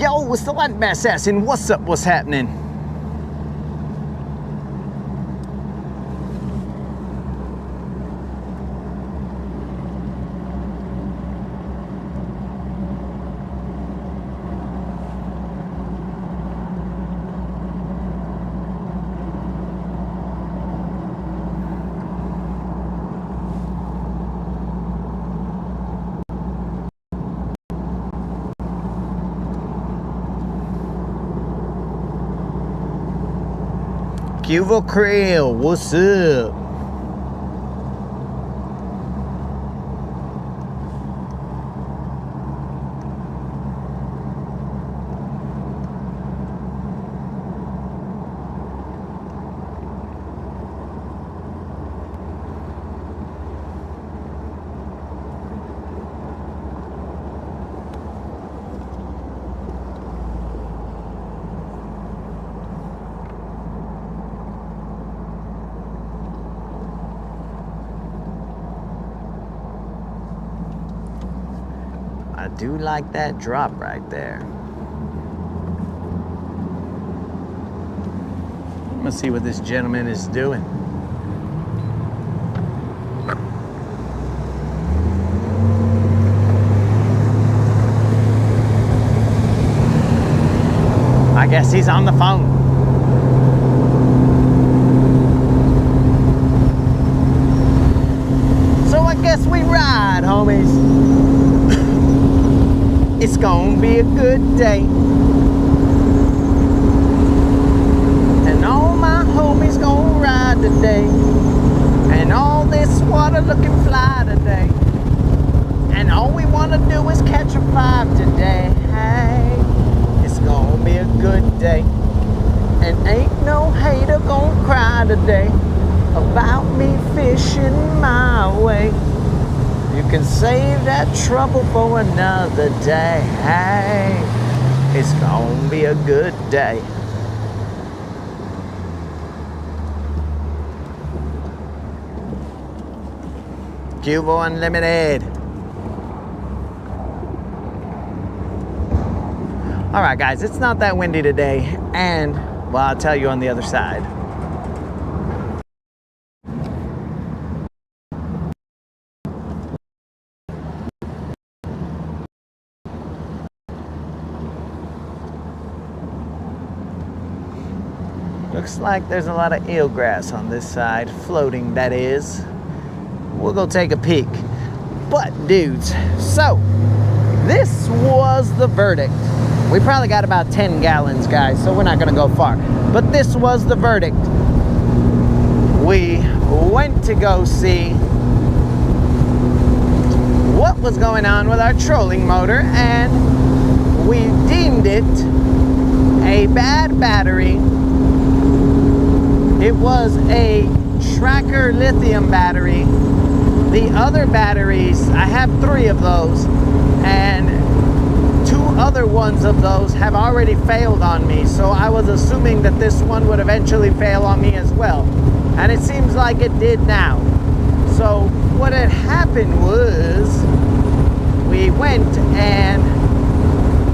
Yo, what's the Latin assassin? What's up? What's happening? Cuba Krill, what's up? I do like that drop right there. I'm gonna see what this gentleman is doing. I guess he's on the phone. So I guess we ride, homies. It's gonna be a good day. And all my homies gonna ride today. And all this water looking fly today. And all we wanna do is catch a vibe today. Hey, it's gonna be a good day. And ain't no hater gonna cry today about me fishing my way. You can save that trouble for another day. Hey, it's gonna be a good day. Cuba Unlimited. All right, guys, it's not that windy today. And, well, I'll tell you on the other side. Looks like there's a lot of eelgrass on this side, floating that is. We'll go take a peek. But dudes, so this was the verdict. We probably got about 10 gallons, guys, so we're not gonna go far. But this was the verdict. We went to go see what was going on with our trolling motor, and we deemed it a bad battery. It was a tracker lithium battery. The other batteries, I have 3 of those, and 2 other ones of those have already failed on me. So I was assuming that this one would eventually fail on me as well. And it seems like it did now. So what had happened was we went and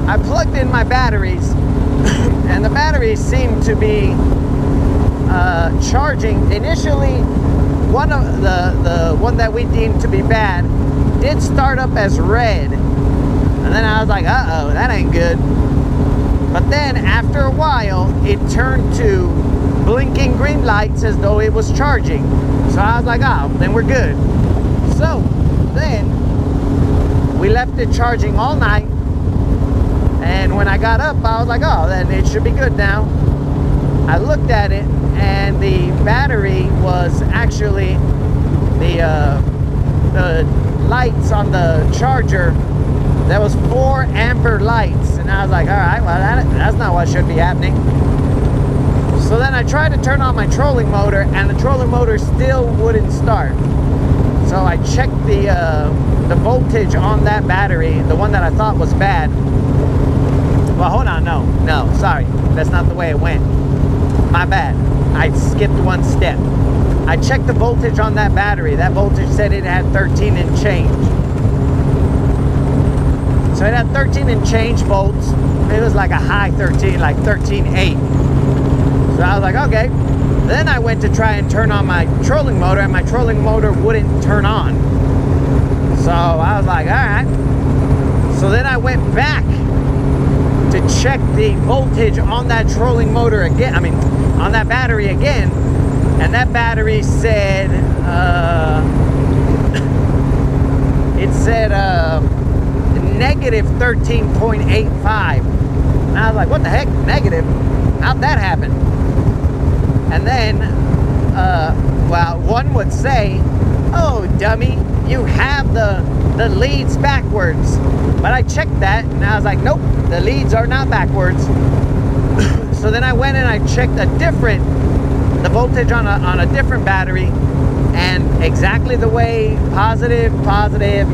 I plugged in my batteries and the batteries seemed to be charging. Initially, one of the one that we deemed to be bad did start up as red, and then I was like, uh-oh, that ain't good. But then after a while it turned to blinking green lights as though it was charging. So I was like, oh, then we're good. So then we left it charging all night, and when I got up I was like, oh, then it should be good now. I looked at it, and the battery was actually the lights on the charger. There was 4 amper lights, and I was like, all right, well, that's not what should be happening. So then I tried to turn on my trolling motor, and the trolling motor still wouldn't start. So I checked the voltage on that battery, the one that I thought was bad. Well, hold on, no, sorry, that's not the way it went. My bad. I skipped one step. I checked the voltage on that battery. That voltage said it had 13 and change. So it had 13 and change volts. it was like a high 13, like 13.8. So I was like, okay. Then I went to try and turn on my trolling motor, and my trolling motor wouldn't turn on. So I was like, all right. So then I went back to check the voltage on that trolling motor again, on that battery again, and that battery said, it said negative 13.85. And I was like, what the heck, negative? How'd that happen? And then, well, one would say, oh, dummy, you have the leads backwards. But I checked that, and I was like, nope, the leads are not backwards. So then I went and I checked the voltage on a different battery, and exactly the way positive,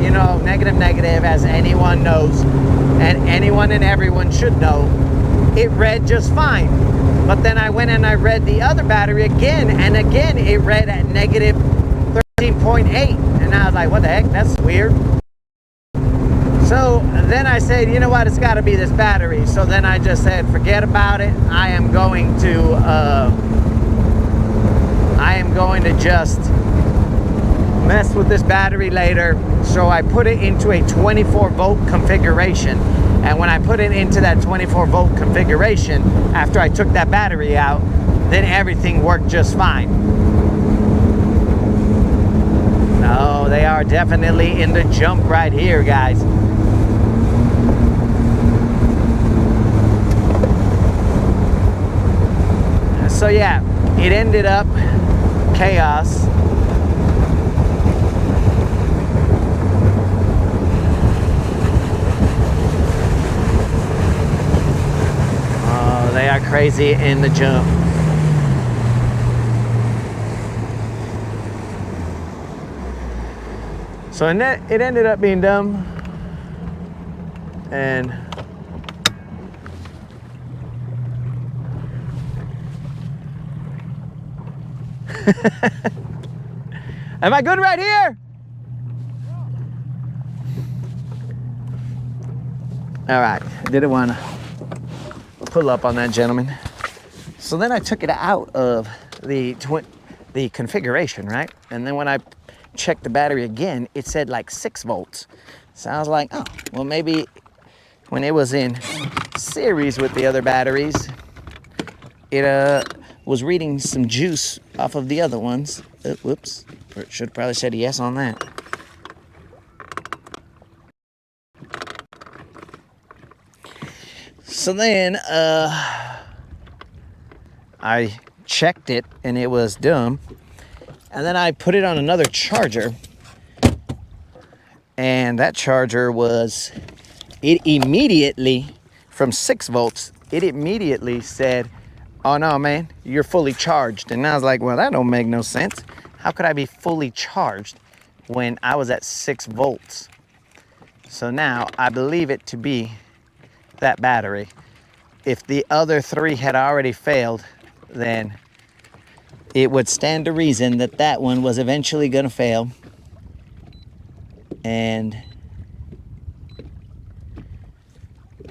you know, negative, as anyone knows, and anyone and everyone should know, it read just fine. But then I went and I read the other battery again, and again it read at negative 13.8. And I was like, what the heck, that's weird. So then I said, you know what, it's got to be this battery. So then I just said, forget about it. I am going to just mess with this battery later. So I put it into a 24 volt configuration. And when I put it into that 24 volt configuration, after I took that battery out, then everything worked just fine. Oh, they are definitely in the jump right here, guys. So yeah, it ended up chaos. Oh, they are crazy in the jump. So it ended up being dumb, and am I good right here? All right, didn't want to pull up on that gentleman. So then I took it out of the configuration, right? And then when I checked the battery again, it said like 6 volts. So I was like, oh, well, maybe when it was in series with the other batteries, it was reading some juice off of the other ones. Whoops, should have probably said yes on that. So then I checked it, and it was dumb. And then I put it on another charger, and that charger it immediately, from 6 volts, it immediately said, oh no, man, you're fully charged. And I was like, well, that don't make no sense. How could I be fully charged when I was at 6 volts? So now I believe it to be that battery. If the other 3 had already failed, then it would stand to reason that that one was eventually going to fail. And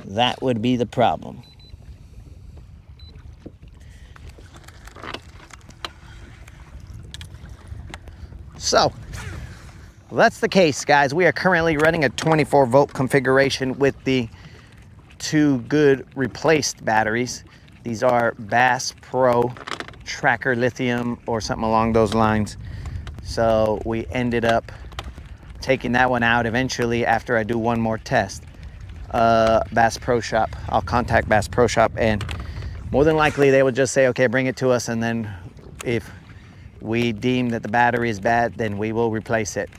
that would be the problem. So, well, that's the case, guys. We are currently running a 24 volt configuration with the 2 good replaced batteries. These are Bass Pro Tracker Lithium or something along those lines. So we ended up taking that one out eventually after I do one more test. Bass Pro Shop, I'll contact Bass Pro Shop, and more than likely they would just say, okay, bring it to us, and then if we deem that the battery is bad, then we will replace it.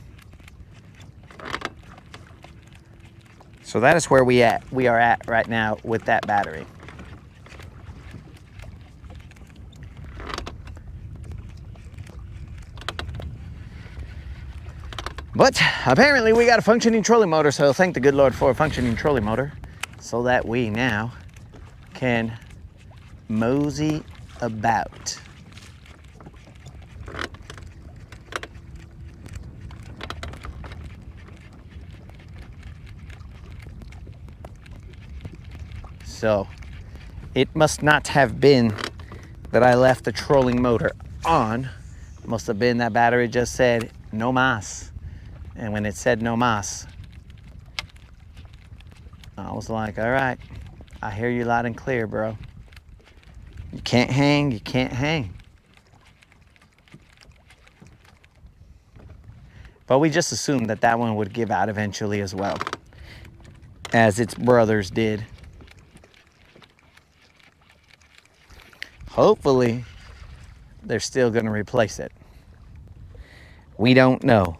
So that is where we are at right now with that battery. But apparently we got a functioning trolling motor, so thank the good Lord for a functioning trolling motor, so that we now can mosey about. So it must not have been that I left the trolling motor on. It must have been that battery just said no mas. And when it said no mas, I was like, all right, I hear you loud and clear, bro. You can't hang, you can't hang. But we just assumed that that one would give out eventually as well, as its brothers did. Hopefully, they're still gonna replace it. We don't know.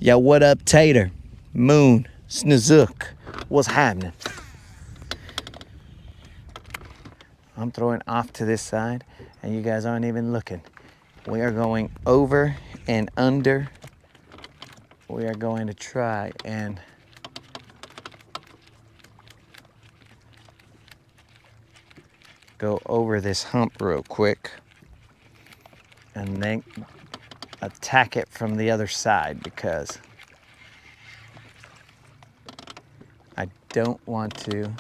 Yo, what up, Tater? Moon, Snazook, what's happening? I'm throwing off to this side, and you guys aren't even looking. We are going over and under. We are going to try and go over this hump real quick and then attack it from the other side, because I don't want to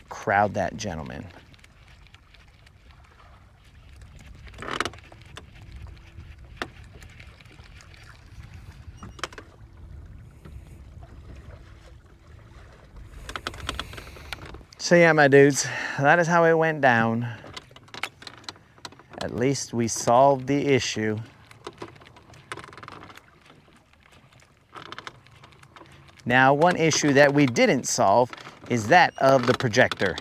crowd that gentleman. So yeah, my dudes, that is how it went down. At least we solved the issue. Now, one issue that we didn't solve is that of the projector.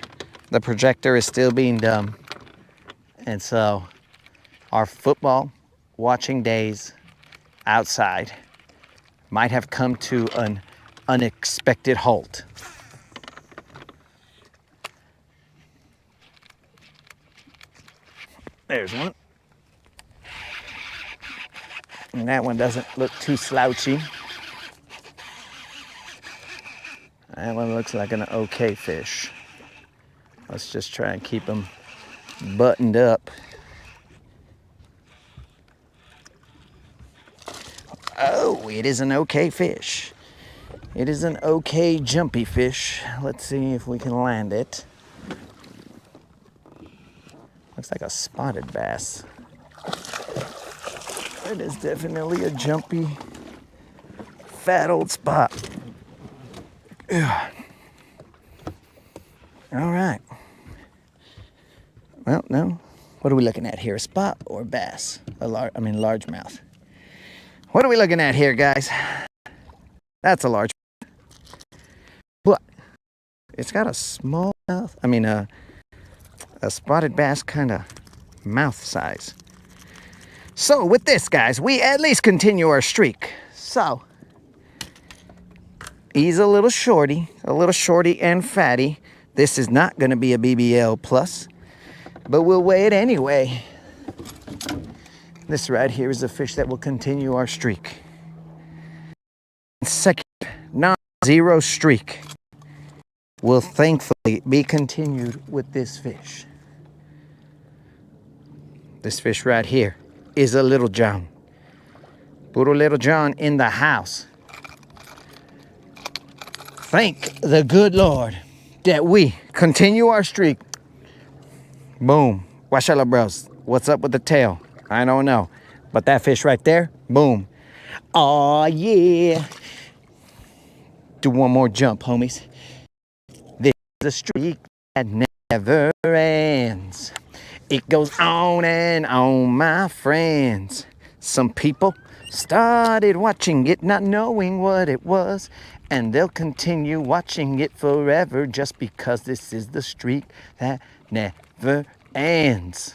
The projector is still being dumb. And so our football watching days outside might have come to an unexpected halt. There's one. And that one doesn't look too slouchy. That one looks like an okay fish. Let's just try and keep him buttoned up. Oh, it is an okay fish. It is an okay jumpy fish. Let's see if we can land it. Looks like a spotted bass. It is definitely a jumpy, fat old spot. Ugh. All right. Well, no. What are we looking at here? A spot or bass? Largemouth. What are we looking at here, guys? That's a large. But it's got a small mouth. A spotted bass kind of mouth size. So with this, guys, we at least continue our streak. So he's a little shorty and fatty. This is not going to be a BBL plus, but we'll weigh it anyway. This right here is a fish that will continue our streak. Second non-zero streak will thankfully be continued with this fish. This fish right here is a Little John. Puro Little John in the house. Thank the good Lord that we continue our streak. Boom. Washala bros. What's up with the tail? I don't know. But that fish right there, boom. Oh yeah. Do one more jump, homies. This is a streak that never ends. It goes on and on, my friends. Some people started watching it, not knowing what it was, and they'll continue watching it forever just because this is the streak that never ends.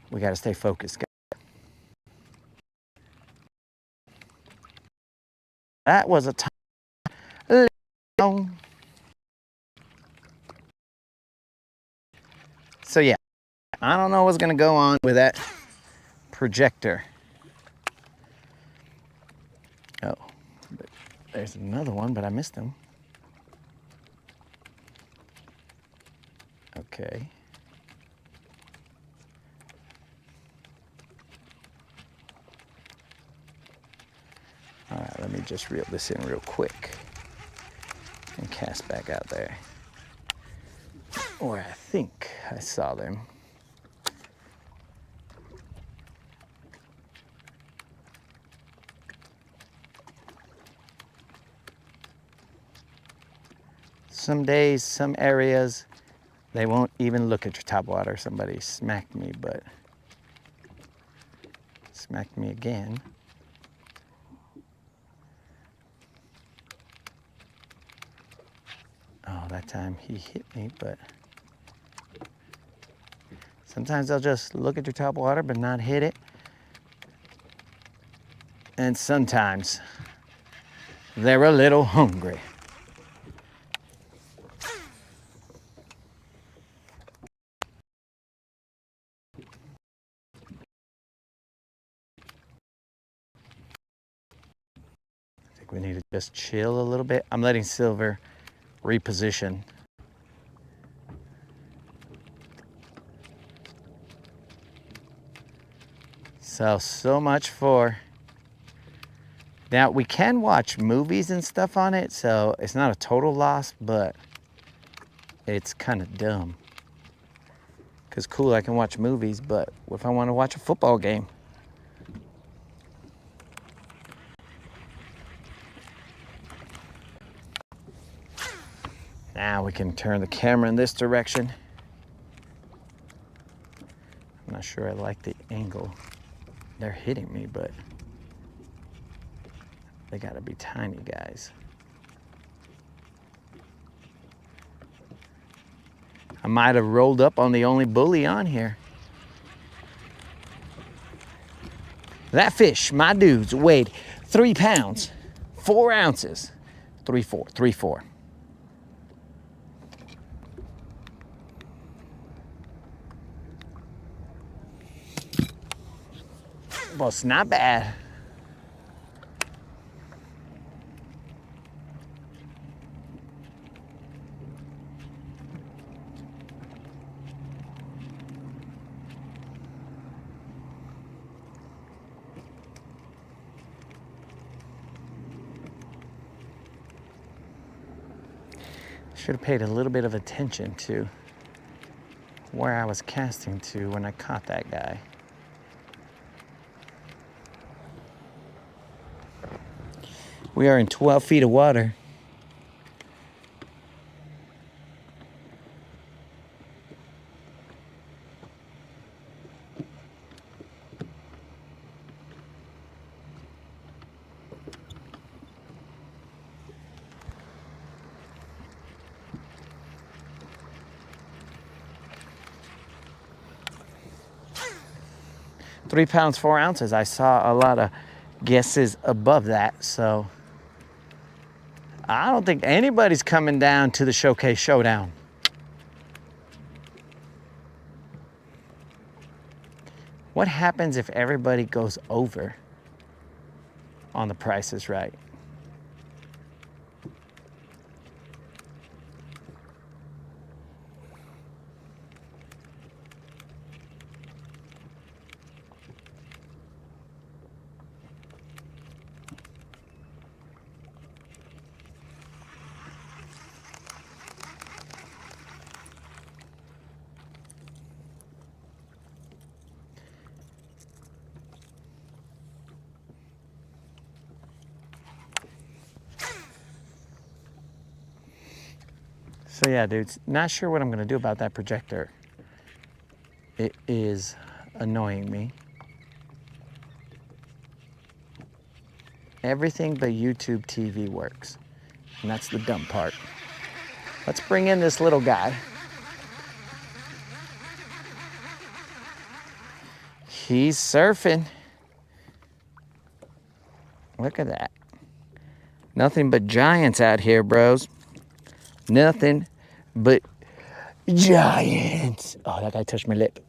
We got to stay focused, guys. That was a time. So yeah, I don't know what's gonna go on with that projector. Oh, there's another one, but I missed him. Okay. All right, let me just reel this in real quick and cast back out there. Or I think I saw them. Some days, some areas, they won't even look at your top water. Somebody smacked me, but smacked me again. Oh, that time he hit me, but sometimes they'll just look at your top water but not hit it. And sometimes they're a little hungry. I think we need to just chill a little bit. I'm letting Silver reposition. So much for now. We can watch movies and stuff on it, so it's not a total loss, but it's kind of dumb. Because cool, I can watch movies, but what if I want to watch a football game? Now we can turn the camera in this direction. I'm not sure I like the angle. They're hitting me, but they gotta be tiny guys. I might have rolled up on the only bully on here. That fish, my dudes, weighed 3 pounds, 4 ounces, 3.4. Well, it's not bad. Should have paid a little bit of attention to where I was casting to when I caught that guy. We are in 12 feet of water. £3 pounds, 4 ounces. I saw a lot of guesses above that, so I don't think anybody's coming down to the Showcase Showdown. What happens if everybody goes over on The Price is Right? So yeah, dudes, not sure what I'm gonna do about that projector. It is annoying me. Everything but YouTube TV works, and that's the dumb part. Let's bring in this little guy. He's surfing. Look at that. Nothing but giants out here, bros. Nothing but giants. Oh, that guy touched my lip.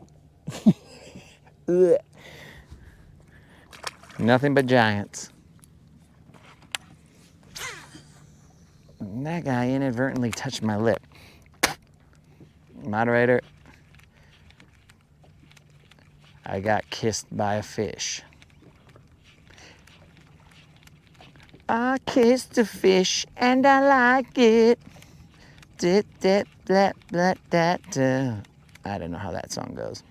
Nothing but giants. And that guy inadvertently touched my lip. Moderator, I got kissed by a fish. I kissed a fish and I like it. Dip, dip, blah, blah, da, da. I don't know how that song goes.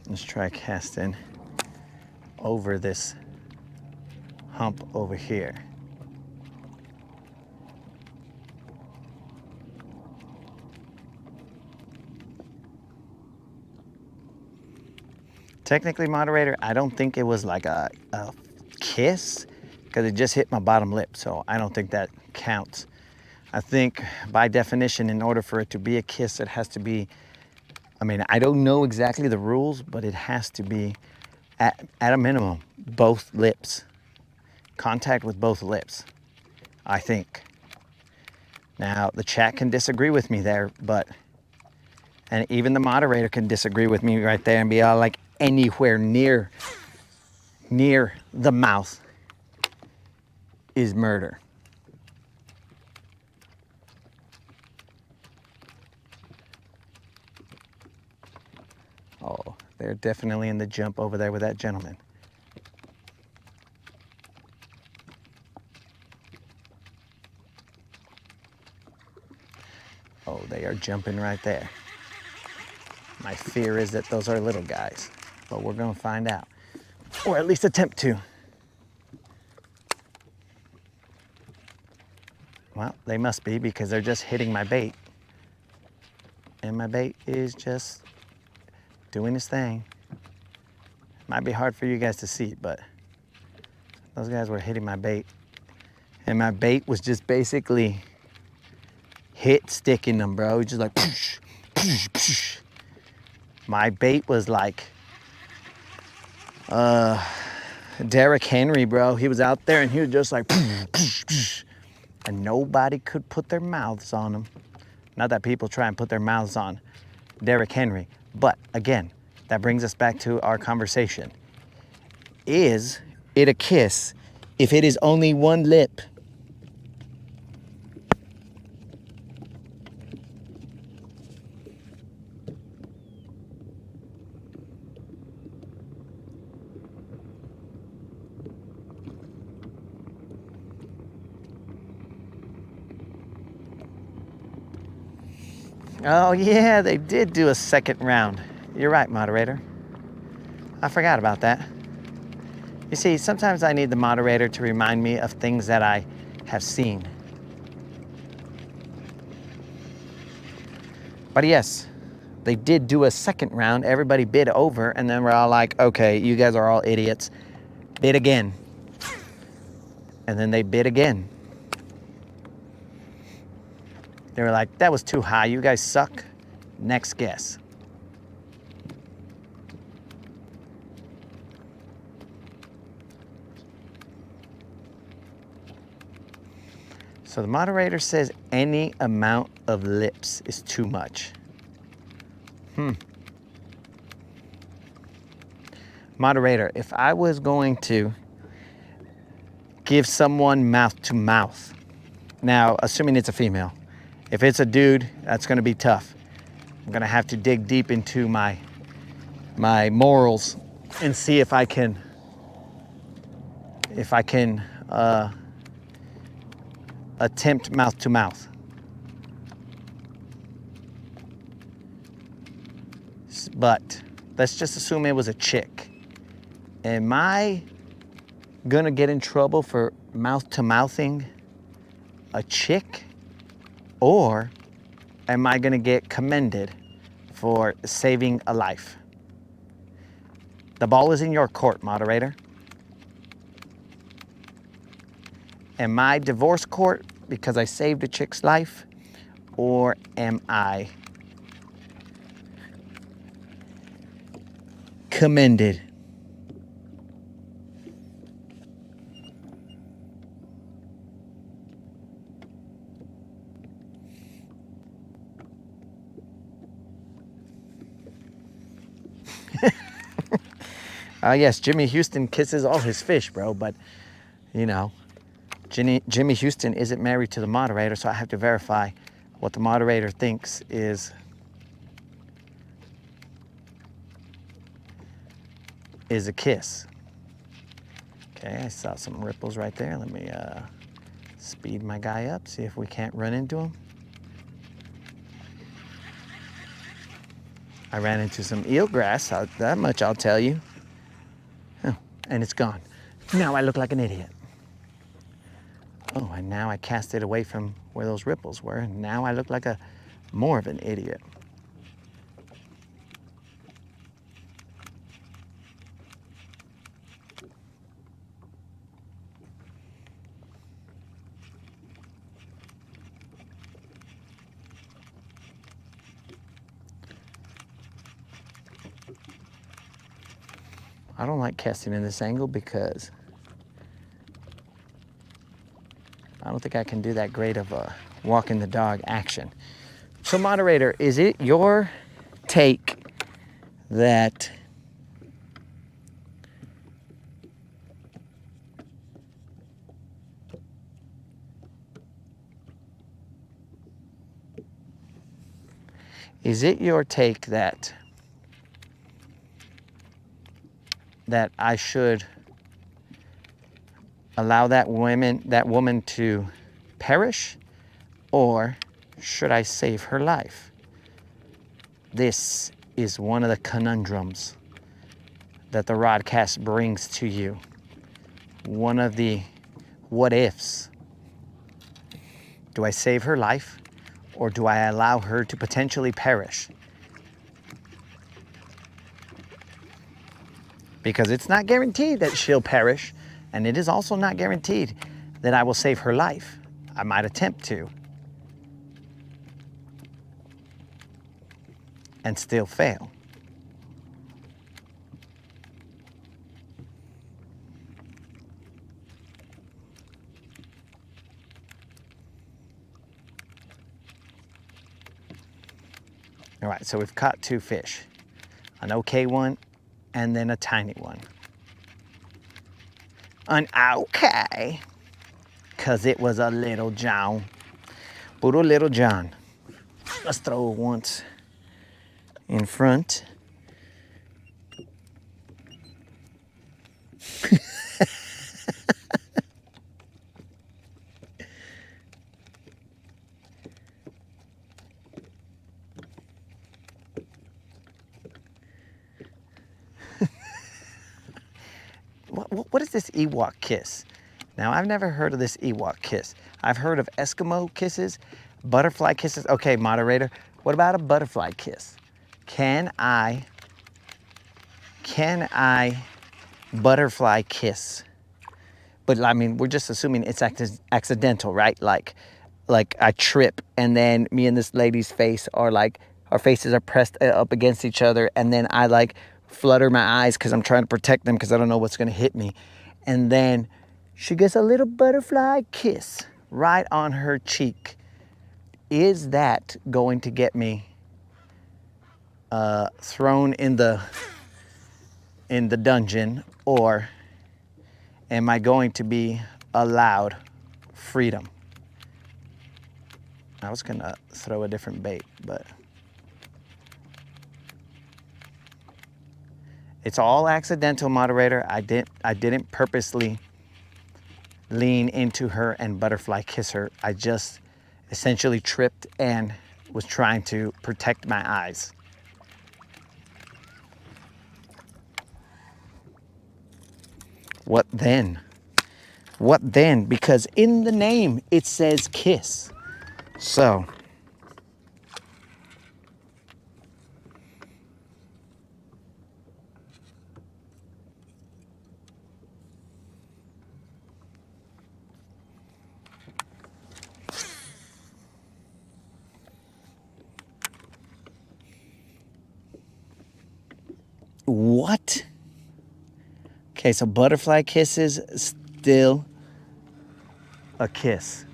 Let's try casting over this hump over here. Technically, moderator, I don't think it was like a kiss because it just hit my bottom lip, so I don't think that counts. I think by definition, in order for it to be a kiss, it has to be, I mean, I don't know exactly the rules, but it has to be at a minimum, both lips. Contact with both lips, I think. Now, the chat can disagree with me there, and even the moderator can disagree with me right there and be all like, anywhere near the mouth is murder. Oh, they're definitely in the jump over there with that gentleman. Oh, they are jumping right there. My fear is that those are little guys, but we're gonna find out, or at least attempt to. Well, they must be because they're just hitting my bait. And my bait is just doing its thing. Might be hard for you guys to see, but those guys were hitting my bait. And my bait was just basically sticking them, bro. Just like, poosh, poosh, poosh. My bait was like Derrick Henry, bro. He was out there and he was just like, poosh, poosh, poosh. And nobody could put their mouths on him. Not that people try and put their mouths on Derrick Henry. But again, that brings us back to our conversation. Is it a kiss if it is only one lip? Oh yeah, they did do a second round. You're right, moderator. I forgot about that. You see, sometimes I need the moderator to remind me of things that I have seen. But yes, they did do a second round. Everybody bid over, and then we're all like, okay, you guys are all idiots. Bid again. And then they bid again. They were like, that was too high. You guys suck. Next guess. So the moderator says any amount of lips is too much. Moderator, if I was going to give someone mouth to mouth, now assuming it's a female, if it's a dude, that's gonna be tough. I'm gonna have to dig deep into my morals and see if I can attempt mouth to mouth. But let's just assume it was a chick. Am I gonna get in trouble for mouth to mouthing a chick? Or am I gonna get commended for saving a life? The ball is in your court, moderator. Am I divorce court because I saved a chick's life? Or am I commended? Yes, Jimmy Houston kisses all his fish, bro, but, you know, Jimmy Houston isn't married to the moderator, so I have to verify what the moderator thinks is a kiss. Okay, I saw some ripples right there. Let me speed my guy up, see if we can't run into him. I ran into some eelgrass, that much I'll tell you. Oh, and it's gone. Now I look like an idiot. Oh, and now I cast it away from where those ripples were, and now I look like more of an idiot. I don't like casting in this angle because I don't think I can do that great of a walking the dog action. So moderator, is it your take that that I should allow that woman to perish, or should I save her life? This is one of the conundrums that the Rodcast brings to you. One of the what ifs. Do I save her life, or do I allow her to potentially perish? Because it's not guaranteed that she'll perish, and it is also not guaranteed that I will save her life. I might attempt to, and still fail. All right, so we've caught 2 fish, an okay one and then a tiny one. An okay, because it was a little John. Puro little John. Let's throw it once in front. What is this Ewok kiss? Now, I've never heard of this Ewok kiss. I've heard of Eskimo kisses, butterfly kisses. Okay, moderator, what about a butterfly kiss? Can I butterfly kiss? But I mean, we're just assuming it's accidental, right? Like I trip and then me and this lady's face are like, our faces are pressed up against each other, and then I like flutter my eyes because I'm trying to protect them because I don't know what's going to hit me. And then she gets a little butterfly kiss right on her cheek. Is that going to get me thrown in the dungeon, or am I going to be allowed freedom? I was going to throw a different bait, but it's all accidental, moderator. I didn't purposely lean into her and butterfly kiss her. I just essentially tripped and was trying to protect my eyes. What then? What then? Because in the name it says kiss. So what? Okay, so butterfly kisses still a kiss.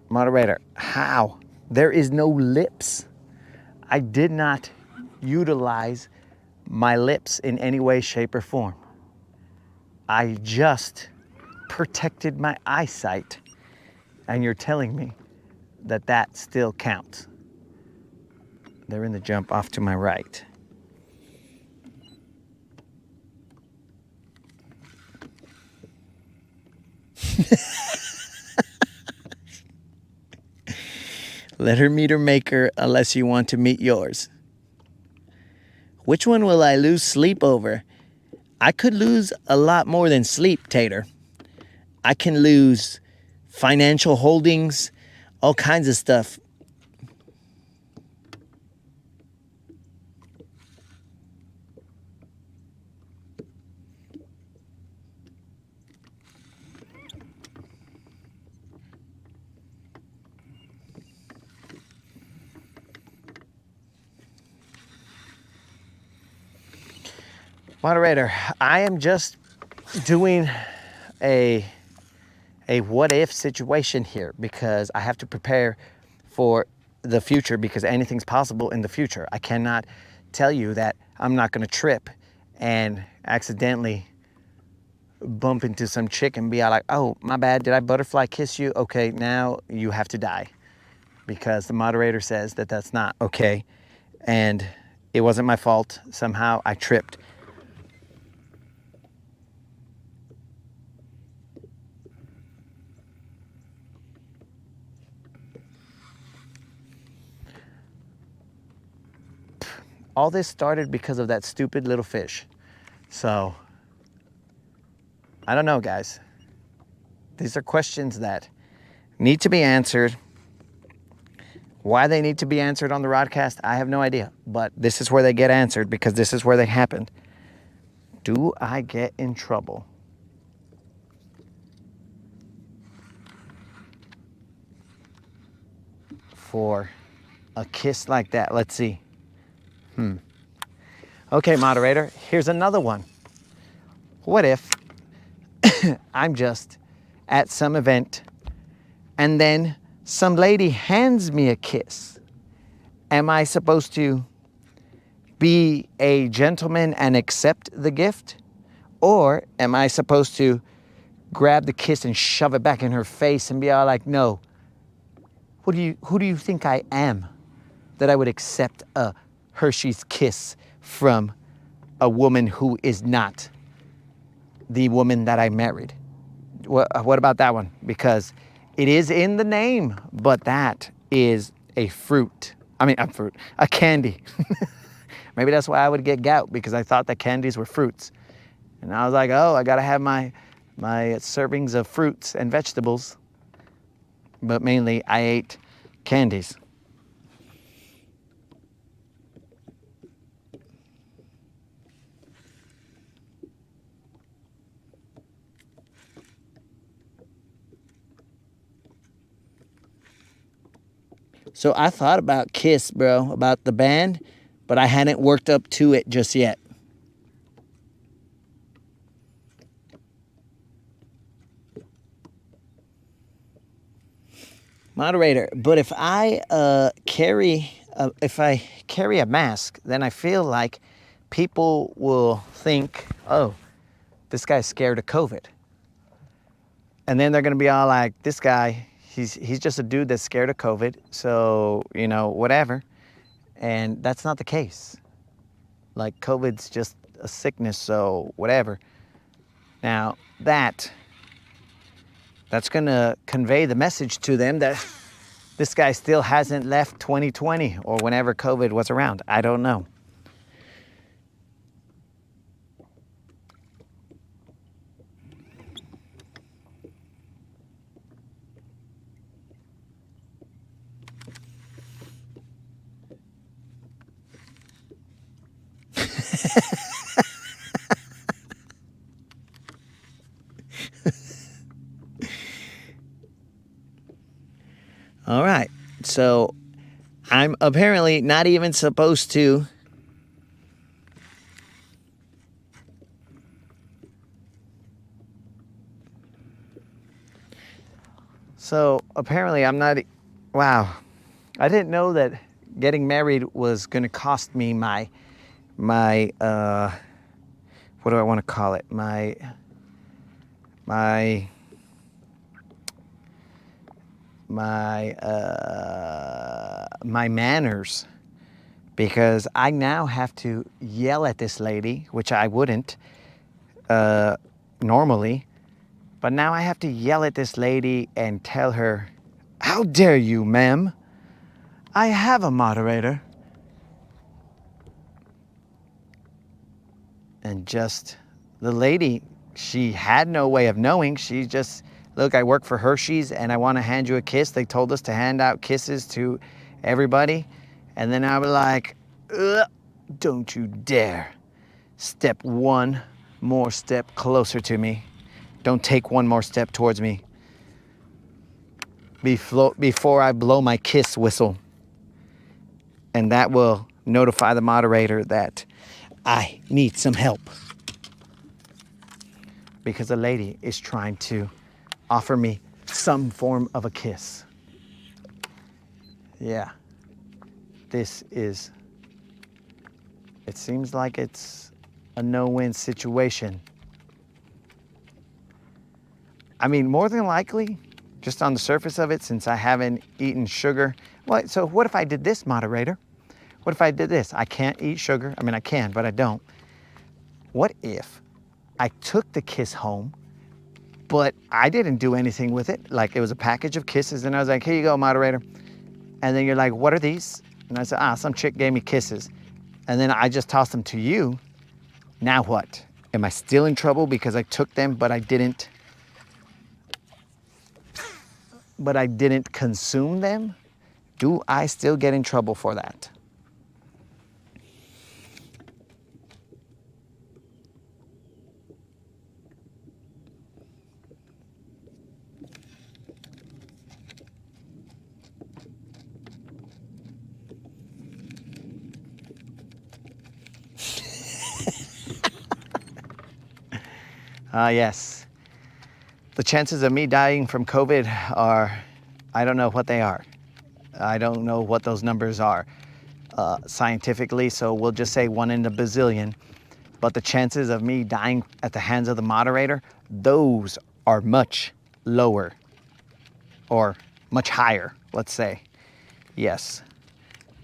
Moderator, how? There is no lips. I did not utilize my lips in any way, shape, or form. I just protected my eyesight. And you're telling me that still counts. They're in the jump off to my right. Letter meter maker unless you want to meet yours. Which one will I lose sleep over? I could lose a lot more than sleep, Tater. I can lose financial holdings, all kinds of stuff. Moderator, I am just doing a what if situation here because I have to prepare for the future because anything's possible in the future. I cannot tell you that I'm not going to trip and accidentally bump into some chick and be like, oh, my bad, did I butterfly kiss you? Okay, now you have to die because the moderator says that that's not okay and it wasn't my fault. Somehow I tripped. All this started because of that stupid little fish. So, I don't know, guys. These are questions that need to be answered. Why they need to be answered on the Rodcast, I have no idea. But this is where they get answered because this is where they happened. Do I get in trouble for a kiss like that? Let's see. Okay, moderator, here's another one. What if I'm just at some event and then some lady hands me a kiss? Am I supposed to be a gentleman and accept the gift? Or am I supposed to grab the kiss and shove it back in her face and be all like, no, who do you think I am that I would accept a Hershey's kiss from a woman who is not the woman that I married? What about that one? Because it is in the name, but that is a fruit. I mean, a candy. Maybe that's why I would get gout, because I thought that candies were fruits. And I was like, oh, I gotta have my servings of fruits and vegetables. But mainly I ate candies. So I thought about Kiss, bro, about the band, but I hadn't worked up to it just yet. Moderator, but if I carry a mask, then I feel like people will think, oh, this guy's scared of COVID. And then they're gonna be all like, this guy, he's just a dude that's scared of COVID, so, you know, whatever. And that's not the case. Like, COVID's just a sickness, so whatever. Now, that's gonna convey the message to them that this guy still hasn't left 2020 or whenever COVID was around. I don't know. All right, so I'm apparently not even supposed to I'm not, wow. I didn't know that getting married was going to cost me my what do I want to call it? my manners, because I now have to yell at this lady, which I wouldn't normally, but now I have to yell at this lady and tell her, "How dare you, ma'am? I have a moderator." And just the lady, she had no way of knowing. She just, "Look, I work for Hershey's and I want to hand you a kiss. They told us to hand out kisses to everybody." And then I was like, "Ugh, don't you dare step one more step closer to me. Don't take one more step towards me before I blow my kiss whistle." And that will notify the moderator that I need some help, because a lady is trying to offer me some form of a kiss. Yeah, it seems like it's a no-win situation. I mean, more than likely, just on the surface of it, since I haven't eaten sugar. Well, so what if I did this, moderator? What if I did this? I can't eat sugar. I mean, I can, but I don't. What if I took the kiss home, but I didn't do anything with it? Like, it was a package of kisses, and I was like, "Here you go, moderator." And then you're like, "What are these?" And I said, "Some chick gave me kisses." And then I just tossed them to you. Now what? Am I still in trouble because I took them, but I didn't consume them? Do I still get in trouble for that? Yes. The chances of me dying from COVID are, I don't know what they are. I don't know what those numbers are scientifically, so we'll just say 1 in a bazillion. But the chances of me dying at the hands of the moderator, those are much lower, or much higher, let's say. Yes.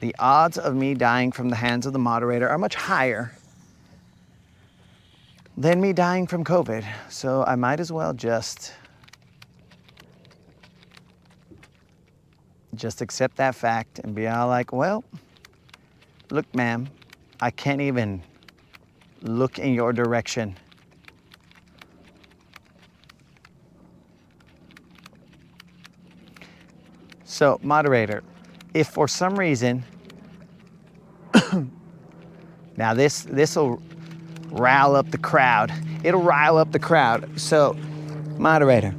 The odds of me dying from the hands of the moderator are much higher than me dying from COVID. So I might as well just accept that fact and be all like, "Well, look, ma'am, I can't even look in your direction." So, moderator, if for some reason, now this'll rile up the crowd. It'll rile up the crowd. So, moderator,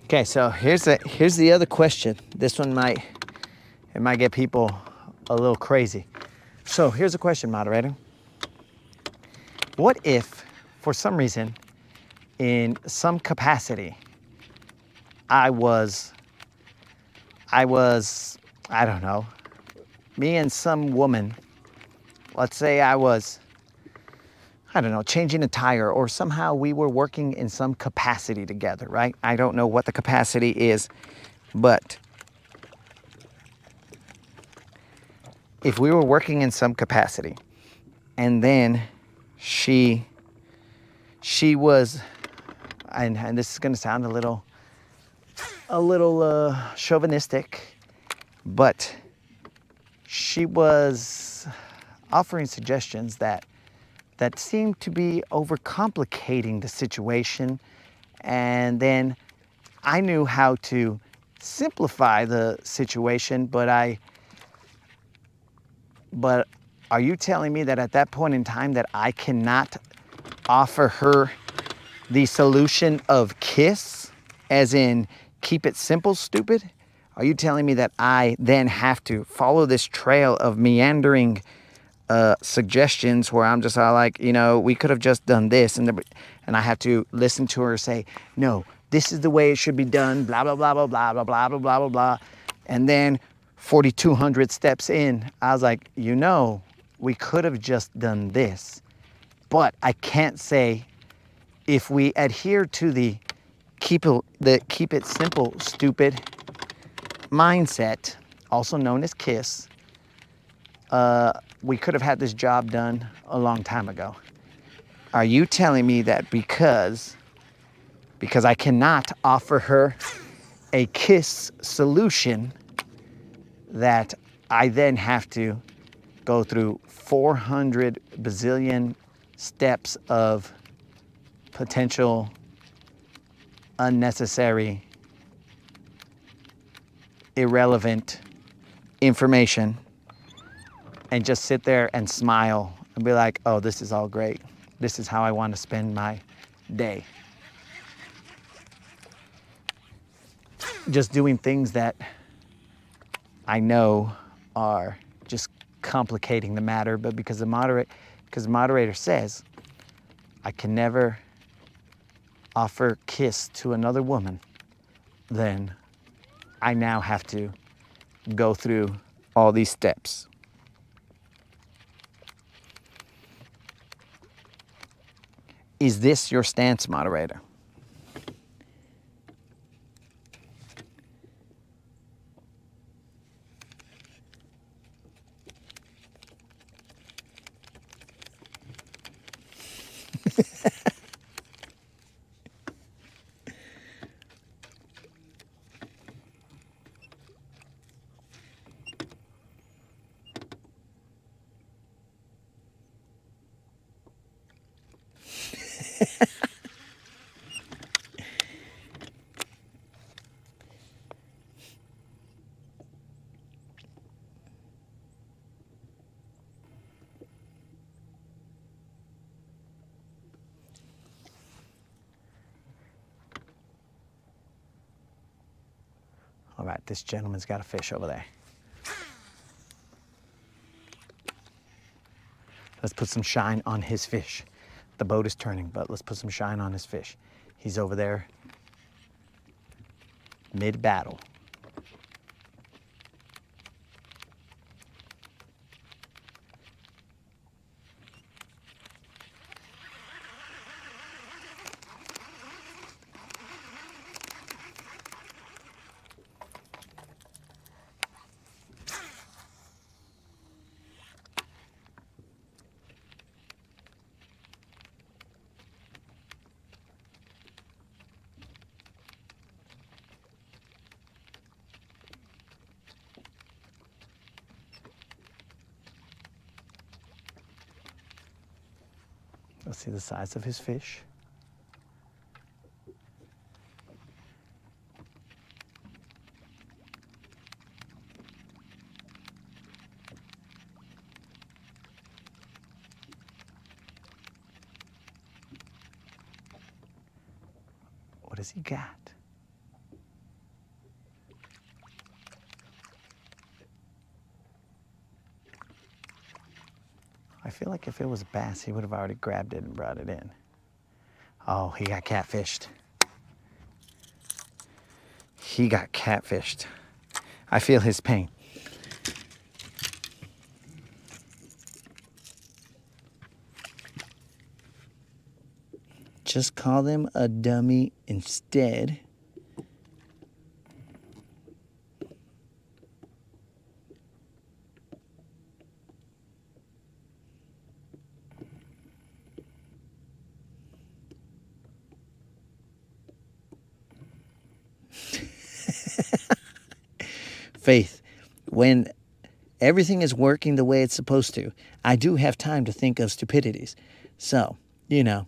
okay, so here's the other question. This one might get people a little crazy. So here's a question, moderator. What if, for some reason, in some capacity, I don't know, me and some woman, let's say I was, I don't know, changing a tire, or somehow we were working in some capacity together, right? I don't know what the capacity is, but if we were working in some capacity, and then she was, and this is gonna sound a little chauvinistic, but she was offering suggestions that seemed to be overcomplicating the situation. And then I knew how to simplify the situation, but are you telling me that at that point in time that I cannot offer her the solution of kiss, as in keep it simple, stupid? Are you telling me that I then have to follow this trail of meandering suggestions where I'm just all like, we could have just done this, and I have to listen to her say, no, this is the way it should be done, blah, blah, blah, blah, blah, blah, blah, blah, blah, blah, blah. And then 4,200 steps in, I was like, we could have just done this. But I can't say, if we adhere to the keep it simple, stupid mindset, also known as KISS, we could have had this job done a long time ago. Are you telling me that because I cannot offer her a KISS solution, that I then have to go through 400 bazillion steps of potential unnecessary, irrelevant information, and just sit there and smile and be like, oh, this is all great. This is how I want to spend my day. Just doing things that I know are just complicating the matter, but because the moderator says I can never offer KISS to another woman, then I now have to go through all these steps. Is this your stance, moderator? All right, this gentleman's got a fish over there. Let's put some shine on his fish. The boat is turning, but let's put some shine on his fish. He's over there mid-battle. Let's see the size of his fish. What has he got? I feel like if it was a bass, he would have already grabbed it and brought it in. Oh, he got catfished. He got catfished. I feel his pain. Just call them a dummy instead. Faith, when everything is working the way it's supposed to, I do have time to think of stupidities. So, you know.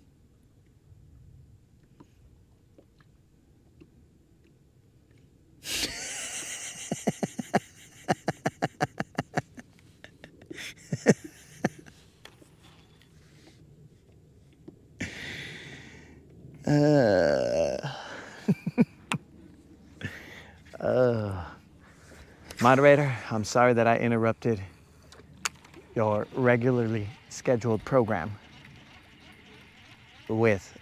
Moderator, I'm sorry that I interrupted your regularly scheduled program with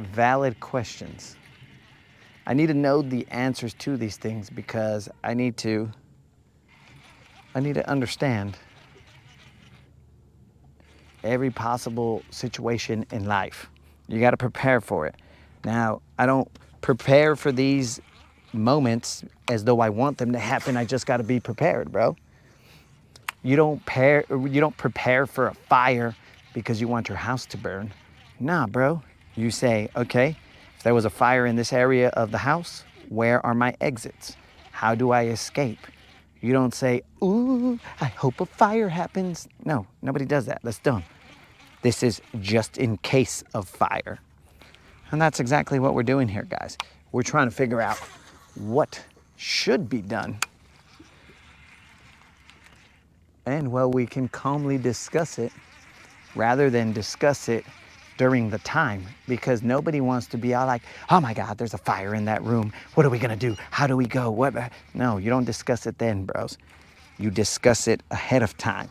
valid questions. I need to know the answers to these things because I need to understand every possible situation in life. You got to prepare for it. Now, I don't prepare for these moments as though I want them to happen. I just got to be prepared, bro. You don't prepare for a fire because you want your house to burn. Nah, bro. You say, okay, if there was a fire in this area of the house, where are my exits? How do I escape? You don't say, ooh, I hope a fire happens. No, nobody does that. That's dumb. This is just in case of fire. And that's exactly what we're doing here, guys. We're trying to figure out what should be done. And well, we can calmly discuss it rather than discuss it during the time, because nobody wants to be all like, oh my God, there's a fire in that room. What are we gonna do? How do we go? What? No, you don't discuss it then, bros. You discuss it ahead of time.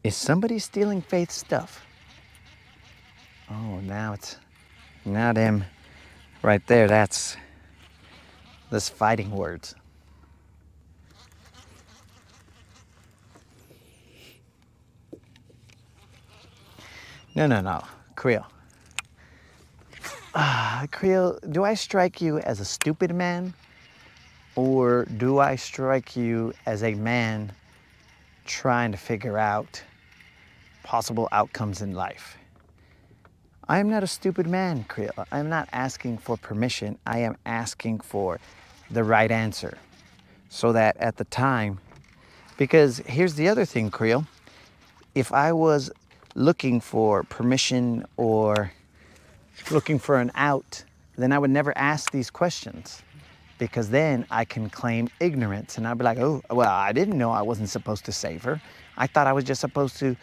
Is somebody stealing Faith's stuff? Oh, now them right there, that's fighting words. No, Creel. Creel, do I strike you as a stupid man? Or do I strike you as a man trying to figure out possible outcomes in life? I am not a stupid man, Creel. I am not asking for permission. I am asking for the right answer. So that at the time, because here's the other thing, Creel. If I was looking for permission or looking for an out, then I would never ask these questions, because then I can claim ignorance and I'd be like, oh, well, I didn't know I wasn't supposed to save her. I thought I was just supposed to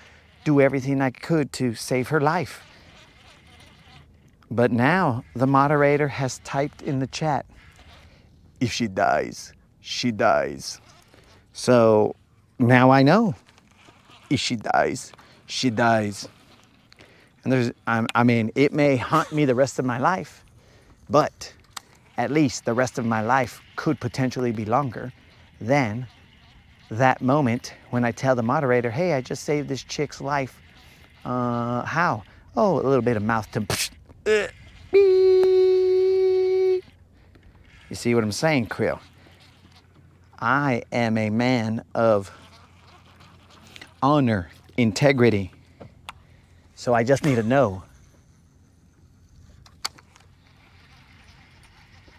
do everything I could to save her life. But now the moderator has typed in the chat, if she dies, she dies. So now I know, if she dies, she dies. And I mean, it may haunt me the rest of my life, but at least the rest of my life could potentially be longer than that moment when I tell the moderator, hey, I just saved this chick's life. How? Oh, a little bit of mouth to beep. You see what I'm saying, Creel? I am a man of honor, integrity. So I just need to know.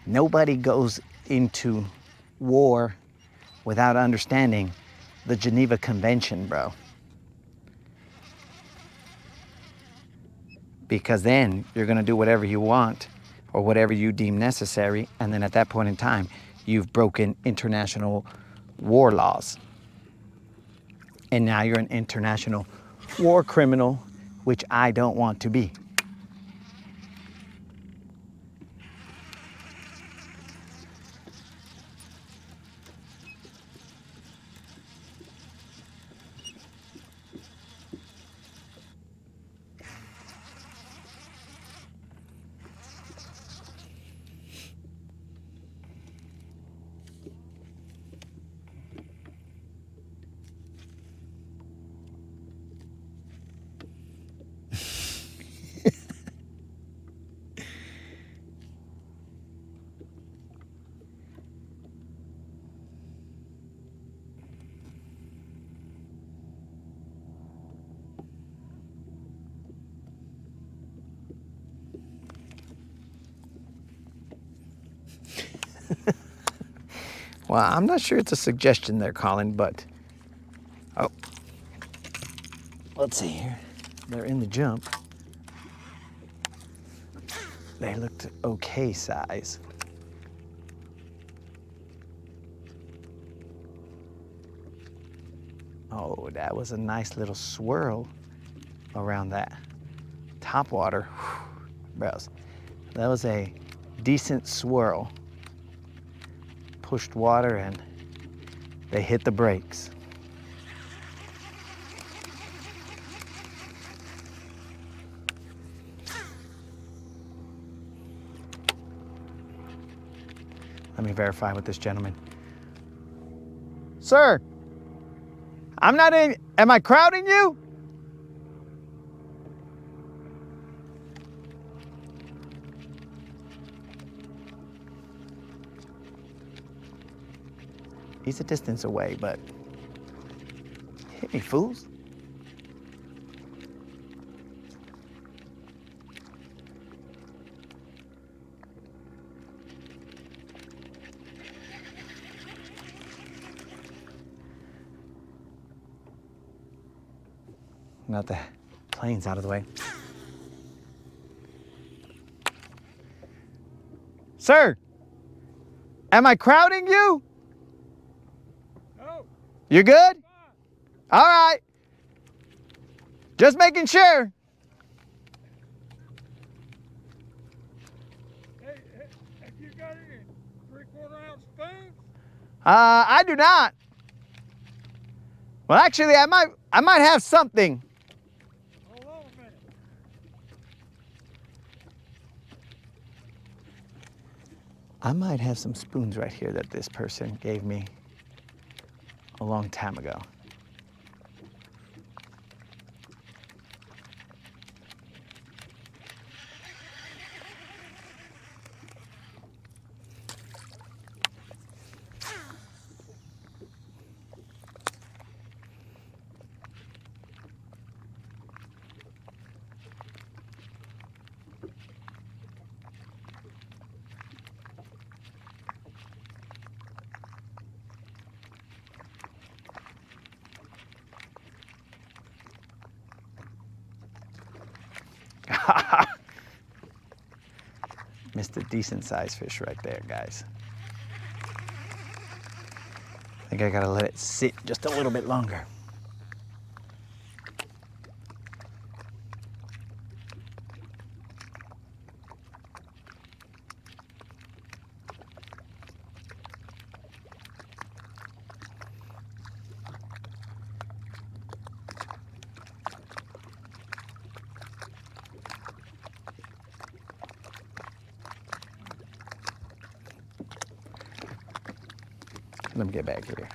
Nobody goes into war without understanding the Geneva Convention, bro. Because then you're gonna do whatever you want or whatever you deem necessary, and then at that point in time, you've broken international war laws. And now you're an international war criminal, which I don't want to be. Well, I'm not sure it's a suggestion they're calling, but... Oh. Let's see here. They're in the jump. They looked okay size. Oh, that was a nice little swirl around that top water. Bros, that was a decent swirl. Pushed water and they hit the brakes. Let me verify with this gentleman. Sir, I'm not in, am I crowding you? He's a distance away, but hit me, fools. Not the plane's out of the way. Sir, am I crowding you? No. You're good? All right. Just making sure. Hey, have you got any 3/4 ounce spoons? I do not. Well, actually, I might have something. Hold on a minute. I might have some spoons right here that this person gave me a long time ago. Missed a decent sized fish right there, guys. I think I gotta let it sit just a little bit longer. Let me get back here.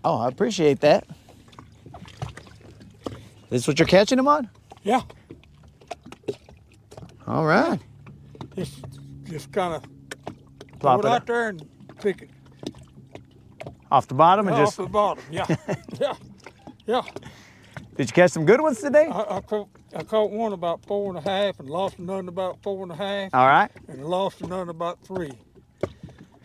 Oh, I appreciate that. This what you're catching them on? Yeah. All right. Just kind of Plop put it it out there and pick it off the bottom and off just... the bottom. Yeah. Yeah. Yeah. Did you catch some good ones today? I caught one about 4.5 and lost another about 4.5 All right. and lost another about 3.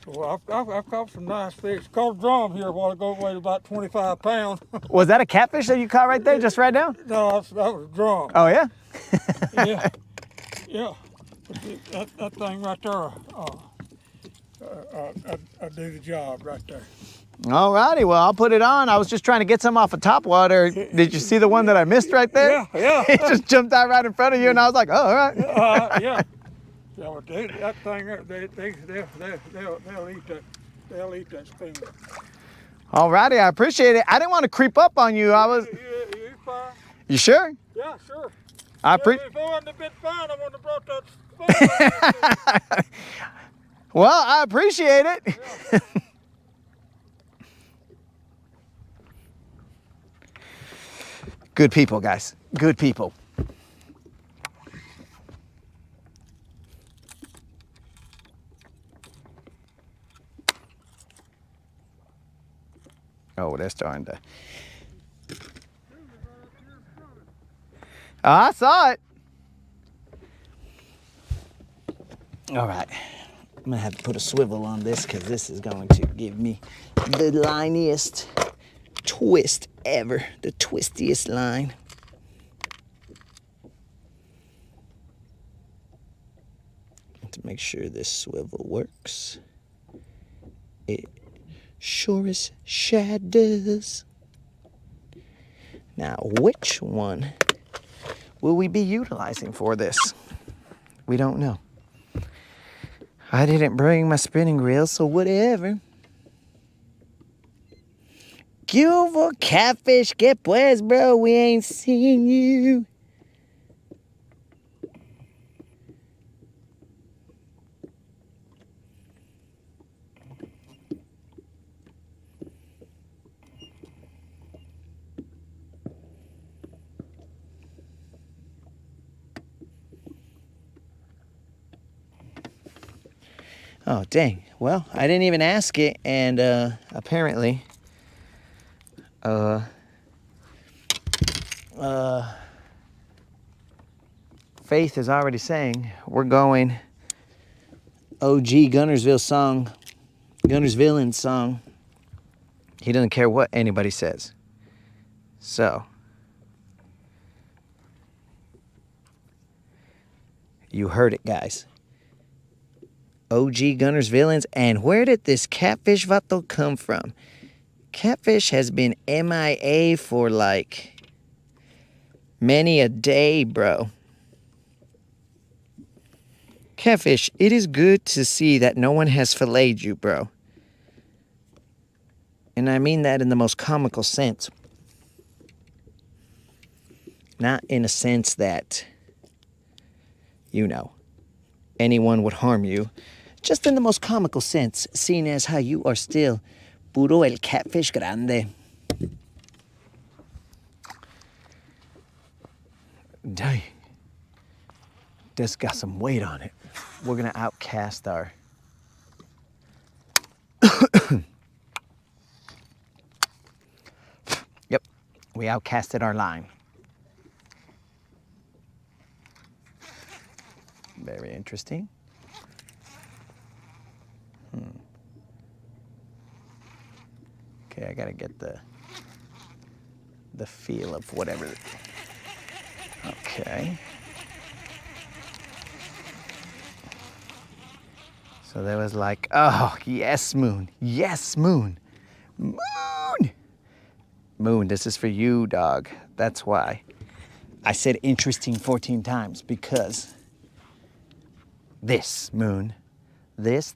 So I've caught some nice fish. Caught a drum here a while ago, weighed about 25 pounds. Was that a catfish that you caught right there, just right now? No, that was a drum. Oh, yeah? Yeah. Yeah. That thing right there, I do the job right there. All righty, well, I'll put it on. I was just trying to get some off of top water. Did you see the one that I missed right there? Yeah, yeah. It just jumped out right in front of you, and I was like, oh, all right. Yeah. Yeah, but that thing, they'll eat that spoon. All righty, I appreciate it. I didn't want to creep up on you. I was... You fine? You sure? Yeah, sure. I If it wasn't a bit fine, I wouldn't have brought that spoon. Well, I appreciate it. Yeah. Good people, guys. Good people. Oh, they're starting to. Oh, I saw it. All right. I'm going to have to put a swivel on this because this is going to give me the liniest twist ever. The twistiest line. To make sure this swivel works. It sure as shad does. Now, which one will we be utilizing for this? We don't know. I didn't bring my spinning reel, so whatever. ¿Qué for catfish? ¿Qué pues, bro? We ain't seen you. Oh, dang. Well, I didn't even ask it, and apparently, Faith is already saying we're going OG Guntersville song, Guntersvillian song. He doesn't care what anybody says. So, you heard it, guys. OG Guntersvillians. And where did this catfish vato come from? Catfish has been MIA for like many a day, bro. Catfish, it is good to see that no one has filleted you, bro. And I mean that in the most comical sense. Not in a sense that, you know, anyone would harm you. Just in the most comical sense, seeing as how you are still puro el catfish grande. Dang. This got some weight on it. We're going to outcast our... Yep, we outcasted our line. Very interesting. Okay, I gotta get the feel of whatever. Okay. So there was like, oh, yes, Moon. Yes, Moon. Moon! Moon, this is for you, dog. That's why I said interesting 14 times, because this, Moon. This.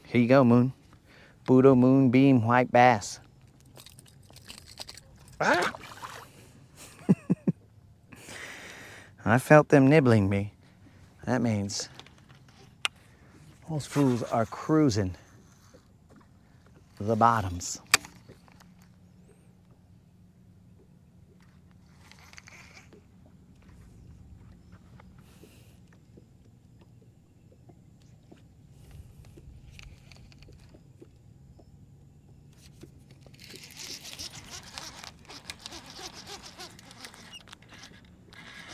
Here you go, Moon. Budo Moonbeam White Bass. Ah! I felt them nibbling me. That means those fools are cruising the bottoms.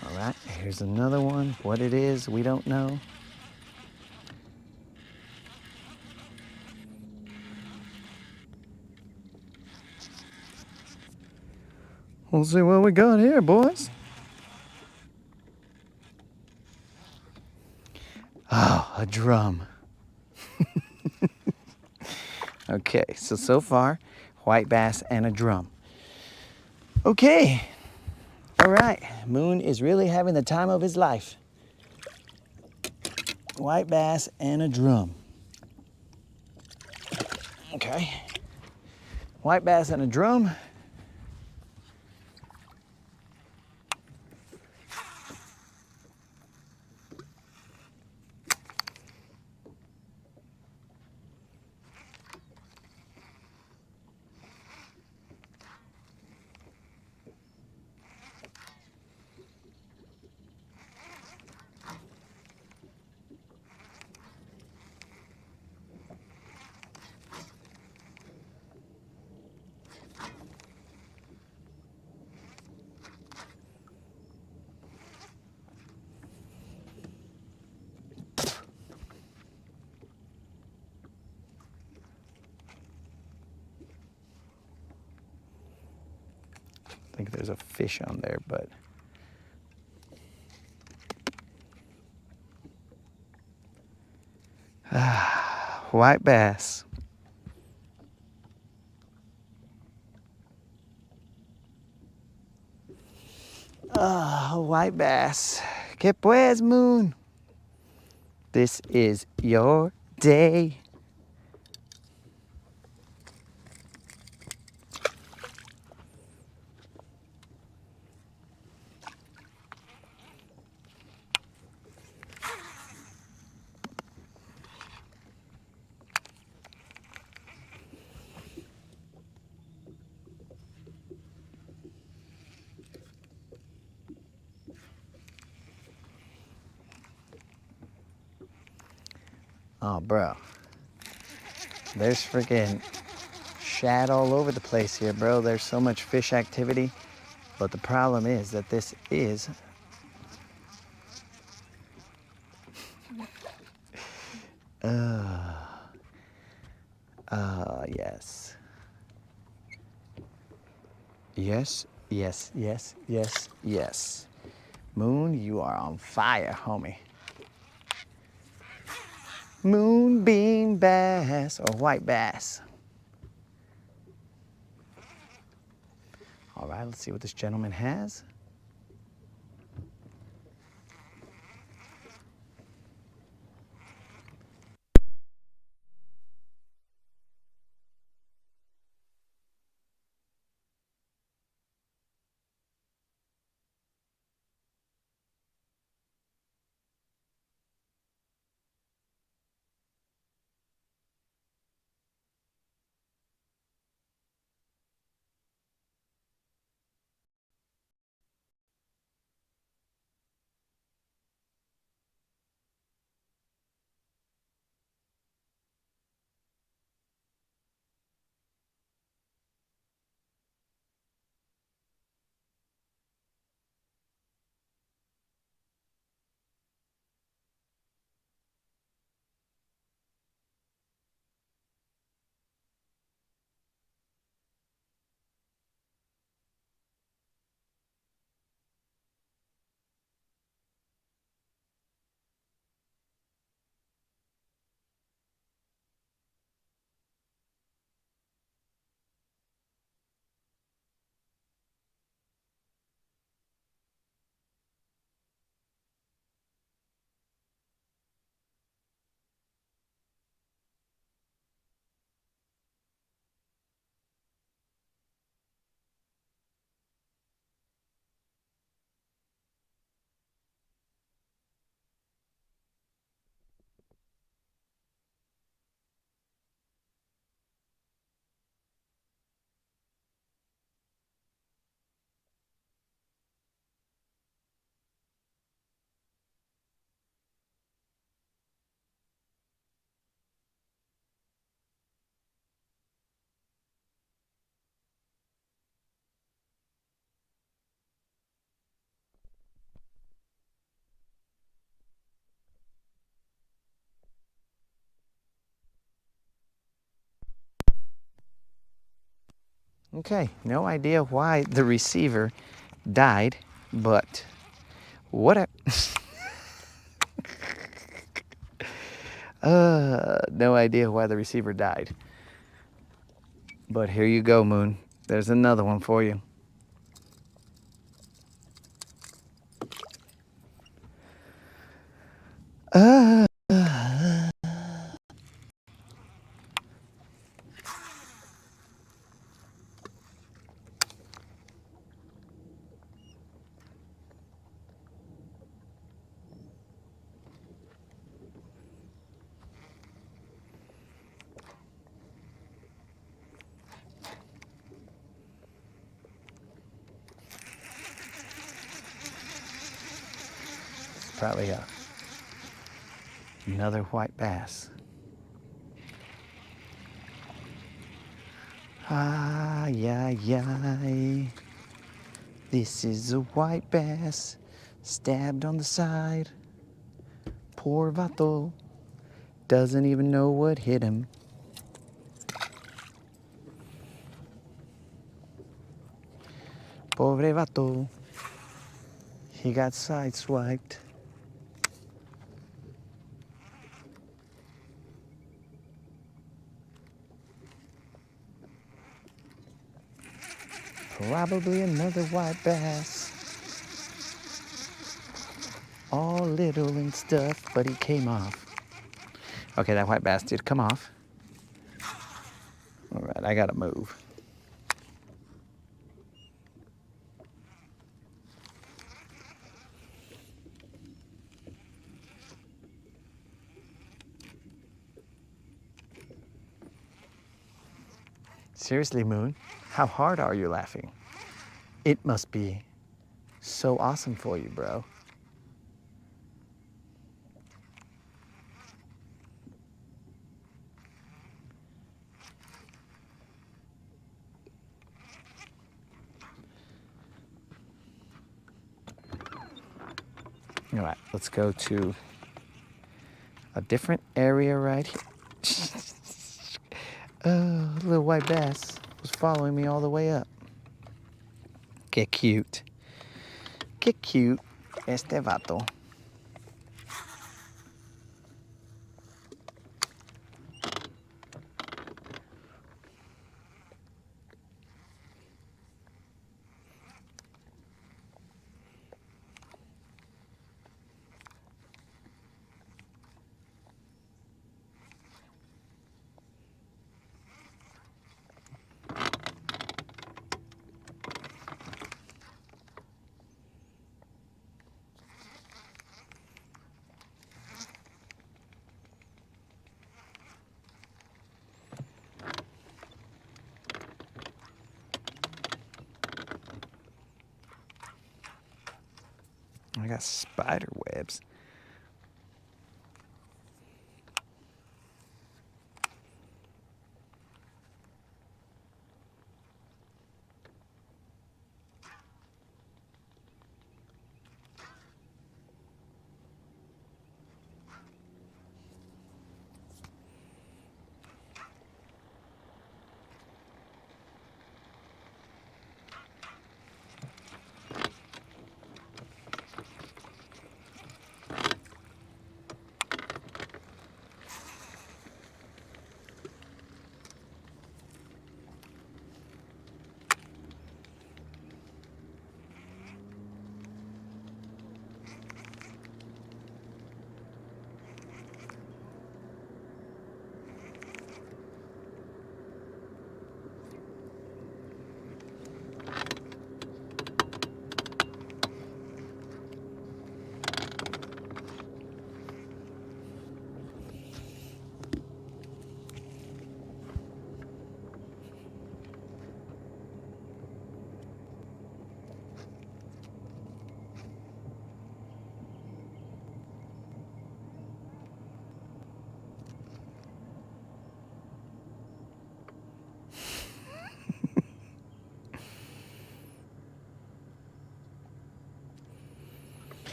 All right, here's another one. What it is, we don't know. We'll see what we got here, boys. Oh, a drum. Okay, so far, white bass and a drum. Okay. All right, Moon is really having the time of his life. White bass and a drum. Okay. White bass and a drum. think there's a fish on there, but white bass. White bass. Que pues, Moon? This is your day. Oh, bro. There's freaking shad all over the place here, bro. There's so much fish activity. But the problem is that this is... yes. Yes, yes, yes, yes, yes. Moon, you are on fire, homie. Moonbeam bass or white bass. All right, let's see what this gentleman has. Okay, no idea why the receiver died, but what no idea why the receiver died. But here you go, Moon. There's another one for you. Probably another white bass. Yeah. This is a white bass stabbed on the side. Poor vato doesn't even know what hit him. Pobre vato. He got sideswiped. Probably another white bass. All little and stuff, but he came off. Okay, that white bass did come off. All right, I gotta move. Seriously, Moon, how hard are you laughing? It must be so awesome for you, bro. All right, let's go to a different area right here. Oh, little white bass was following me all the way up. Get cute. Get cute, este vato. I got spider webs.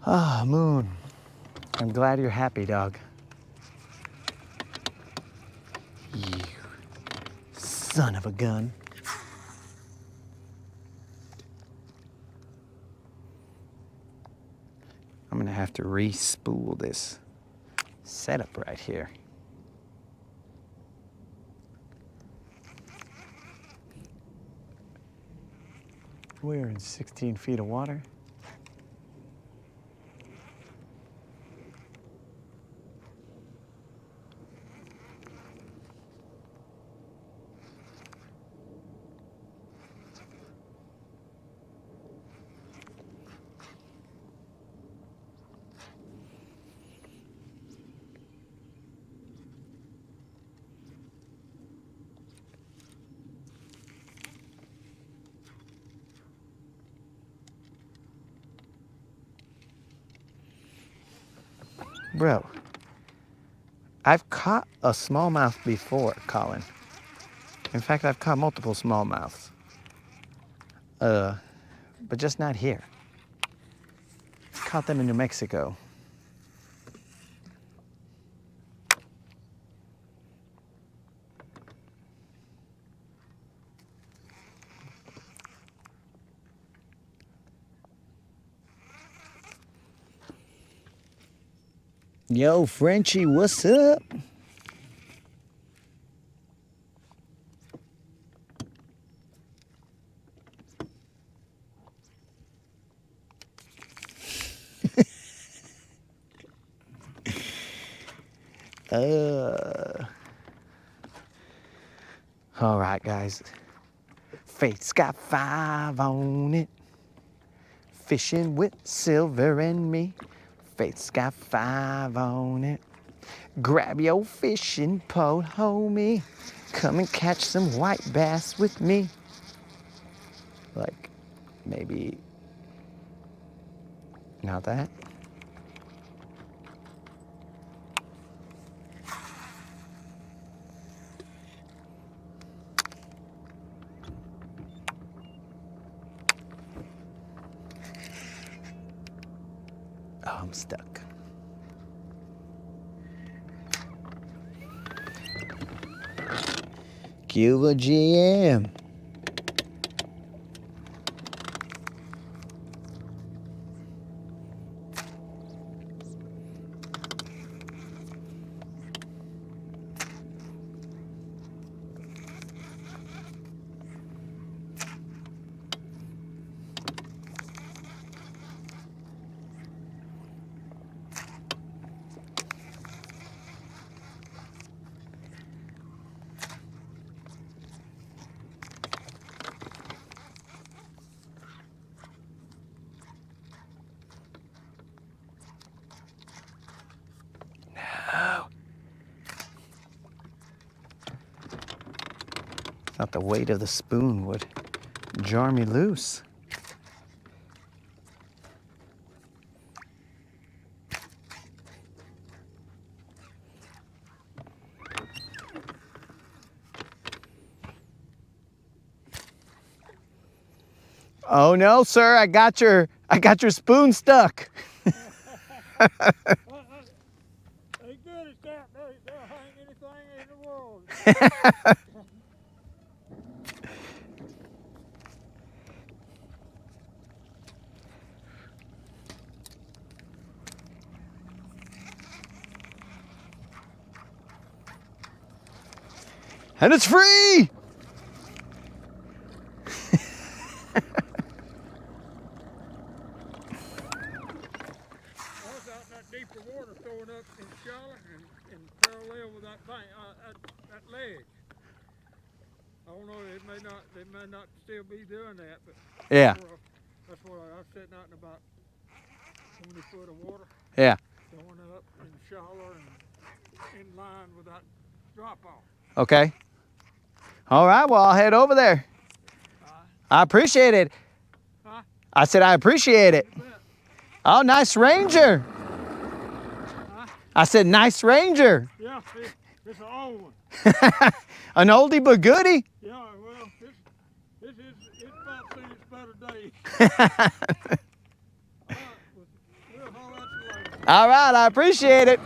Ah, Moon. I'm glad you're happy, dog. You son of a gun. I'm gonna have to re-spool this setup right here. We're in 16 feet of water. Bro, I've caught a smallmouth before, Colin. In fact, I've caught multiple smallmouths. But just not here. Caught them in New Mexico. Yo, Frenchie, what's up? All right, guys. Faith's got 5 on it. Fishing with Silver and me. Faith's got 5 on it. Grab your fishing pole, homie. Come and catch some white bass with me. Like, maybe not that. Oh, I'm stuck. Cuba GM. Thought the weight of the spoon would jar me loose. Oh no, sir! I got your spoon stuck. Ain't good as that. They'll hang anything in the world. And it's free! I was out in that deeper water throwing up in shallow and parallel with that bank, that ledge. I don't know, they may not still be doing that, but Yeah. that's where I was sitting out in about 20 foot of water, Yeah. going up in shallow and in line with that drop off. Okay. All right, well, I'll head over there. I appreciate it. Huh? I said I appreciate it. You bet. Oh, nice Ranger. Huh? I said nice Ranger. Yeah, it's an old one. An oldie but goodie. Yeah, well, it's about seen its better days. We'll haul at you later. All right, I appreciate it.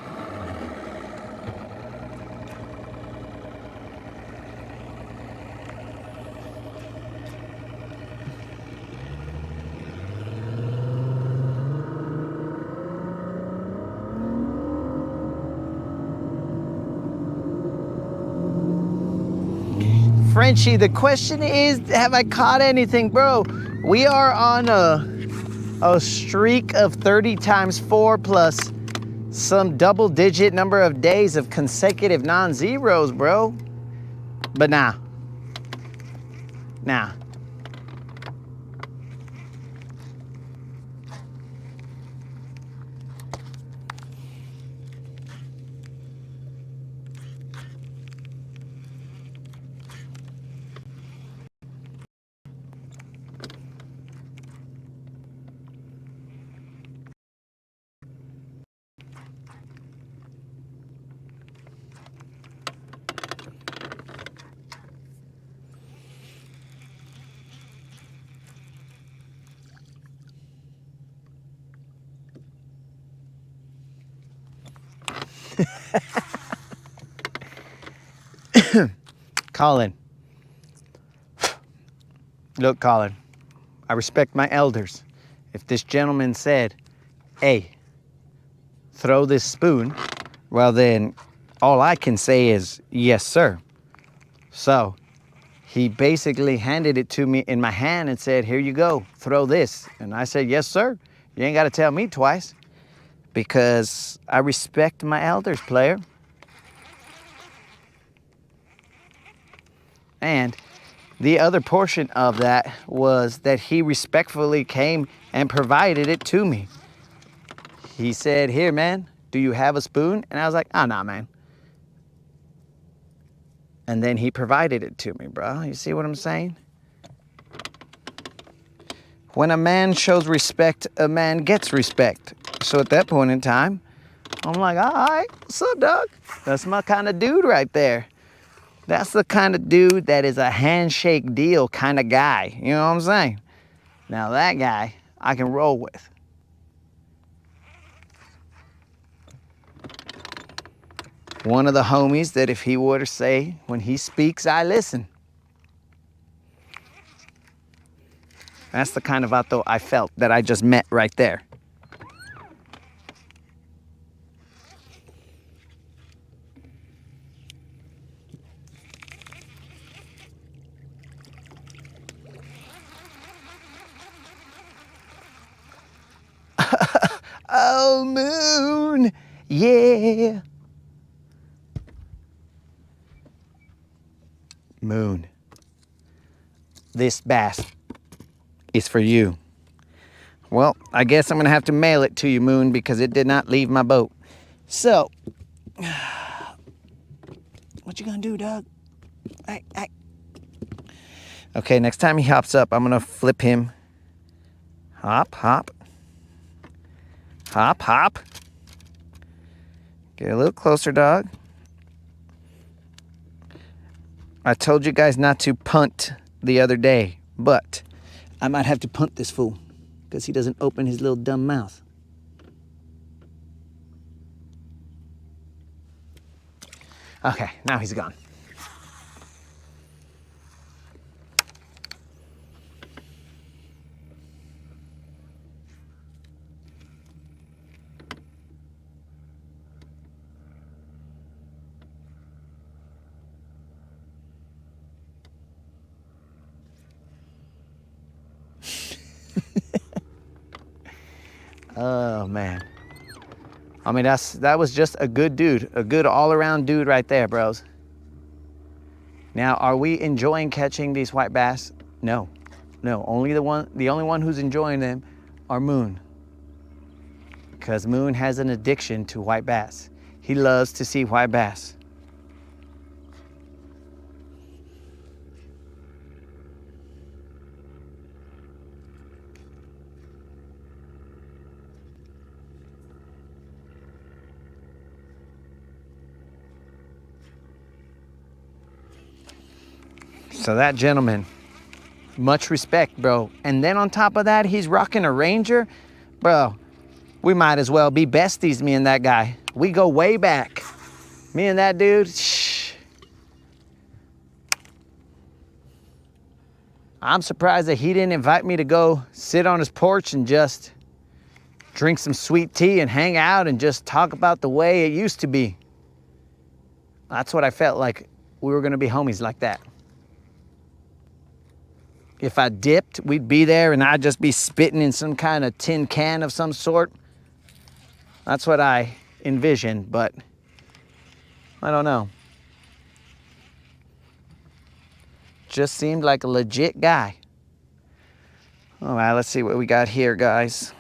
Frenchie, the question is, have I caught anything? Bro, we are on a streak of 30 times 4 plus some double-digit number of days of consecutive non-zeros, bro. But nah. Colin. Look, Colin, I respect my elders. If this gentleman said, hey, throw this spoon, well then all I can say is, yes, sir. So he basically handed it to me in my hand and said, here you go, throw this. And I said, yes, sir. You ain't got to tell me twice, because I respect my elders, player. And the other portion of that was that he respectfully came and provided it to me. He said, here, man, do you have a spoon? And I was like, oh, nah, man. And then he provided it to me, bro. You see what I'm saying? When a man shows respect, a man gets respect. So at that point in time, I'm like, all right, what's up, dog? That's my kind of dude right there. That's the kind of dude that is a handshake deal kind of guy. You know what I'm saying? Now that guy, I can roll with. One of the homies that if he were to say, when he speaks, I listen. That's the kind of vato I felt that I just met right there. Oh, moon, yeah. Moon, this bass is for you. Well, I guess I'm gonna have to mail it to you, Moon, because it did not leave my boat. So, what you gonna do, dog? Hey. Okay, next time he hops up, I'm gonna flip him. Hop, hop. Hop, hop. Get a little closer, dog. I told you guys not to punt the other day, but I might have to punt this fool because he doesn't open his little dumb mouth. Okay, now he's gone. Oh, man. I mean, that was just a good dude, a good all-around dude right there, bros. Now, are we enjoying catching these white bass? No, only the only one who's enjoying them are Moon. Because Moon has an addiction to white bass. He loves to see white bass. So that gentleman, much respect, bro. And then on top of that, he's rocking a Ranger. Bro, we might as well be besties, me and that guy. We go way back. Me and that dude, shh. I'm surprised that he didn't invite me to go sit on his porch and just drink some sweet tea and hang out and just talk about the way it used to be. That's what I felt like, we were gonna be homies like that. If I dipped, we'd be there and I'd just be spitting in some kind of tin can of some sort. That's what I envisioned, but I don't know. Just seemed like a legit guy. All right, let's see what we got here, guys.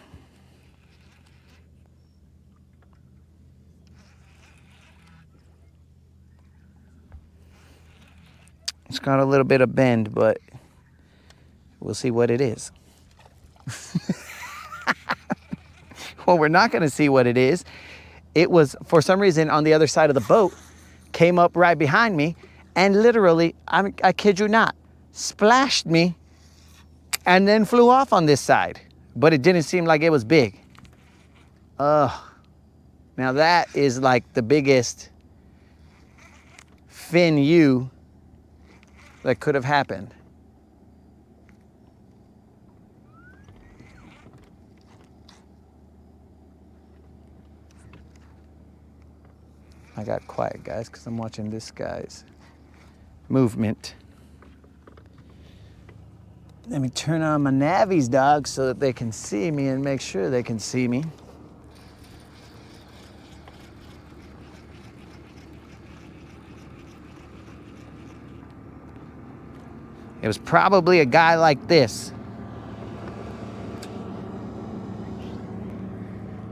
It's got a little bit of bend, but we'll see what it is. Well, we're not gonna see what it is. It was, for some reason, on the other side of the boat, came up right behind me, and literally, I kid you not, splashed me, and then flew off on this side. But it didn't seem like it was big. Now that is like the biggest fin U that could have happened. I got quiet, guys, because I'm watching this guy's movement. Let me turn on my navies, dog, so that they can see me and make sure they can see me. It was probably a guy like this.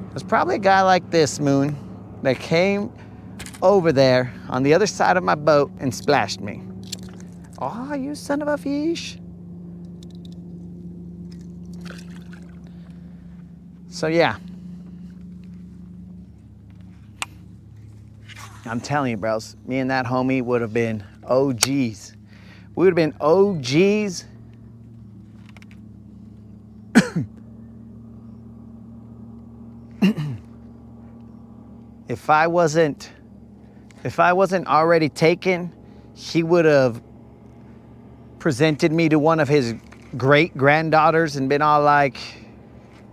It was probably a guy like this, Moon, that came over there on the other side of my boat and splashed me. Oh, you son of a fish. So yeah. I'm telling you, bros, me and that homie would have been OGs. We would have been OGs. If I wasn't already taken, he would have presented me to one of his great granddaughters and been all like,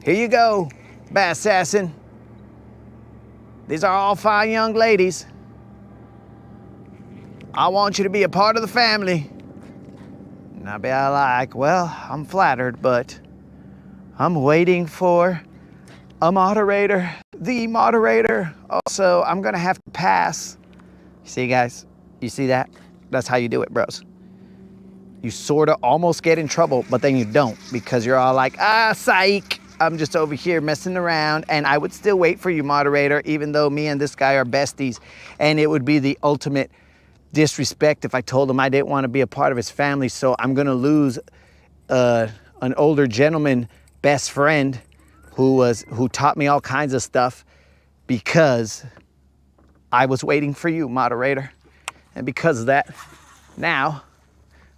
here you go, bass assassin. These are all fine young ladies. I want you to be a part of the family. And I'd be all like, well, I'm flattered, but I'm waiting for a moderator, the moderator. Also, I'm gonna have to pass. See, guys, you see that? That's how you do it, bros. You sort of almost get in trouble, but then you don't, because you're all like, psych, I'm just over here messing around. And I would still wait for you, moderator, even though me and this guy are besties. And it would be the ultimate disrespect if I told him I didn't want to be a part of his family. So I'm gonna lose an older gentleman best friend who taught me all kinds of stuff because I was waiting for you, moderator. And because of that, now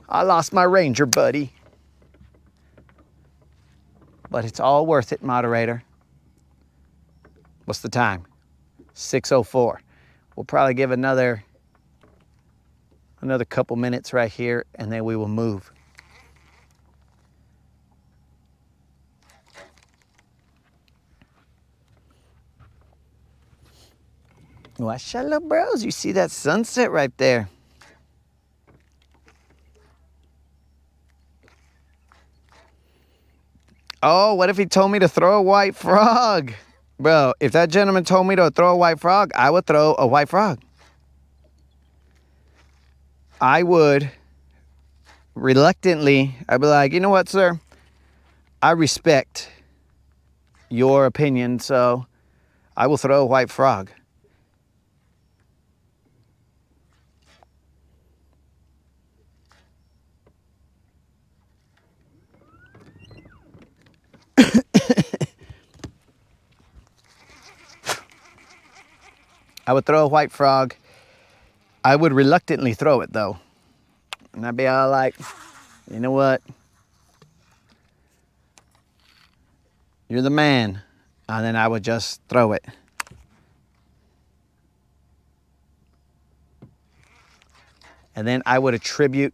I lost my ranger buddy. But it's all worth it, moderator. What's the time? 6:04. We'll probably give another couple minutes right here, and then we will move. Watch out, little bros. You see that sunset right there. Oh, what if he told me to throw a white frog? Bro, if that gentleman told me to throw a white frog, I would throw a white frog. I would reluctantly, I'd be like, you know what, sir? I respect your opinion, so I will throw a white frog. I would throw a white frog. I would reluctantly throw it, though. And I'd be all like, you know what? You're the man. And then I would just throw it. And then I would attribute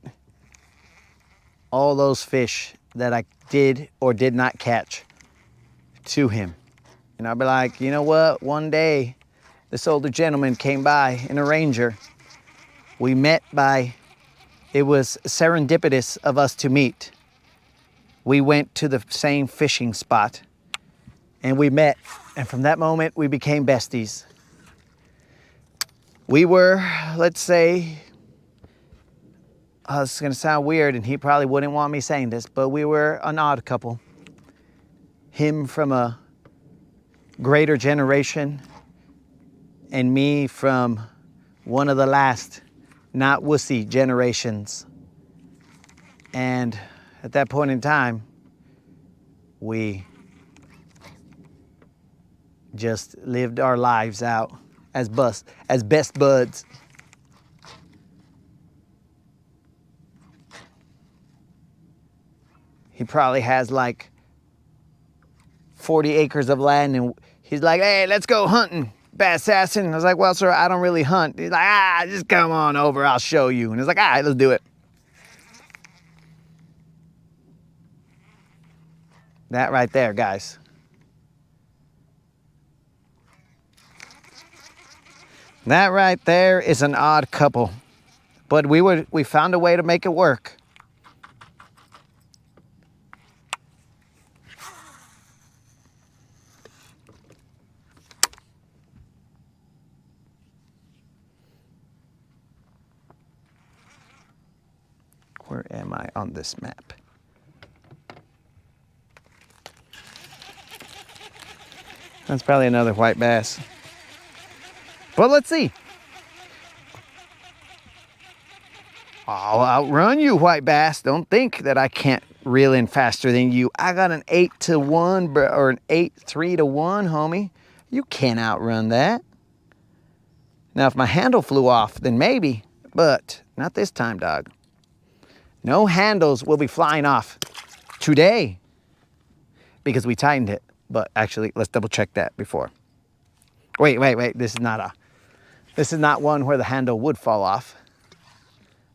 all those fish that I did or did not catch to him. And I'd be like, you know what? One day, this older gentleman came by in a Ranger. We met it was serendipitous of us to meet. We went to the same fishing spot and we met. And from that moment, we became besties. We were, let's say, this is gonna sound weird and he probably wouldn't want me saying this, but we were an odd couple. Him from a greater generation and me from one of the last not wussy generations. And at that point in time, we just lived our lives out as best buds. He probably has like 40 acres of land and he's like, hey, let's go hunting, bass assassin. I was like, well, sir, I don't really hunt. He's like, just come on over, I'll show you. And it's like, all right, let's do it. That right there, guys. That right there is an odd couple. But we found a way to make it work. Where am I on this map? That's probably another white bass. But let's see. I'll outrun you, white bass. Don't think that I can't reel in faster than you. I got an 8-1 or an 8-3-1, homie. You can't outrun that. Now, if my handle flew off, then maybe, but not this time, dog. No handles will be flying off today because we tightened it. But actually, let's double check that before. Wait. This is not one where the handle would fall off.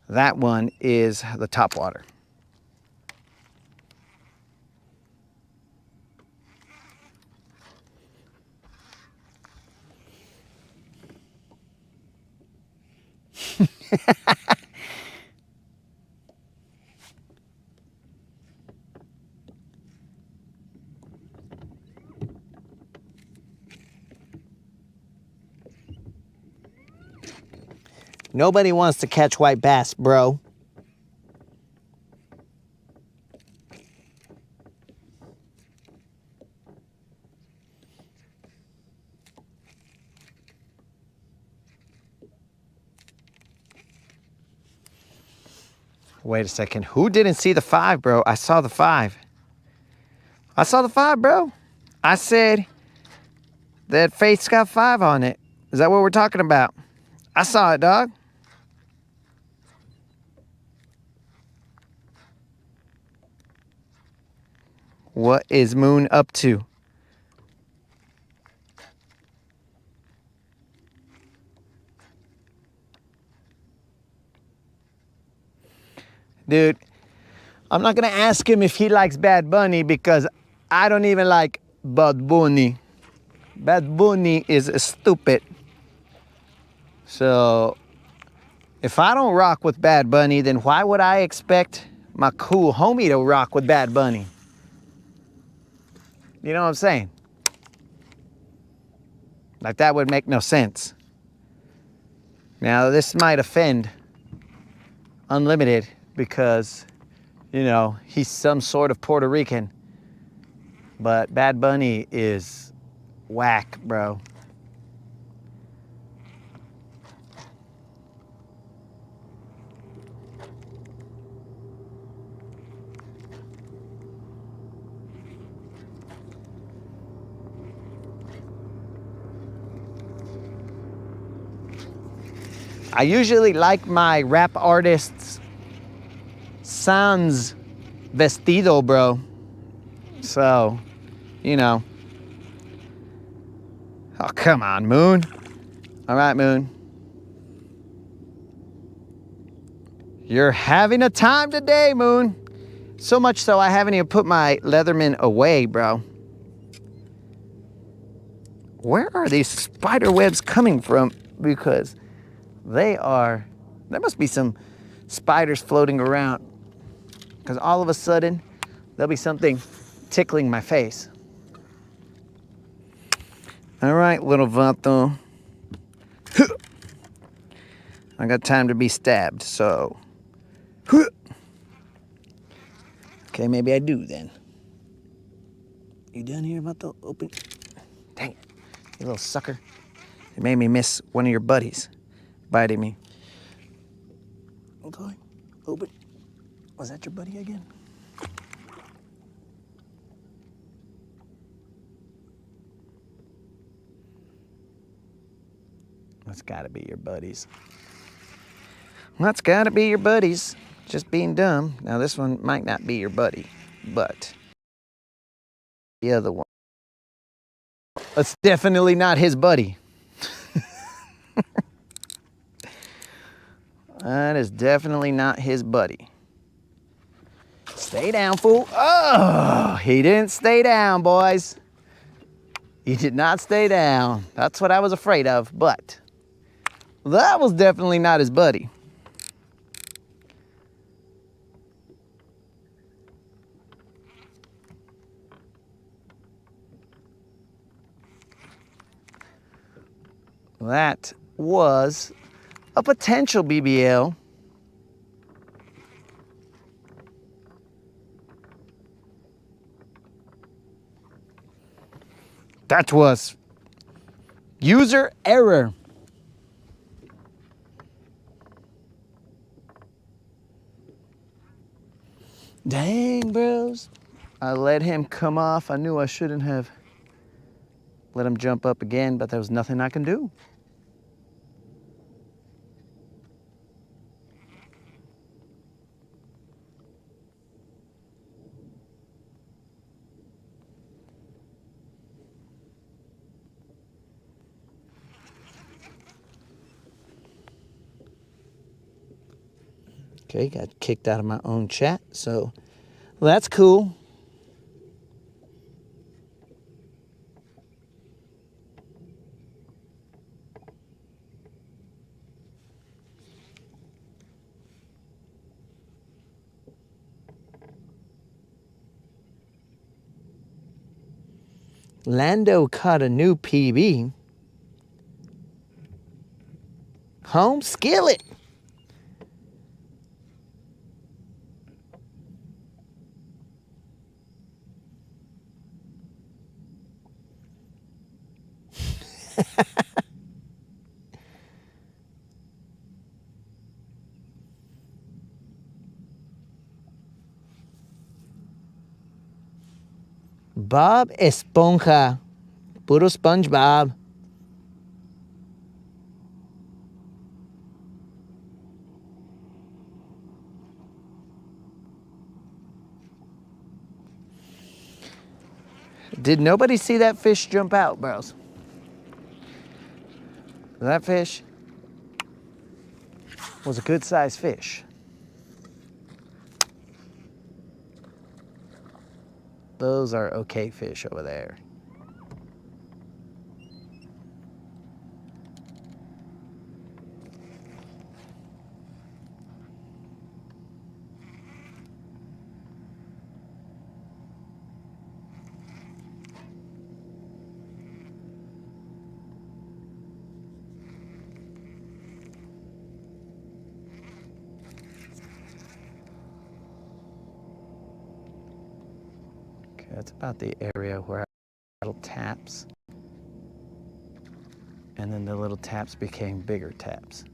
That one is the top water. Nobody wants to catch white bass, bro. Wait a second. Who didn't see the 5, bro? I saw the 5. I saw the 5, bro. I said that faith's got 5 on it. Is that what we're talking about? I saw it, dog. What is Moon up to? Dude, I'm not gonna ask him if he likes Bad Bunny because I don't even like Bad Bunny. Bad Bunny is stupid. So, if I don't rock with Bad Bunny, then why would I expect my cool homie to rock with Bad Bunny? You know what I'm saying? Like, that would make no sense. Now, this might offend Unlimited because, you know, he's some sort of Puerto Rican. But Bad Bunny is whack, bro. I usually like my rap artists sans vestido, bro. So, you know. Oh, come on, Moon. All right, Moon. You're having a time today, Moon. So much so I haven't even put my Leatherman away, bro. Where are these spider webs coming from? Because there must be some spiders floating around. Because all of a sudden, there'll be something tickling my face. All right, little vato. I got time to be stabbed, so. Okay, maybe I do then. You done here, vato? Open. Dang it, you little sucker. You made me miss one of your buddies biting me. Okay, open. Was that your buddy again? That's gotta be your buddies. That's gotta be your buddies. Just being dumb. Now this one might not be your buddy, but the other one. That's definitely not his buddy. That is definitely not his buddy. Stay down, fool. Oh, he didn't stay down, boys. He did not stay down. That's what I was afraid of, but That was definitely not his buddy. That was a potential BBL. That was user error. Dang, bros. I let him come off. I knew I shouldn't have let him jump up again, but there was nothing I can do. Okay, got kicked out of my own chat, so that's cool. Lando caught a new PB. Home skillet. Bob Esponja. Puro SpongeBob. Did nobody see that fish jump out, bros? That fish was a good sized fish. Those are okay fish over there. Okay, that's about the area where little taps. And then the little taps became bigger taps.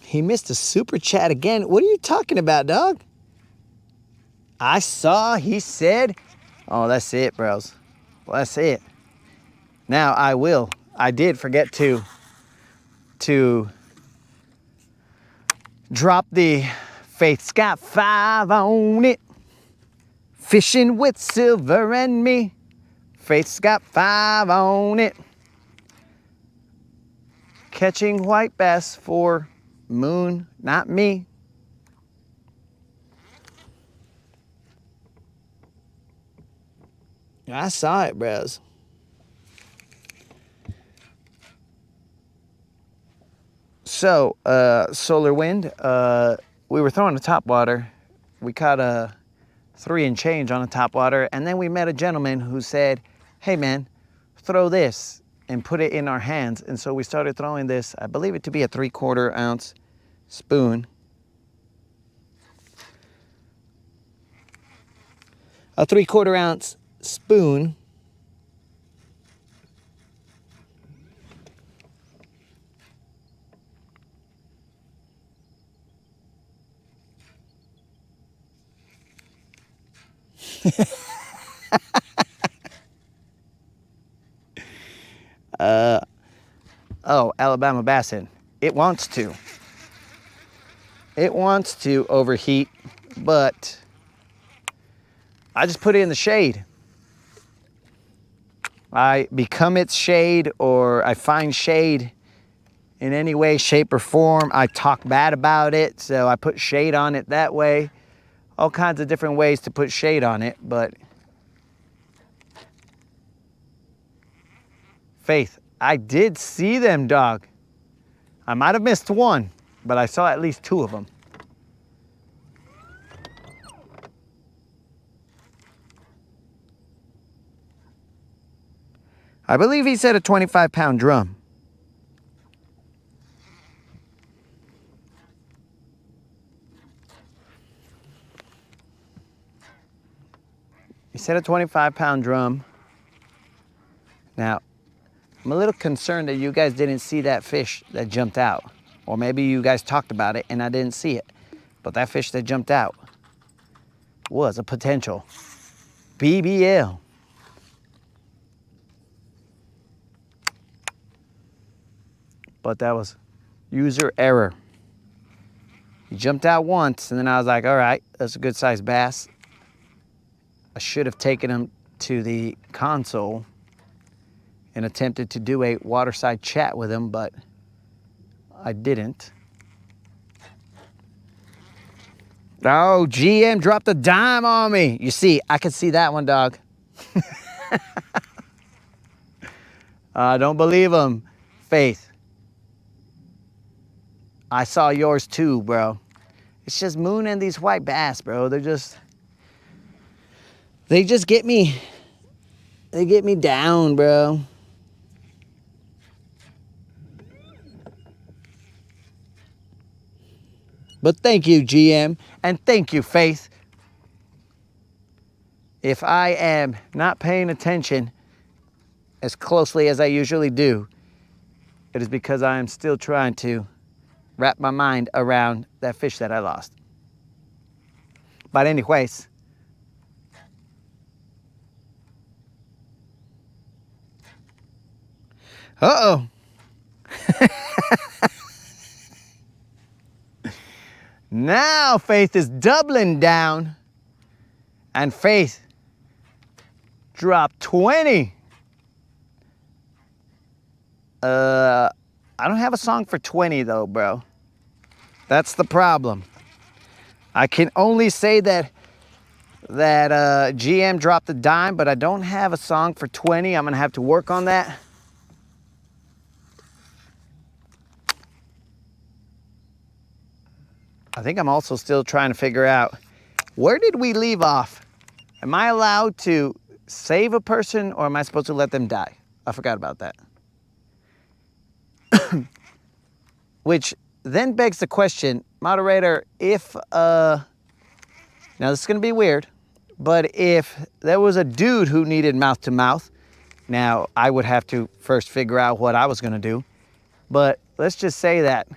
He missed a super chat again. What are you talking about, dog? I saw he said, oh, that's it, bros. Well, that's it. Now I did forget to drop the Faith's got 5 on it. Fishing with Silver and me. Faith's got 5 on it. Catching white bass for Moon, not me. I saw it, bros. So, Solar Wind, we were throwing a topwater. We caught a 3 and change on a topwater, and then we met a gentleman who said, hey man, throw this. and put it in our hands. And so we started throwing this, I believe it to be a 3/4 ounce spoon. A 3/4 ounce spoon. Oh, Alabama bassin. It wants to. It wants to overheat, but I just put it in the shade. I become its shade, or I find shade in any way, shape, or form. I talk bad about it, so I put shade on it that way. All kinds of different ways to put shade on it, but Faith, I did see them, dog. I might have missed one, but I saw at least 2 of them. I believe he said a 25-pound drum. He said a 25-pound drum. Now, I'm a little concerned that you guys didn't see that fish that jumped out. Or maybe you guys talked about it and I didn't see it. But that fish that jumped out was a potential BBL. But that was user error. He jumped out once and then I was like, all right, that's a good sized bass. I should have taken him to the console and attempted to do a waterside chat with him, but I didn't. Oh, GM dropped a dime on me. You see, I could see that one, dog. Don't believe him, Faith. I saw yours too, bro. It's just Moon and these white bass, bro. They just get me. They get me down, bro. But thank you, GM, and thank you, Faith. If I am not paying attention as closely as I usually do, it is because I am still trying to wrap my mind around that fish that I lost. But anyways, uh-oh. Now Faith is doubling down, and Faith dropped 20. I don't have a song for 20 though, bro. That's the problem. I can only say that GM dropped a dime, but I don't have a song for 20. I'm gonna have to work on that. I think I'm also still trying to figure out, where did we leave off? Am I allowed to save a person or am I supposed to let them die? I forgot about that. Which then begs the question, moderator, if, now this is gonna be weird, but if there was a dude who needed mouth to mouth, now I would have to first figure out what I was gonna do. But let's just say that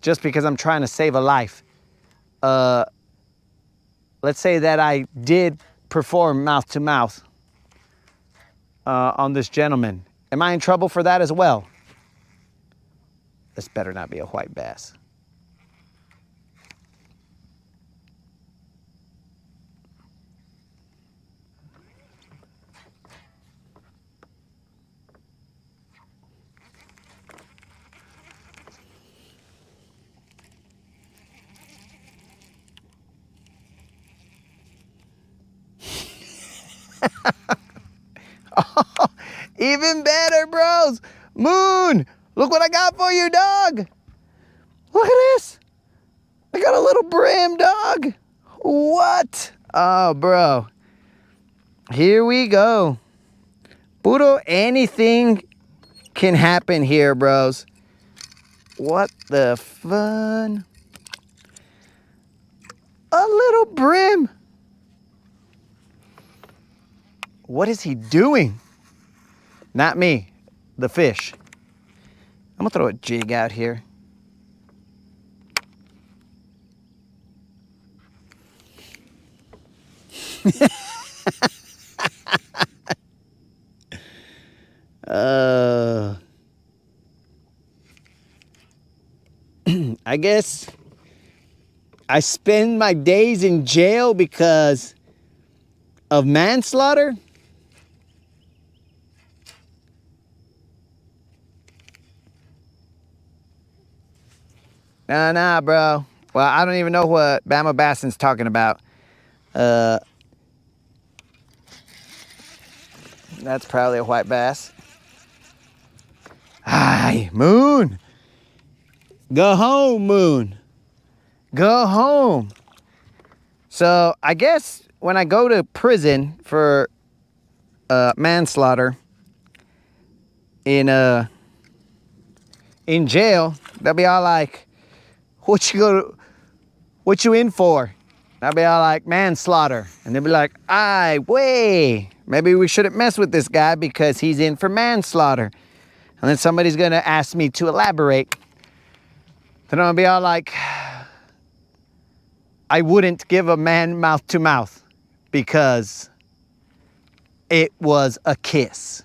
just because I'm trying to save a life, let's say that I did perform mouth to mouth on this gentleman. Am I in trouble for that as well? This better not be a white bass. Oh, even better, bros. Moon, look what I got for you, dog. Look at this. I got a little brim, dog. What? Oh, bro. Here we go. Puro anything can happen here, bros? What the fun? A little brim. What is he doing? Not me, the fish. I'm gonna throw a jig out here. I guess I spend my days in jail because of manslaughter. Nah, bro. Well, I don't even know what Bama Bassin's talking about. That's probably a white bass. Hi, Moon. Go home, Moon. Go home. So I guess when I go to prison for manslaughter in jail, they'll be all like, what you in for? I'll be all like, manslaughter. And they'll be like, way. Maybe we shouldn't mess with this guy because he's in for manslaughter. And then somebody's gonna ask me to elaborate. Then I'm gonna be all like, I wouldn't give a man mouth to mouth because it was a kiss.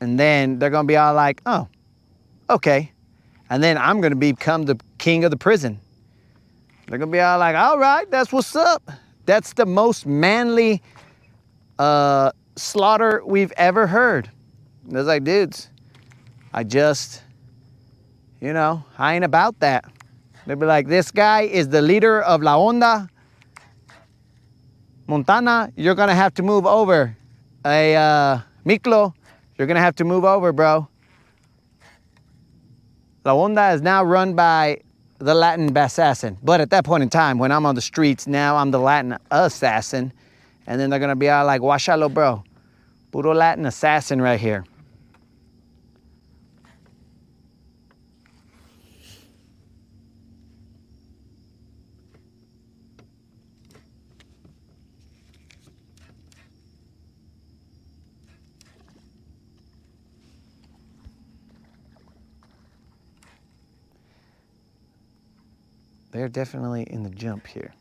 And then they're gonna be all like, oh, okay. And then I'm gonna become the king of the prison. They're gonna be all like, all right, that's what's up. That's the most manly slaughter we've ever heard. And I was like, dudes, I just, I ain't about that. They'd be like, this guy is the leader of La Onda. Montana, you're gonna have to move over. Miklo, you're gonna have to move over, bro. La Onda is now run by the Latin assassin. But at that point in time, when I'm on the streets, now I'm the Latin assassin. And then they're gonna be all like, washalo, bro. Puro Latin assassin right here. They're definitely in the jump here.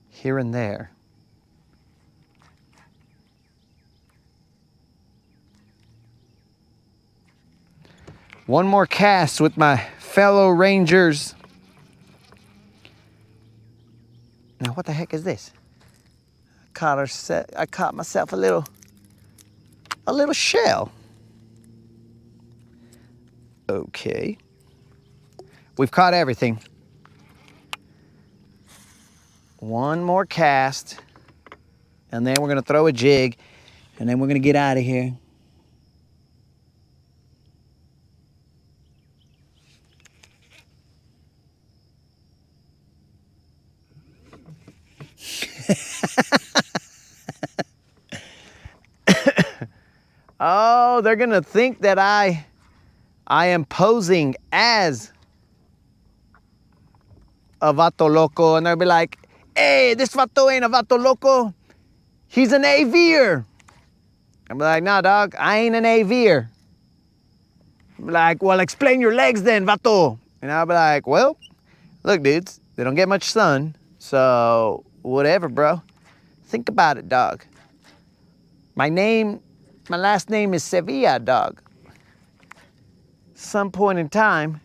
Here and there. One more cast with my fellow rangers. Now what the heck is this? I caught myself a little shell. Okay. We've caught everything. One more cast, and then we're gonna throw a jig, and then we're gonna get out of here. Oh, they're gonna think that I am posing as a vato loco, and they'll be like, hey, this vato ain't a vato loco. He's an avier. I'll be like, nah, dog, I ain't an avier. I'll be like, well, explain your legs then, vato. And I'll be like, well, look, dudes, they don't get much sun, so whatever, bro. Think about it, dog. My last name is Sevilla, dog. Some point in time,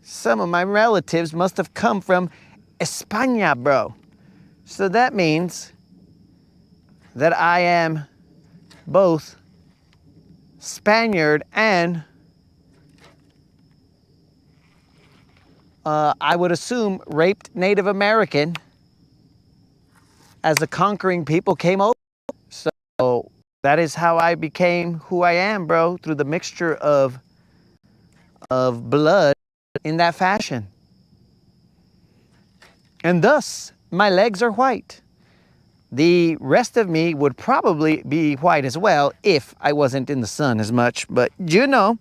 some of my relatives must have come from España, bro. So that means that I am both Spaniard and I would assume raped Native American as the conquering people came over. So that is how I became who I am, bro, through the mixture of blood in that fashion. And thus, my legs are white. the rest of me would probably be white as well if I wasn't in the sun as much, but you know.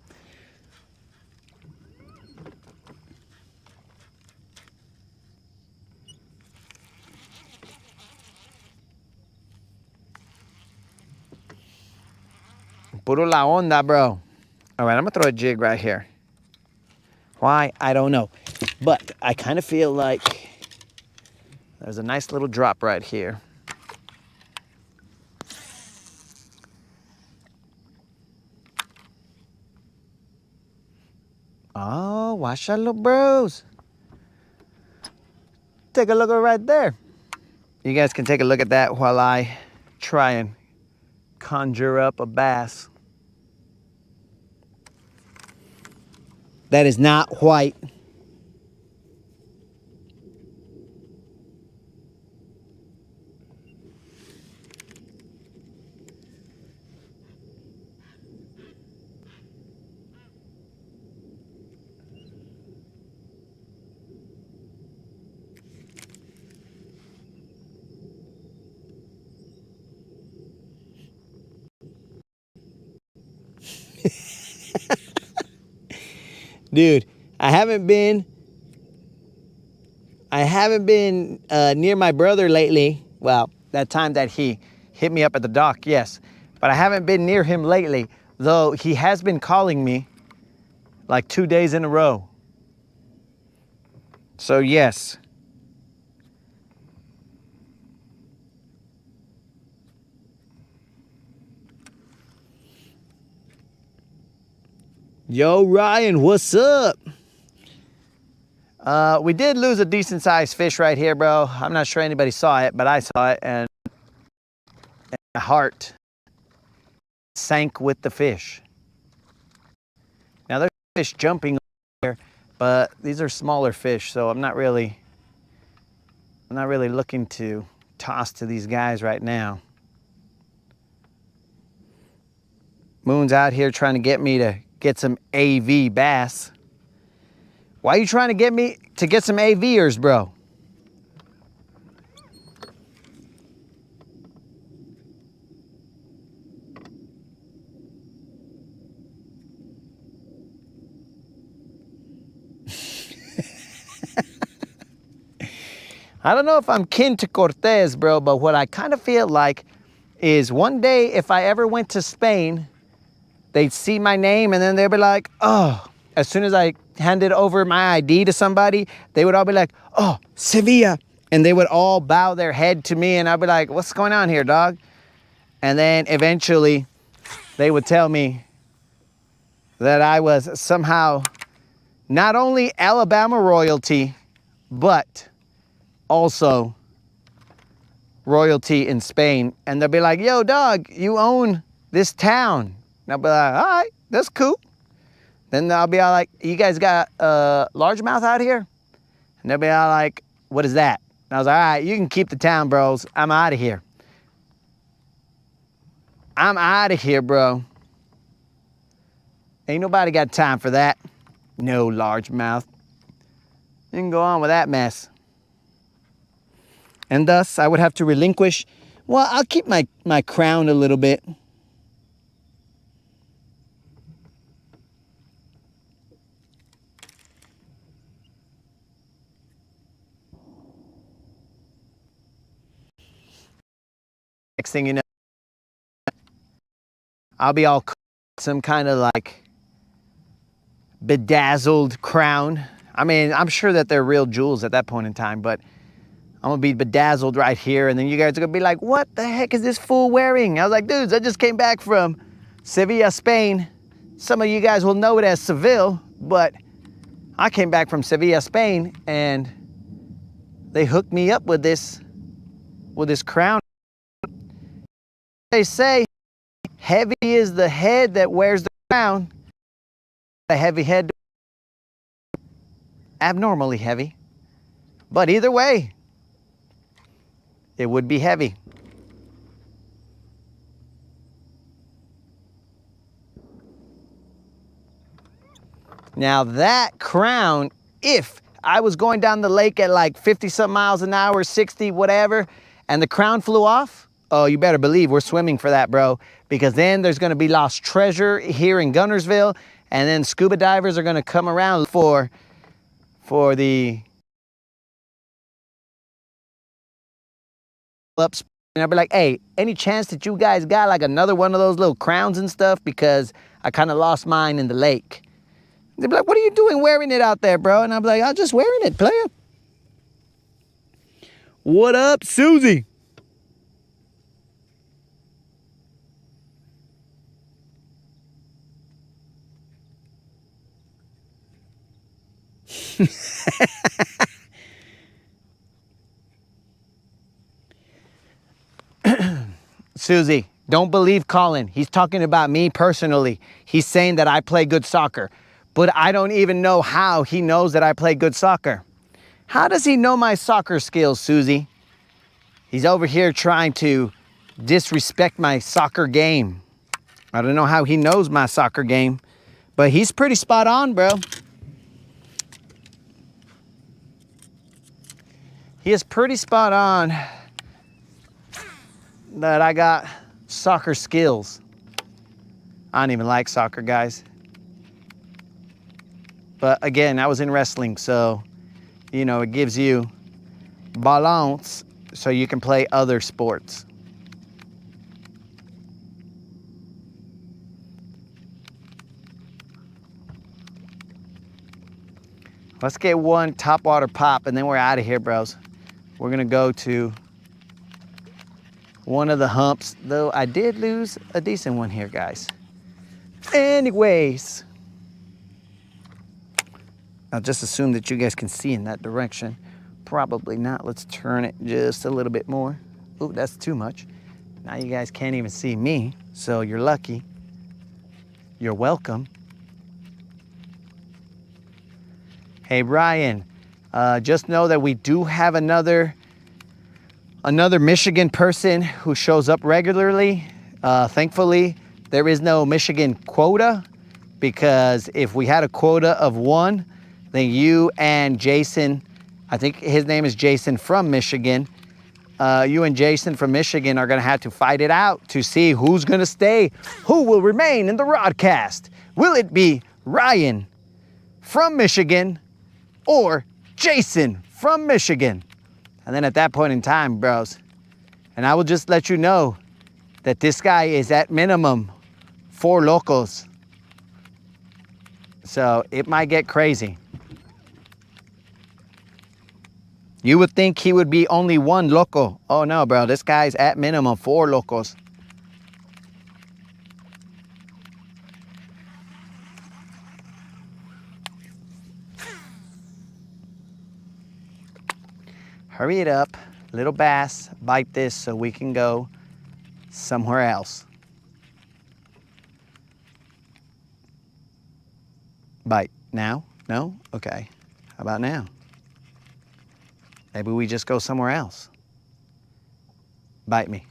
Puro la onda, bro. All right, I'm gonna throw a jig right here. Why? I don't know. But I kind of feel like there's a nice little drop right here. Oh, watch out, little bros. Take a look right there. You guys can take a look at that while I try and conjure up a bass. That is not white. Dude, I haven't been near my brother lately. Well, that time that he hit me up at the dock, yes. But I haven't been near him lately, though he has been calling me like 2 days in a row. So yes. Yo, Ryan, what's up? We did lose a decent sized fish right here, bro. I'm not sure anybody saw it, but I saw it, and my heart sank with the fish. Now there's fish jumping here, but these are smaller fish, so I'm not really looking to toss to these guys right now. Moon's out here trying to get me to get some AV bass. Why are you trying to get me to get some AVers, bro? I don't know if I'm kin to Cortez, bro, but what I kind of feel like is one day if I ever went to Spain, they'd see my name and then they'd be like, oh, as soon as I handed over my ID to somebody, they would all be like, oh, Sevilla. And they would all bow their head to me and I'd be like, what's going on here, dog? And then eventually they would tell me that I was somehow not only Alabama royalty, but also royalty in Spain. And they'll be like, yo, dog, you own this town. And I'll be like, all right, that's cool. Then I'll be all like, you guys got largemouth out here? And they'll be all like, what is that? And I was like, all right, you can keep the town, bros. I'm out of here. I'm out of here, bro. Ain't nobody got time for that. No largemouth. You can go on with that mess. And thus, I would have to relinquish. Well, I'll keep my crown a little bit. Next thing you know, I'll be all some kind of like bedazzled crown. I mean, I'm sure that they're real jewels at that point in time, but I'm gonna be bedazzled right here, and then you guys are gonna be like, what the heck is this fool wearing? I was like, dudes, I just came back from Sevilla, Spain. Some of you guys will know it as Seville, but I came back from Sevilla, Spain, and they hooked me up with this crown. They say heavy is the head that wears the crown. A heavy head, abnormally heavy. But either way, it would be heavy. Now that crown, if I was going down the lake at like 50 some miles an hour, 60, whatever, and the crown flew off, oh, you better believe we're swimming for that, bro. Because then there's going to be lost treasure here in Guntersville, and then scuba divers are going to come around for the ups. And I'll be like, hey, any chance that you guys got like another one of those little crowns and stuff? Because I kind of lost mine in the lake. They'll be like, what are you doing wearing it out there, bro? And I'll be like, I'm just wearing it, player. What up, Susie? Susie, don't believe Colin. He's talking about me personally. He's saying that I play good soccer, but I don't even know how he knows that I play good soccer. How does he know my soccer skills, Susie? He's over here trying to disrespect my soccer game. I don't know how he knows my soccer game, but he's pretty spot on, bro. He is pretty spot on that I got soccer skills. I don't even like soccer, guys. But again, I was in wrestling, so, you know, it gives you balance so you can play other sports. Let's get one top water pop and then we're out of here, bros. We're gonna go to one of the humps, though I did lose a decent one here, guys. Anyways, I'll just assume that you guys can see in that direction. Probably not. Let's turn it just a little bit more. Oh, that's too much. Now you guys can't even see me, so you're lucky. You're welcome. Hey, Brian, just know that we do have another Michigan person who shows up regularly. Thankfully, there is no Michigan quota, because if we had a quota of one, then you and Jason, I think his name is Jason from Michigan, you and Jason from Michigan are gonna have to fight it out to see who's gonna stay, who will remain in the Rodcast. Will it be Ryan from Michigan or Jason from Michigan? And then at that point in time, bros, and I will just let you know that this guy is at minimum 4 locals. So it might get crazy. You would think he would be only 1 local. Oh no, bro, this guy's at minimum 4 locals. Hurry it up, little bass, bite this so we can go somewhere else. Bite now? No? Okay. How about now? Maybe we just go somewhere else. Bite me.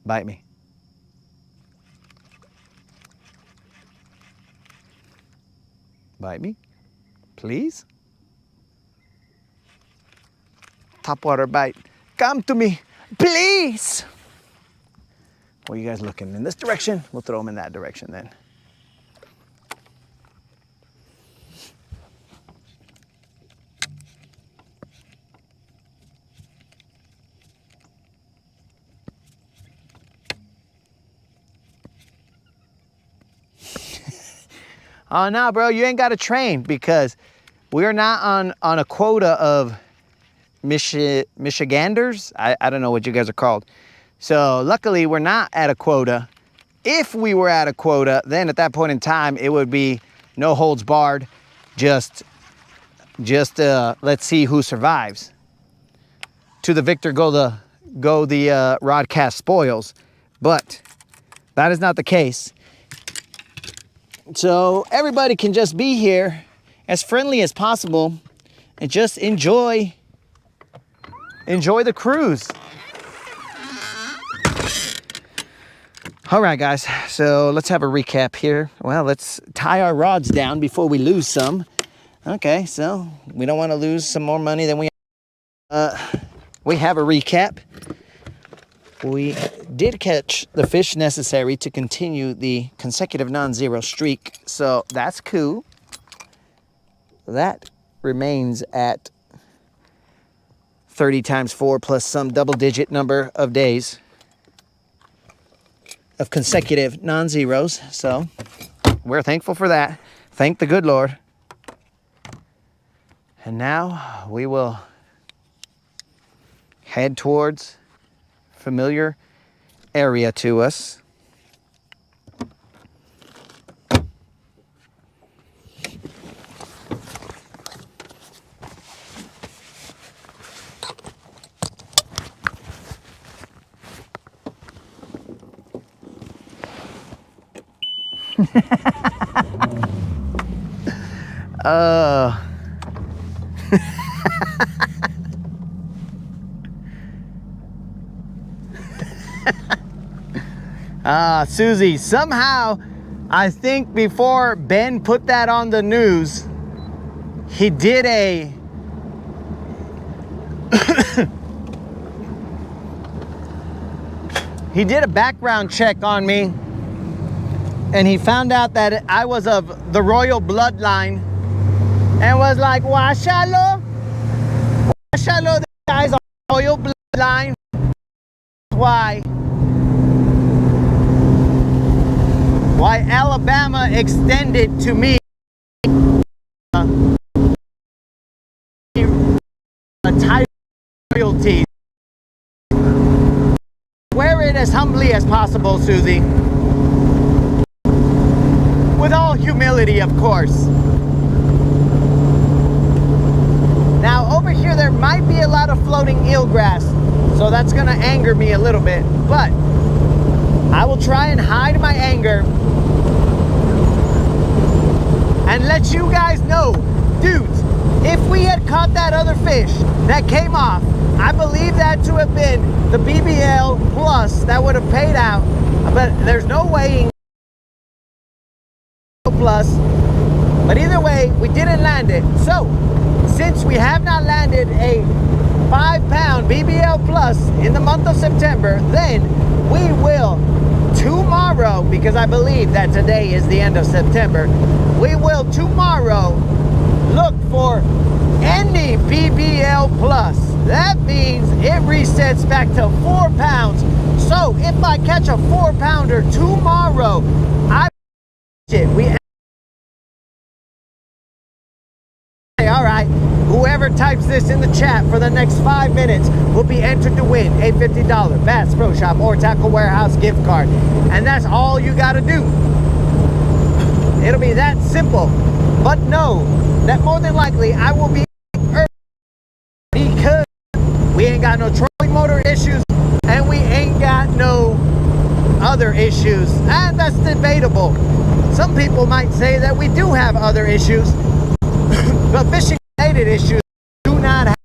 Bite me. Bite me, please. Topwater bite. Come to me, please. Well, you guys looking in this direction? We'll throw them in that direction then. Oh no, bro, you ain't got to train, because we're not on a quota of Michiganders. I don't know what you guys are called. So luckily we're not at a quota. If we were at a quota, then at that point in time it would be no holds barred. Just let's see who survives. To the victor go the Rodcast spoils. But that is not the case. So everybody can just be here as friendly as possible and just enjoy the cruise. All right, guys, so let's have a recap here. Well, let's tie our rods down before we lose some. Okay, so we don't want to lose some more money than we we have a recap. We did catch the fish necessary to continue the consecutive non-zero streak, so that's cool. That remains at 30 times 4 plus some double-digit number of days of consecutive non-zeros, so we're thankful for that. Thank the good Lord. And now we will head towards familiar area to us. Susie, somehow, I think before Ben put that on the news, he did a he did a background check on me, and he found out that I was of the royal bloodline, and was like, Washalo, this guy's a royal bloodline. Why Alabama extended to me a title of royalty. Wear it as humbly as possible, Susie. With all humility, of course. Now, over here, there might be a lot of floating eelgrass, so that's going to anger me a little bit, but I will try and hide my anger and let you guys know, dudes, if we had caught that other fish that came off, I believe that to have been the BBL plus that would have paid out, but there's no weighing plus. But either way, we didn't land it. So, since we have not landed a 5-pound BBL plus in the month of September, then we will tomorrow, because I believe that today is the end of September, we will tomorrow look for any BBL plus. That means it resets back to 4 pounds. So if I catch a 4-pounder tomorrow, all right, whoever types this in the chat for the next 5 minutes will be entered to win a $50 Bass Pro Shop or Tackle Warehouse gift card. And that's all you got to do. It'll be that simple. But know that more than likely I will be early because we ain't got no trolling motor issues and we ain't got no other issues. And that's debatable. Some people might say that we do have other issues. But fishing related issues do not have.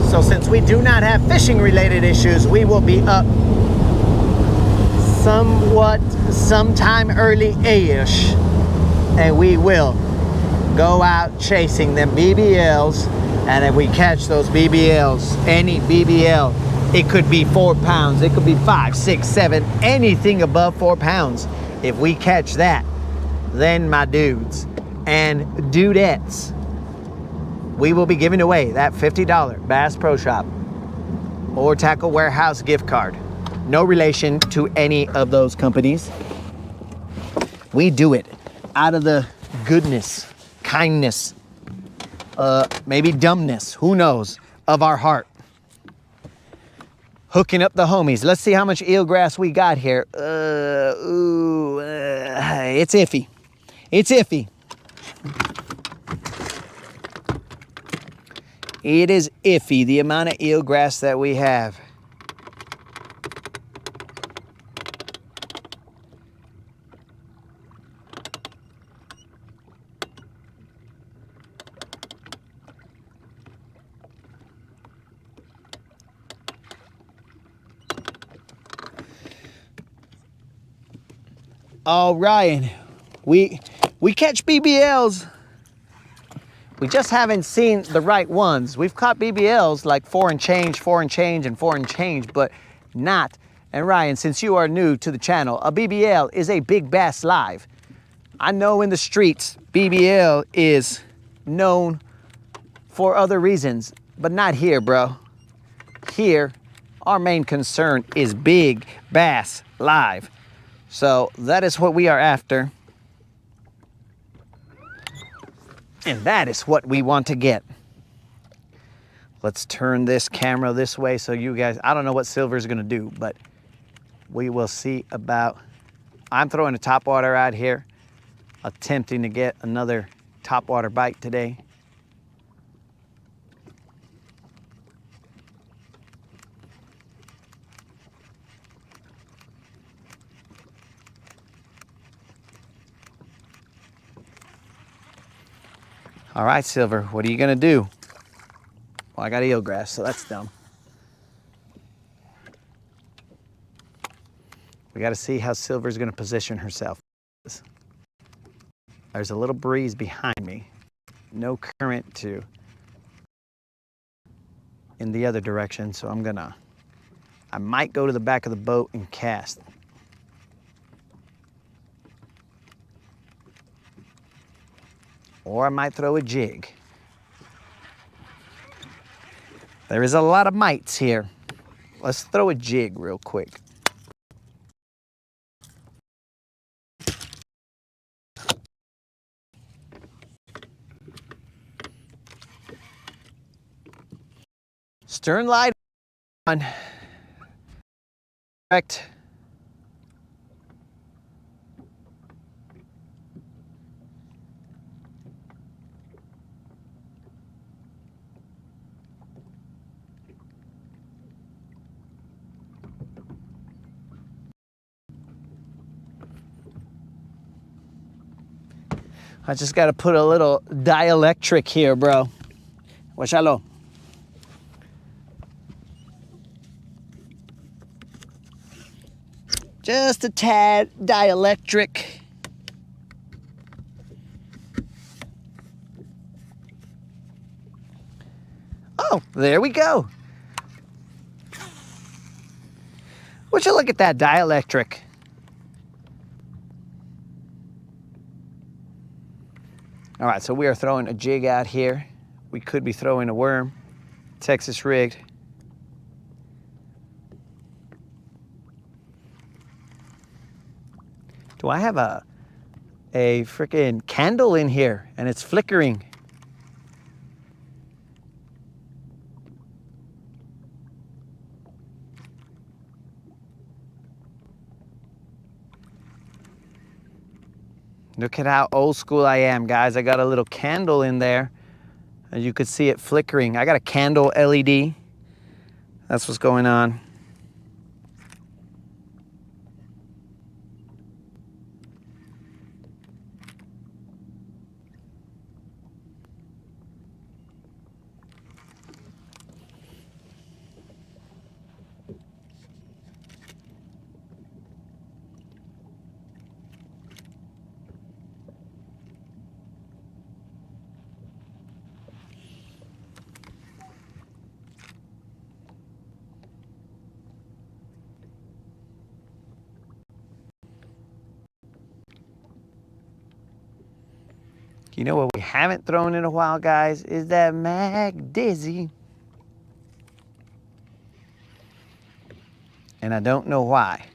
So since we do not have fishing related issues, we will be up sometime early-ish, and we will go out chasing them BBLs. And if we catch those BBLs, any BBL, it could be 4 pounds, it could be 5, 6, 7, anything above 4 pounds. If we catch that, then my dudes and dudettes, we will be giving away that $50 Bass Pro Shop or Tackle Warehouse gift card. No relation to any of those companies. We do it out of the goodness, kindness, maybe dumbness, who knows, of our heart. Hooking up the homies. Let's see how much eelgrass we got here. It's iffy. It's iffy. It is iffy, the amount of eelgrass that we have. Oh, Ryan, we catch BBLs. We just haven't seen the right ones. We've caught BBLs like 4 and change, 4 and change, and 4 and change, but not. And Ryan, since you are new to the channel, a BBL is a big bass live. I know in the streets, BBL is known for other reasons, but not here, bro. Here, our main concern is big bass live. So that is what we are after. And that is what we want to get. Let's turn this camera this way so you guys, I don't know what Silver's gonna do, but we will see about, I'm throwing a topwater out here, attempting to get another topwater bite today. All right, Silver, what are you gonna do? Well, I got eelgrass, so that's dumb. We gotta see how Silver's gonna position herself. There's a little breeze behind me. No current to in the other direction, so I might go to the back of the boat and cast. Or I might throw a jig. There is a lot of mites here. Let's throw a jig real quick. Stern light on. Correct. I just got to put a little dielectric here, bro. Guáchalo. Just a tad dielectric. Oh, there we go. Would you look at that dielectric? All right, so we are throwing a jig out here. We could be throwing a worm, Texas rigged. Do I have a freaking candle in here and it's flickering? Look at how old school I am, guys. I got a little candle in there and you could see it flickering. I got a candle LED. That's what's going on. You know what we haven't thrown in a while, guys, is that Mag Dizzy. And I don't know why.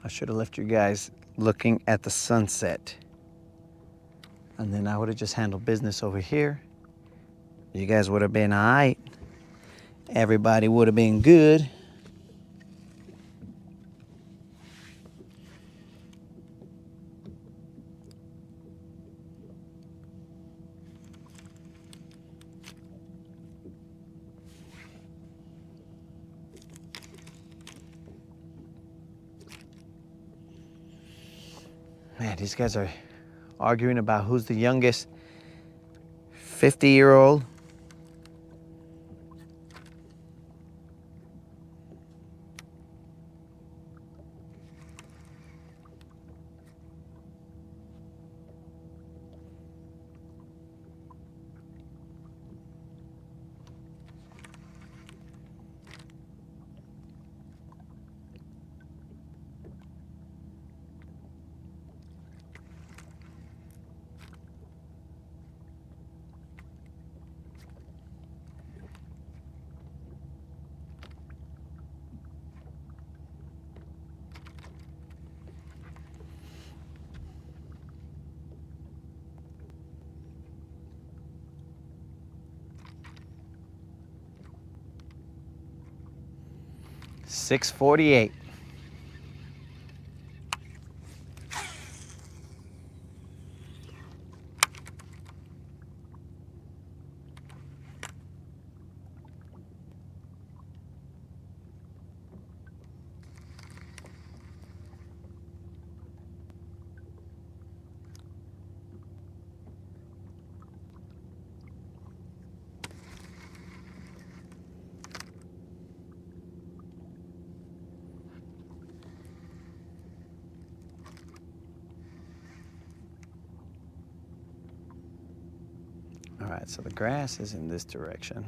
I should have left you guys looking at the sunset. And then I would have just handled business over here. You guys would have been all right. Everybody would have been good. Man, these guys are arguing about who's the youngest 50-year-old. $6.48. All right, so the grass is in this direction.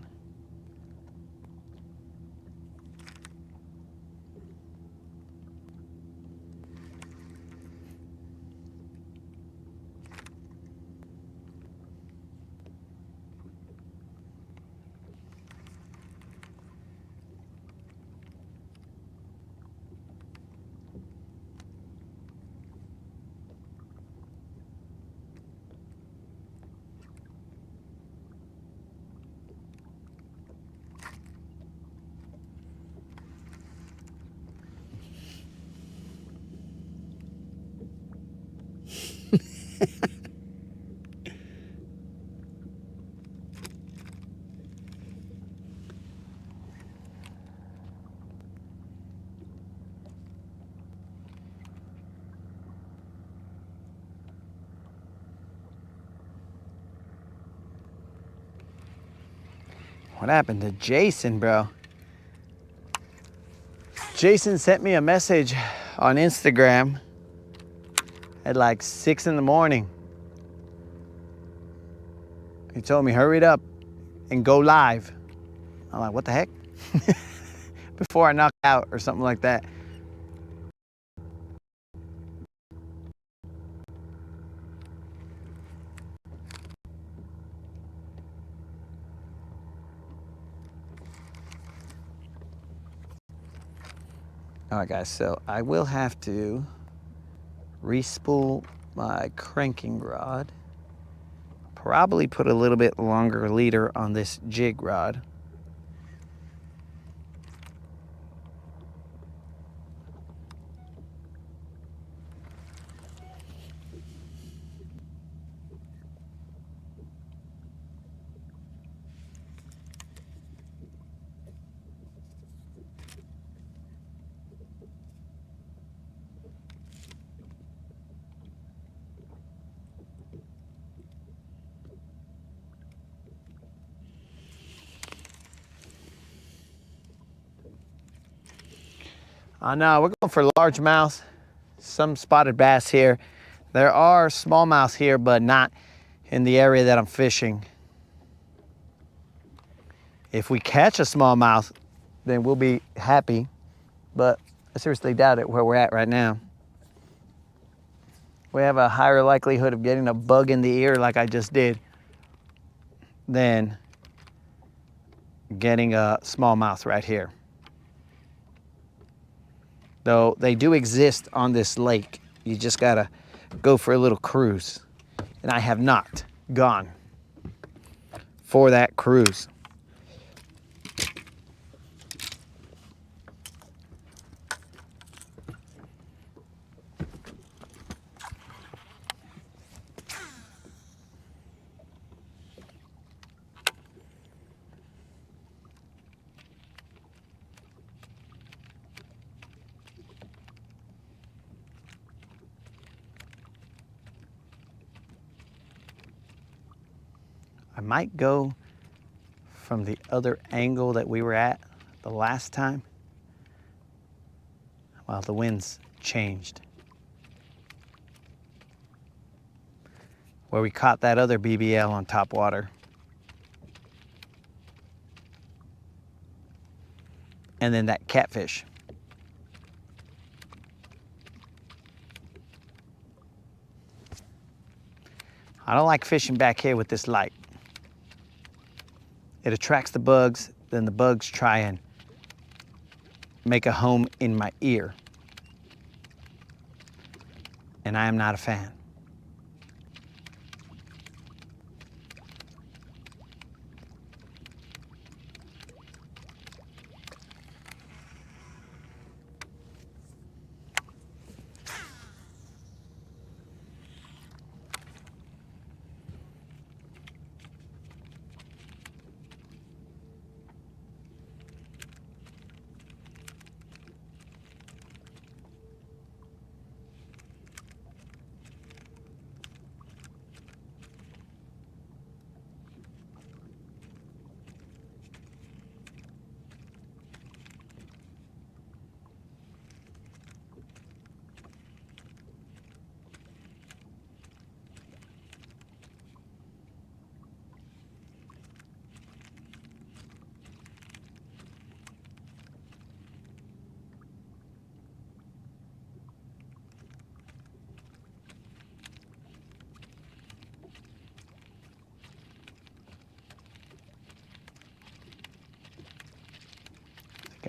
What happened to Jason, bro? Jason sent me a message on Instagram at like 6 in the morning. He told me, hurry it up and go live. I'm like, what the heck? Before I knock out or something like that. All right, guys, so I will have to re-spool my cranking rod. Probably put a little bit longer leader on this jig rod. No, we're going for largemouth, some spotted bass here. There are smallmouth here, but not in the area that I'm fishing. If we catch a smallmouth, then we'll be happy, but I seriously doubt it where we're at right now. We have a higher likelihood of getting a bug in the ear like I just did than getting a smallmouth right here. Though they do exist on this lake. You just gotta go for a little cruise. And I have not gone for that cruise. I might go from the other angle that we were at the last time. Well, the wind's changed. Where we caught that other BBL on top water. And then that catfish. I don't like fishing back here with this light. It attracts the bugs, then the bugs try and make a home in my ear. And I am not a fan.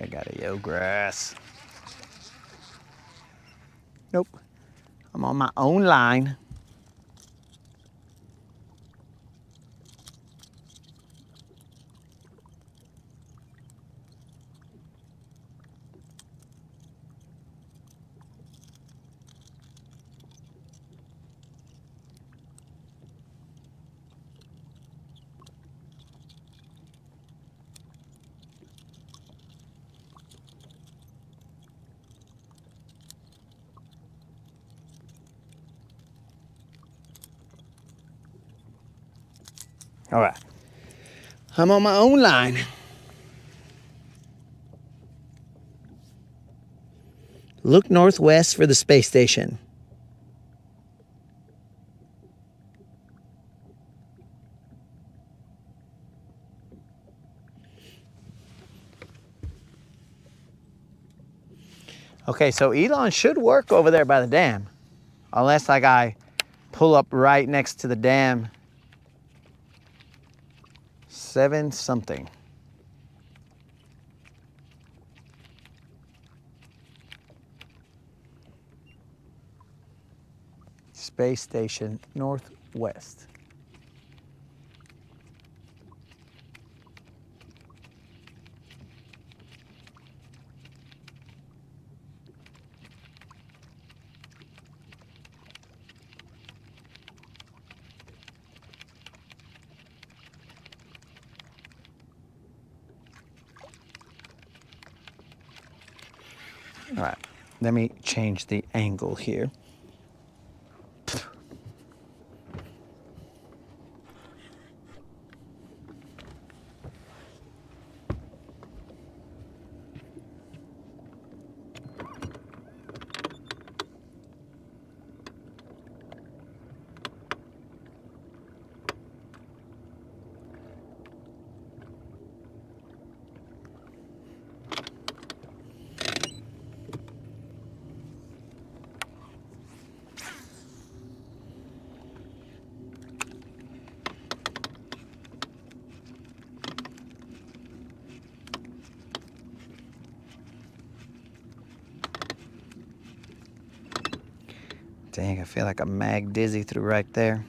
I got a yo grass. Nope. I'm on my own line. All right. I'm on my own line. Look northwest for the space station. Okay, so Elon should work over there by the dam. Unless like I pull up right next to the dam. 7 something. Space station northwest. All right, let me change the angle here. Dang, I feel like a mag dizzy through right there.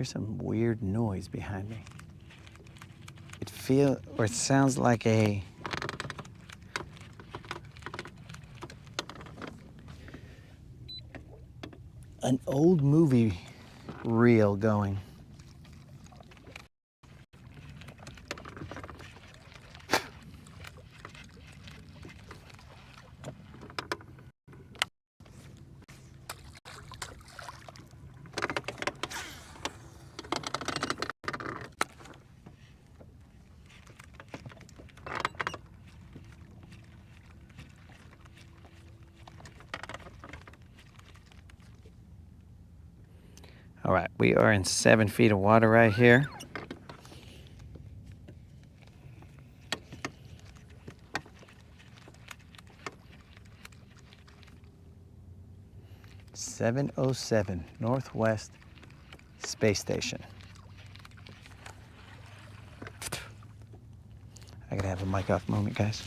Here's some weird noise behind me. It sounds like an old movie reel going. All right, we are in 7 feet of water right here. (707) Northwest Space Station. I gotta have a mic off moment, guys.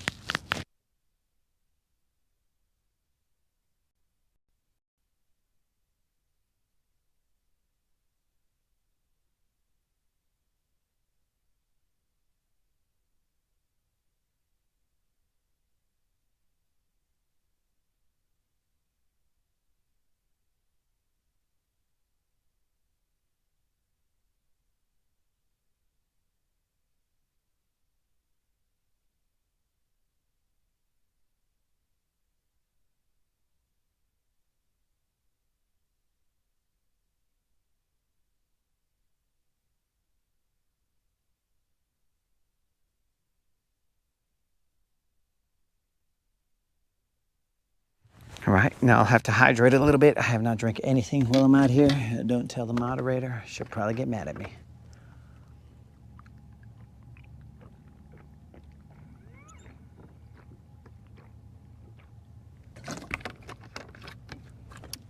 All right, now I'll have to hydrate a little bit. I have not drank anything while I'm out here. Don't tell the moderator. She'll probably get mad at me.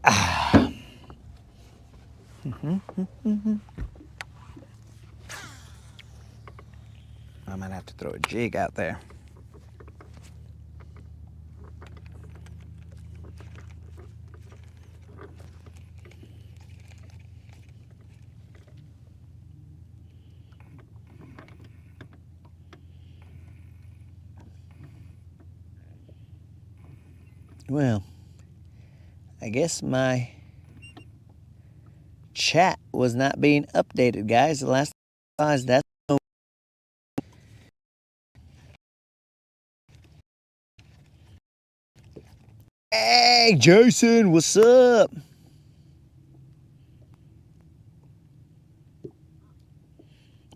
I might have to throw a jig out there. Well, I guess my chat was not being updated, guys. The last time I realized that. Hey, Jason, what's up?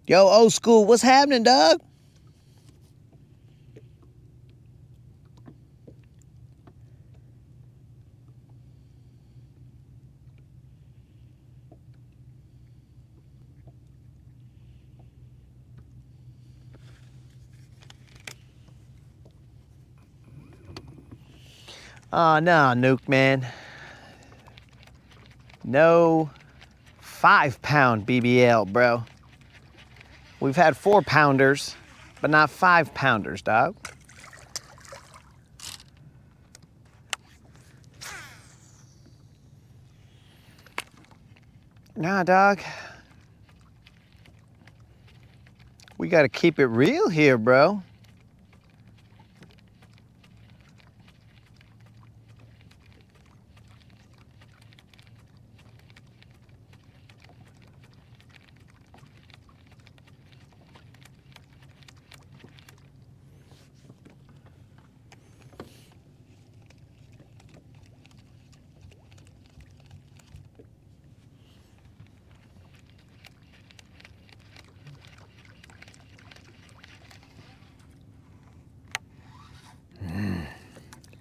Yo, old school, what's happening, dog? Oh, no, Nuke, man. No 5-pound BBL, bro. We've had 4-pounders, but not 5-pounders, dog. Nah, dog. We gotta keep it real here, bro.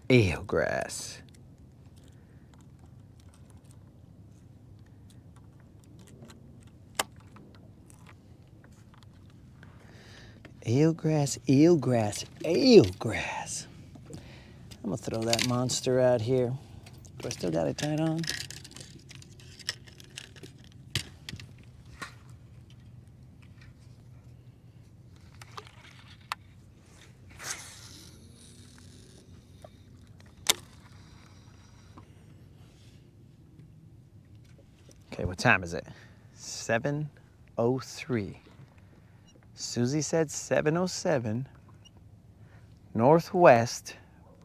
Eelgrass. Eelgrass, eelgrass, eelgrass. I'm gonna throw that monster out here. Do I still got it tied on? Okay, what time is it? 703. Susie said 707 northwest,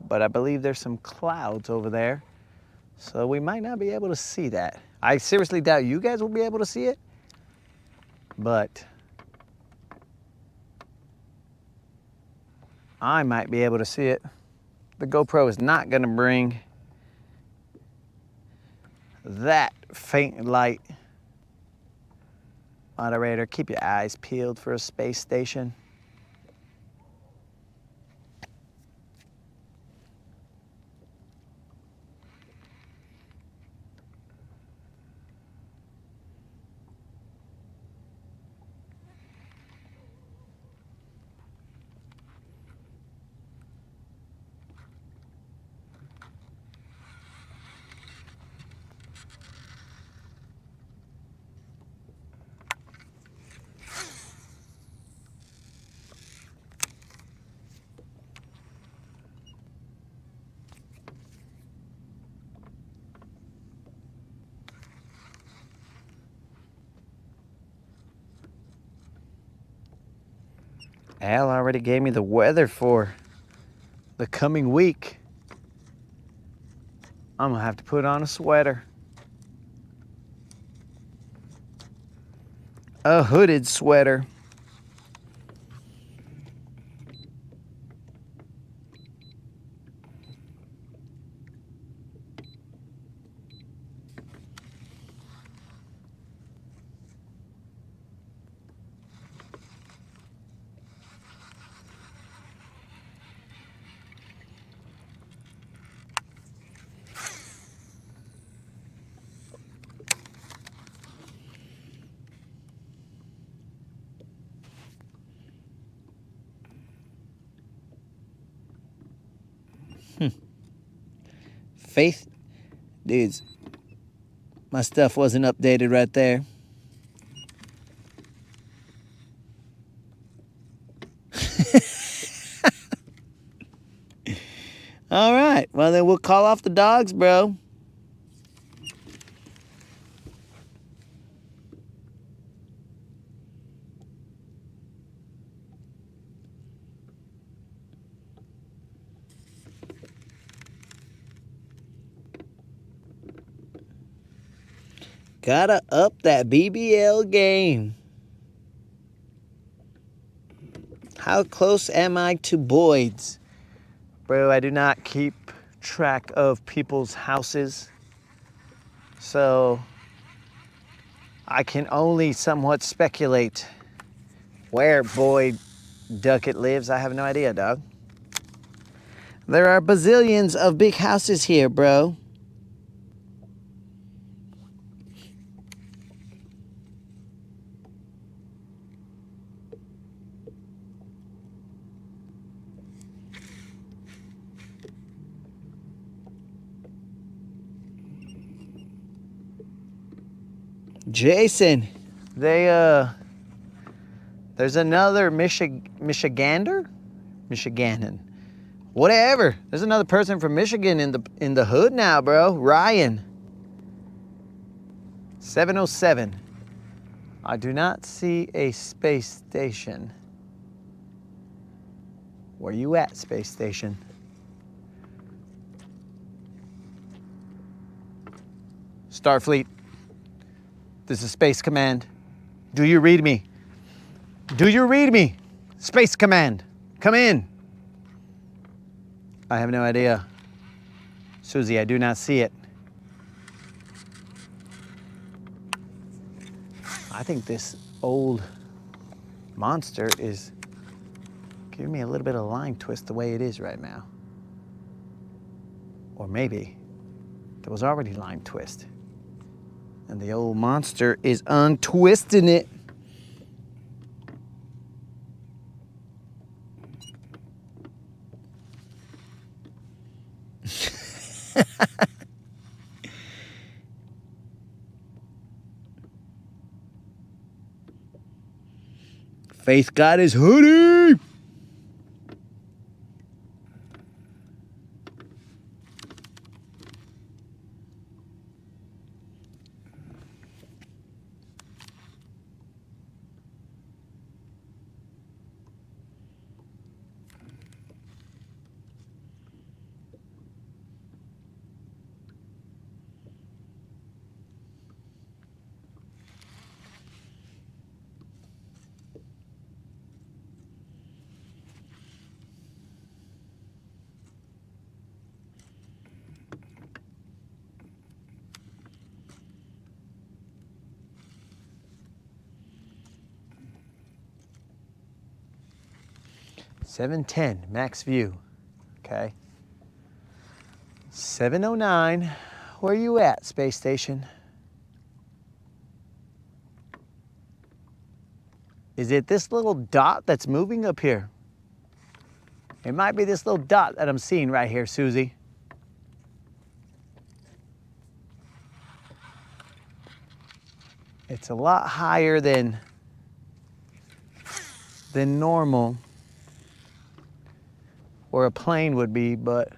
but I believe there's some clouds over there, so we might not be able to see that. I seriously doubt you guys will be able to see it, but I might be able to see it. The GoPro is not gonna bring that faint light. Moderator, keep your eyes peeled for a space station. Al already gave me the weather for the coming week. I'm gonna have to put on a sweater. A hooded sweater. Faith, dudes, my stuff wasn't updated right there. All right, well then we'll call off the dogs, bro. Gotta up that BBL game. How close am I to Boyd's? Bro, I do not keep track of people's houses, so I can only somewhat speculate where Boyd Duckett lives. I have no idea, dog. There are bazillions of big houses here, bro. Jason, there's another Michigander? Michiganan. Whatever. There's another person from Michigan in the hood now, bro. Ryan. 707. I do not see a space station. Where you at, space station? Starfleet. This is Space Command. Do you read me? Do you read me? Space Command, come in. I have no idea. Susie, I do not see it. I think this old monster is giving me a little bit of line twist the way it is right now. Or maybe there was already line twist, and the old monster is untwisting it. Faith got his hoodie. 710 max view. Okay. 709. Where you at, space station? Is it this little dot that's moving up here? It might be this little dot that I'm seeing right here, Susie. It's a lot higher than normal, or a plane would be, but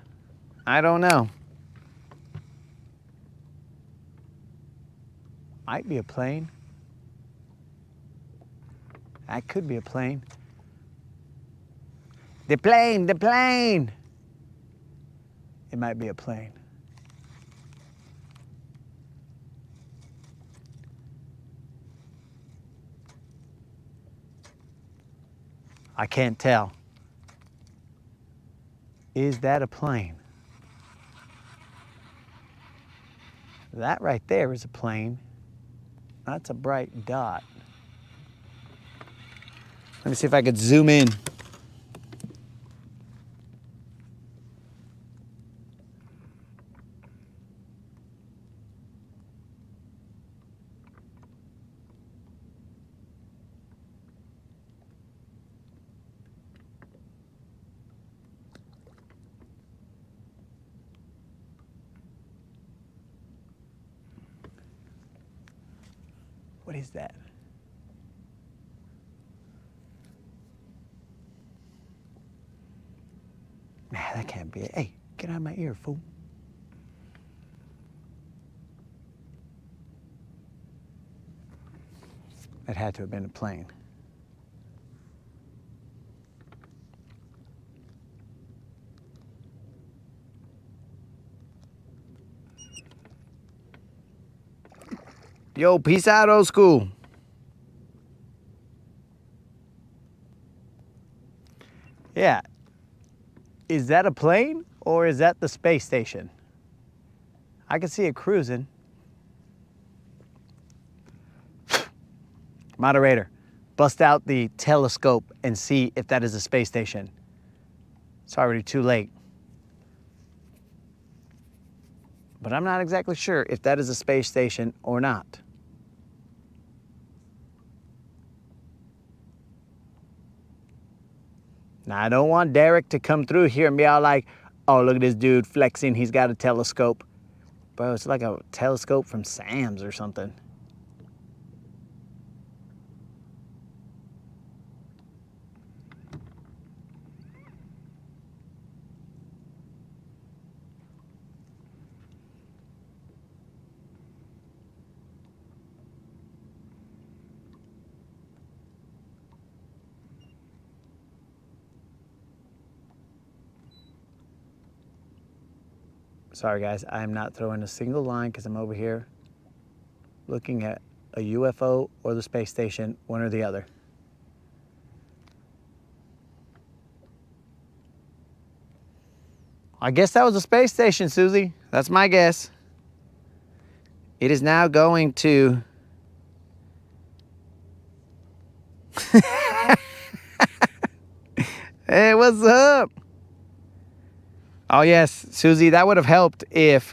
I don't know. Might be a plane. That could be a plane. The plane, the plane. It might be a plane. I can't tell. Is that a plane? That right there is a plane. That's a bright dot. Let me see if I could zoom in. What is that? Nah, that can't be it. Hey, get out of my ear, fool. That had to have been a plane. Yo, peace out, old school. Yeah. Is that a plane or is that the space station? I can see it cruising. Moderator, bust out the telescope and see if that is a space station. It's already too late. But I'm not exactly sure if that is a space station or not. Now, I don't want Derek to come through here and be all like, oh, look at this dude flexing, he's got a telescope. Bro, it's like a telescope from Sam's or something. Sorry guys, I am not throwing a single line because I'm over here looking at a UFO or the space station, one or the other. I guess that was a space station, Susie. That's my guess. It is now going to... Hey, what's up? Oh yes, Susie, that would have helped if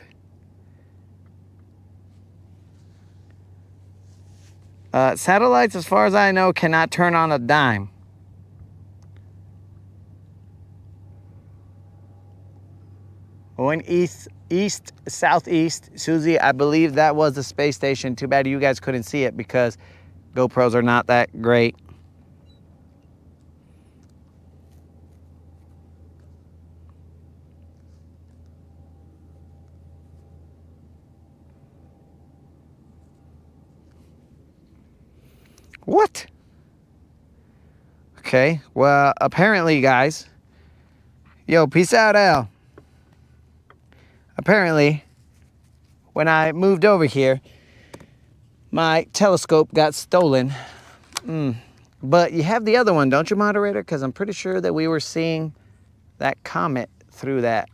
satellites, as far as I know, cannot turn on a dime. Going east, southeast, Susie, I believe that was the space station. Too bad you guys couldn't see it because GoPros are not that great. What? Okay, well, apparently, guys. Yo, peace out, Al. Apparently, when I moved over here, my telescope got stolen. But you have the other one, don't you, moderator? Because I'm pretty sure that we were seeing that comet through that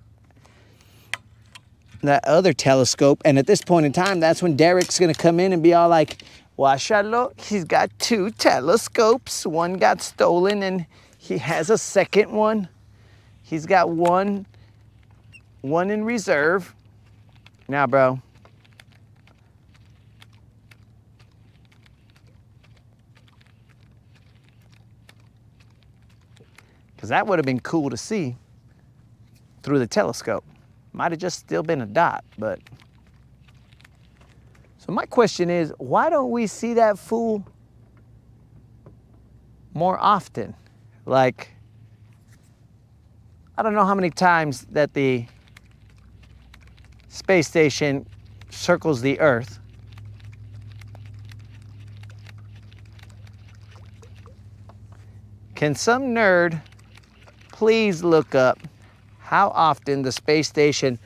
other telescope. And at this point in time, that's when Derek's going to come in and be all like, Washalo, he's got 2 telescopes. One got stolen and He has a second one. He's got one in reserve. Now, bro. Because that would have been cool to see through the telescope. Might have just still been a dot, but. So my question is, why don't we see that fool more often? Like, I don't know how many times that the space station circles the Earth. Can some nerd please look up how often the space station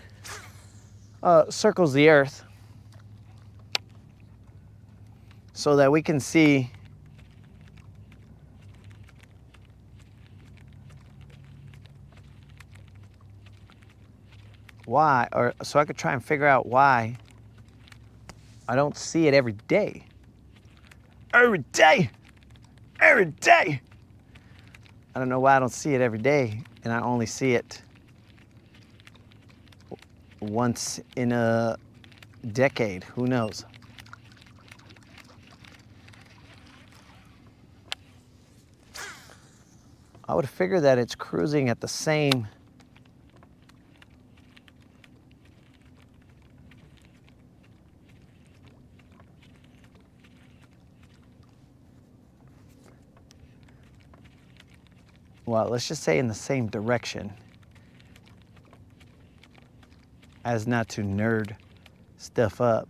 circles the Earth so that we can see why, or so I could try and figure out why I don't see it every day. Every day! Every day! I don't know why I don't see it every day, and I only see it once in a decade. Who knows? I would figure that it's cruising at the same well, let's just say in the same direction, as not to nerd stuff up.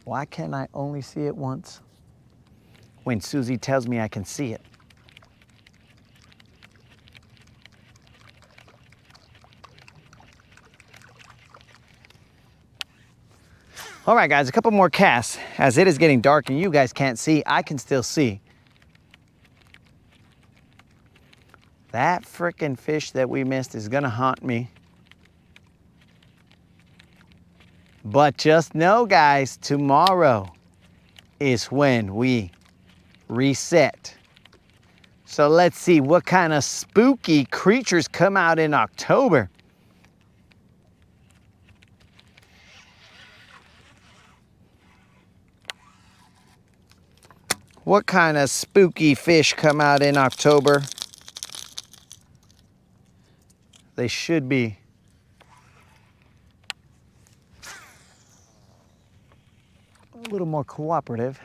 Why can't I only see it once when Susie tells me I can see it? All right, guys, a couple more casts. As it is getting dark and you guys can't see, I can still see. That frickin' fish that we missed is gonna haunt me. But just know, guys, tomorrow is when we reset. So let's see what kind of spooky creatures come out in October. What kind of spooky fish come out in October? They should be a little more cooperative.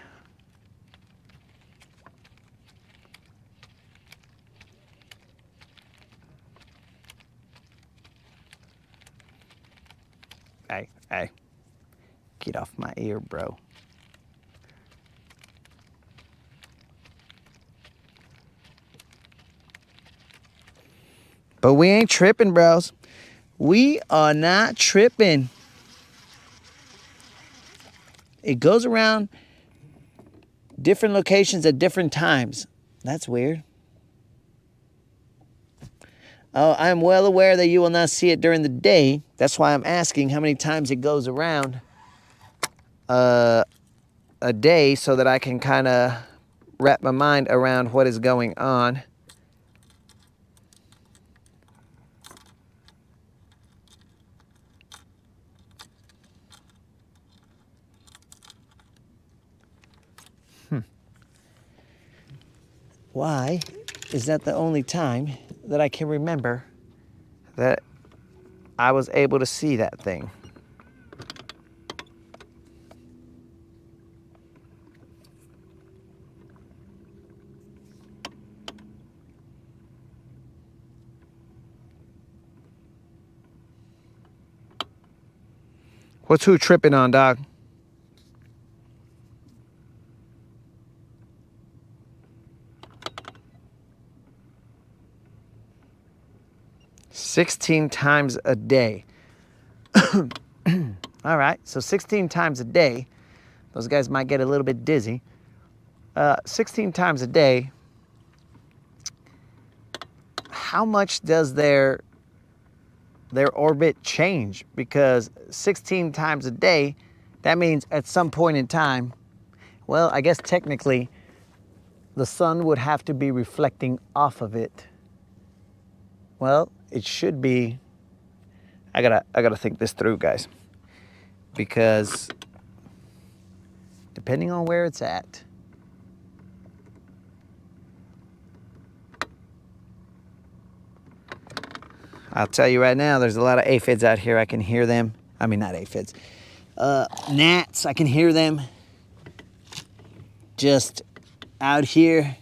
Hey, get off my ear, bro. But we ain't tripping, bros. We are not tripping. It goes around different locations at different times. That's weird. Oh, I'm well aware that you will not see it during the day. That's why I'm asking how many times it goes around a day so that I can kind of wrap my mind around what is going on. Why is that the only time that I can remember that I was able to see that thing? What's who tripping on, dog? $16 times a day. All right, so 16 times a day. Those guys might get a little bit dizzy. 16 times a day. How much does their orbit change? Because 16 times a day, that means at some point in time, well, I guess technically the sun would have to be reflecting off of it. Well, it should be. I gotta think this through, guys, because depending on where it's at. I'll tell you right now, there's a lot of aphids out here. I can hear them. I mean, not aphids. Gnats, I can hear them just out here.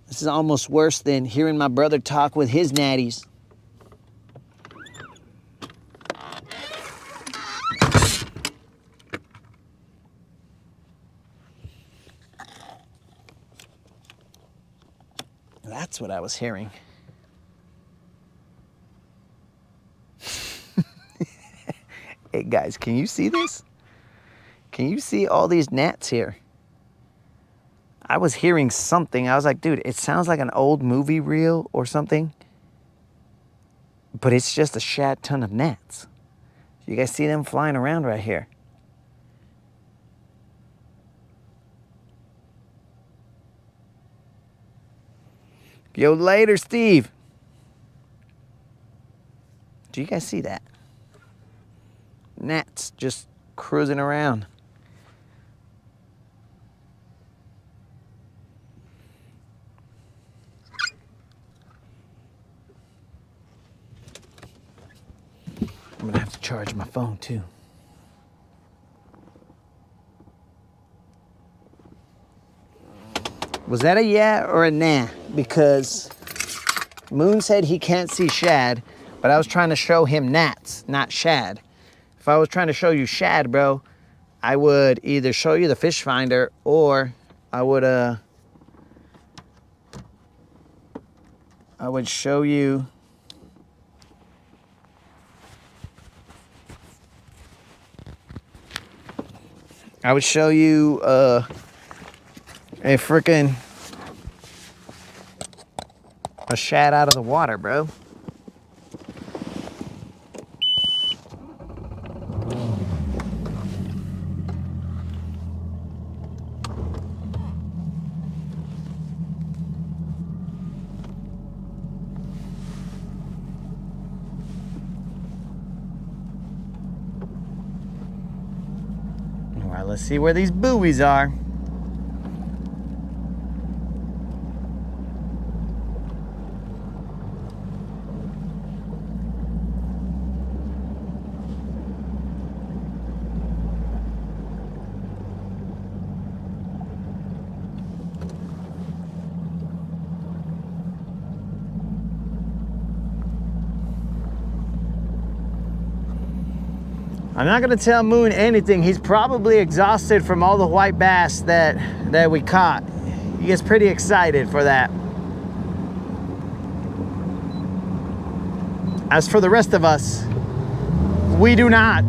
This is almost worse than hearing my brother talk with his natties. That's what I was hearing. Hey guys, can you see this? Can you see all these gnats here? I was hearing something. I was like, dude, it sounds like an old movie reel or something. But it's just a shat ton of gnats. You guys see them flying around right here? Yo, later, Steve. Do you guys see that? Gnats just cruising around. I'm gonna have to charge my phone too. Was that a yeah or a nah? Because Moon said he can't see shad, but I was trying to show him gnats, not shad. If I was trying to show you shad, bro, I would either show you the fish finder or I would show you a freaking a shad out of the water, bro. All right, let's see where these buoys are. I'm not gonna tell Moon anything. He's probably exhausted from all the white bass that we caught. He gets pretty excited for that. As for the rest of us, we do not.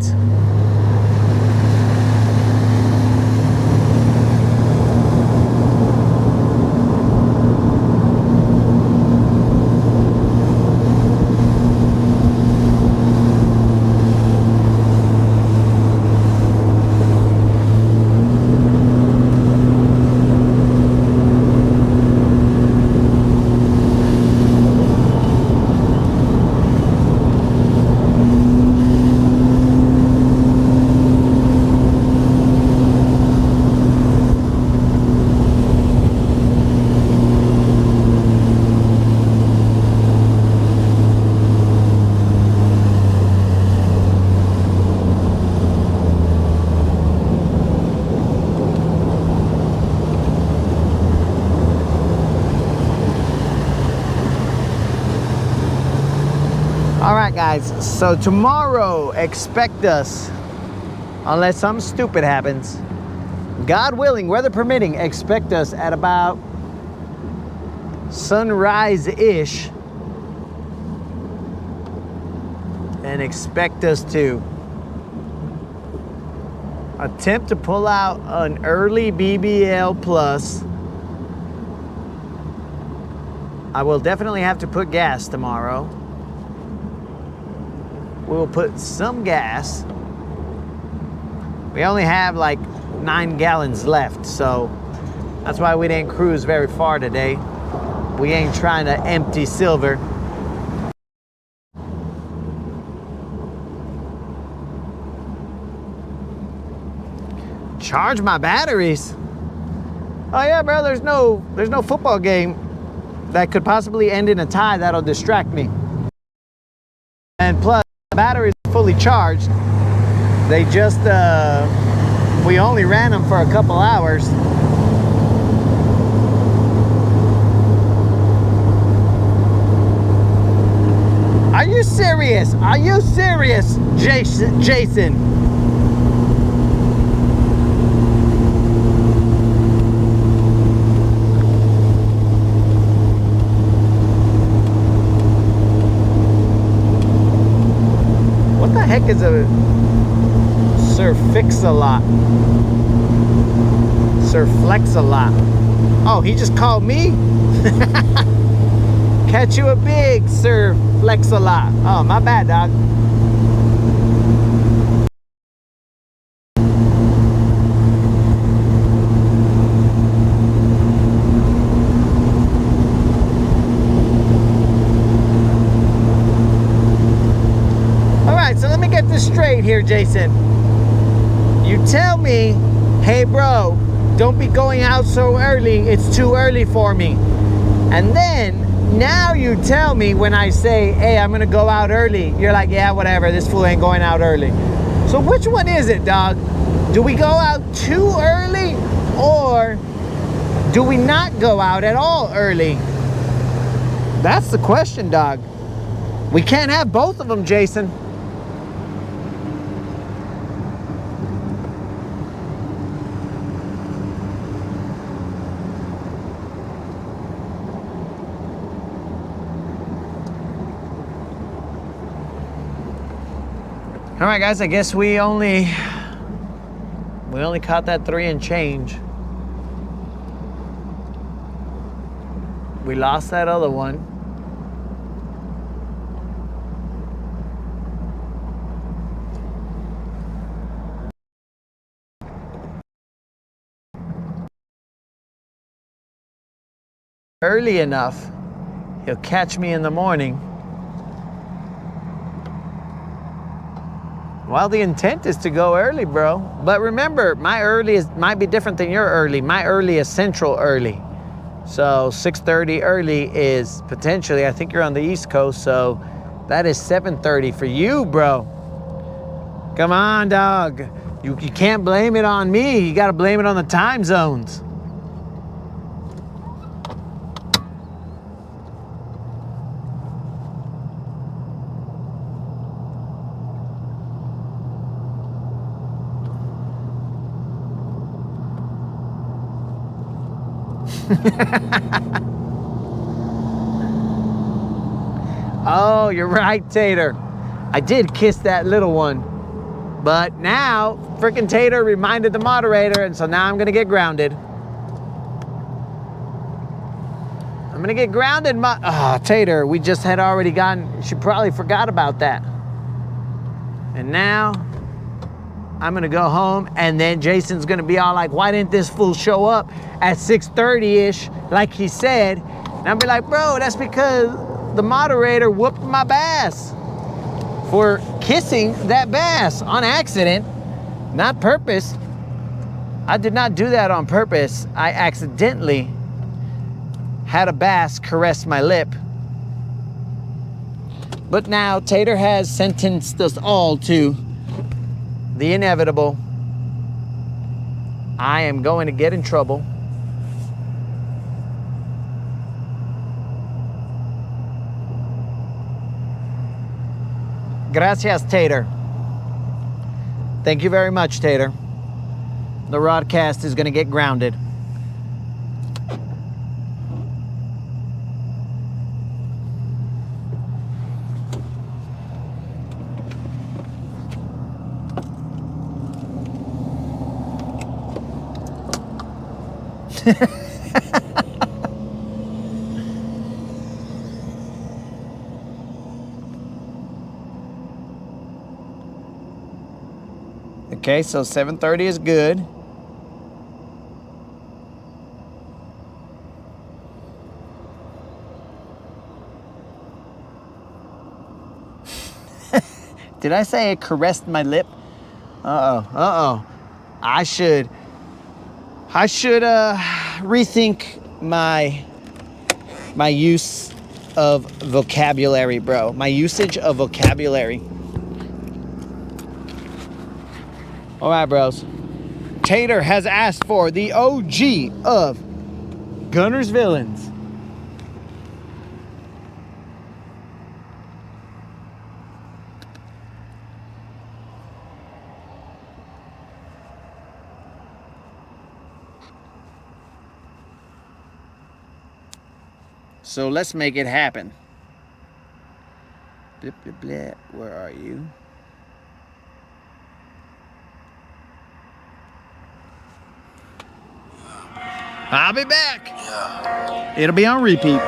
All right, guys, so tomorrow, expect us, unless something stupid happens, God willing, weather permitting, expect us at about sunrise-ish, and expect us to attempt to pull out an early BBL plus. I will definitely have to put gas tomorrow. We will put some gas. We only have like 9 gallons left, so That's why we didn't cruise very far today. We ain't trying to empty silver. Charge my batteries? Oh yeah, bro, there's no football game that could possibly end in a tie that'll distract me. And plus, the batteries are fully charged. They just, we only ran them for a couple hours. Are you serious? Are you serious, Jason? What the heck is a Surfix-a-lot? Surflex-a-lot. Oh, he just called me? Catch you a big Surflex-a-lot. Oh, my bad, dog. All right, so let me get this straight here, Jason. You tell me, hey bro, don't be going out so early, it's too early for me. And then, now you tell me when I say, hey, I'm gonna go out early, you're like, yeah, whatever, this fool ain't going out early. So which one is it, dog? Do we go out too early, or do we not go out at all early? That's the question, dog. We can't have both of them, Jason. All right, guys, I guess we only caught that 3 and change. We lost that other one. Early enough, he'll catch me in the morning. Well, the intent is to go early, bro. But remember, my early might be different than your early. My early is central early. So 6:30 early is potentially, I think you're on the East Coast, so that is 7:30 for you, bro. Come on, dog. You can't blame it on me. You got to blame it on the time zones. Oh, you're right, Tater. I did kiss that little one. But now, frickin' Tater reminded the moderator, and so now I'm gonna get grounded. I'm gonna get grounded, Tater, we just had already gotten, she probably forgot about that. And now, I'm gonna go home, and then Jason's gonna be all like, why didn't this fool show up at 6:30-ish, like he said? And I'll be like, bro, that's because the moderator whooped my bass for kissing that bass on accident, not purpose. I did not do that on purpose. I accidentally had a bass caress my lip. But now Tater has sentenced us all to the inevitable. I am going to get in trouble. Gracias, Tater. Thank you very much, Tater. The Rodcast is going to get grounded. Okay, so 7:30 is good. Did I say I caressed my lip? Uh-oh. I should rethink my use of vocabulary, bro. My usage of vocabulary. All right, bros. Tater has asked for the OG of Gunner's Villains. So let's make it happen. Blah, blah, blah. Where are you? I'll be back. Yeah. It'll be on repeat.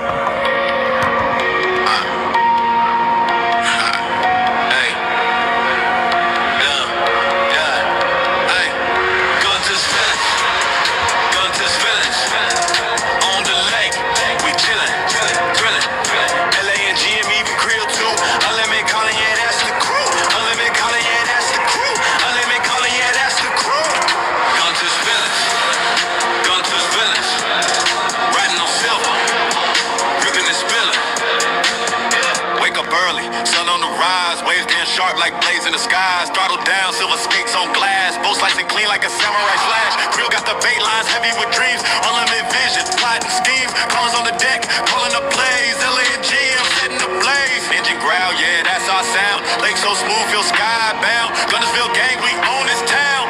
Sharp like blades in the skies, throttle down, silver skates on glass, both slicing clean like a samurai slash. Grill got the bait lines heavy with dreams, unlimited vision, plotting schemes, callers on the deck, calling the plays, LA and GM setting the blaze. Engine growl, yeah, that's our sound. Lake so smooth, feel skybound. Guntersville gang, we own this town.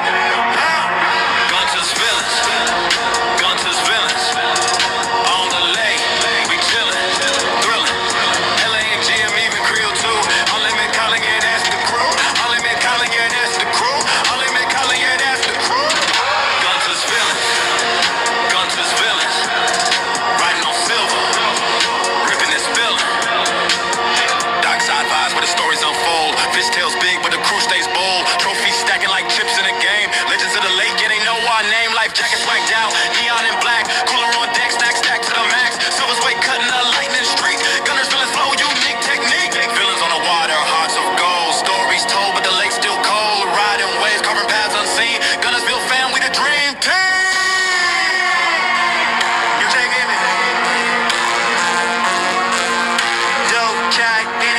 Gunter's villains, Gunter's villains. On the lake, we chillin', thrillin'. LA and GM even Creole too. Unlimited calling, yeah, that's the crew. Unlimited calling, yeah, that's the crew. Unlimited calling, yeah, that's the crew. Gunter's villains, Gunter's villains. Riding on silver, ripping and spillin'. Dockside vibes where the stories unfold. Fish tails big, but the crew stays bold. Trophies stacking like chips in a game. Legends of the lake, yeah, they know our name. Life jackets whacked out, neon and black. Cooler on deck, stack to the max. Silver's way cutting the lightning streaks. Gunners villains flow, unique technique. Villains on the water, hearts of gold. Stories told, but the lake still cold. Riding waves, carving paths unseen. Guntersville fam, we the dream team. You taking it? Yo, check it.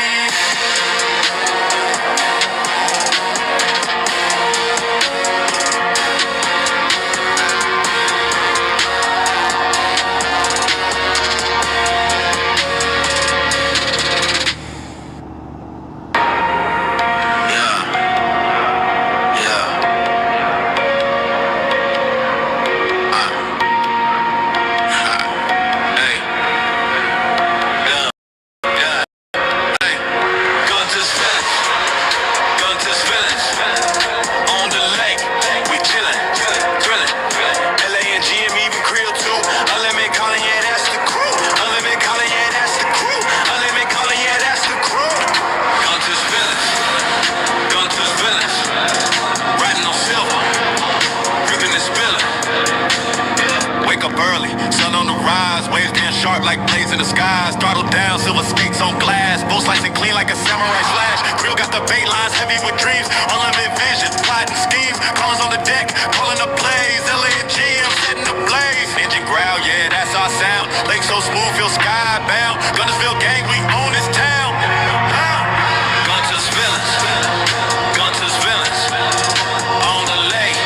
Sharp like blades in the skies, throttle down, silver skates on glass, both slicing clean like a samurai slash. Grill got the bait lines heavy with dreams, unlimited vision, plotting schemes, callers on the deck, calling the plays, LA and GM setting the blaze. Engine growl, yeah, that's our sound. Lake so smooth, feel skybound. Guntersville gang, we own this town. Gunter's villains, Gunter's villains. On the lake.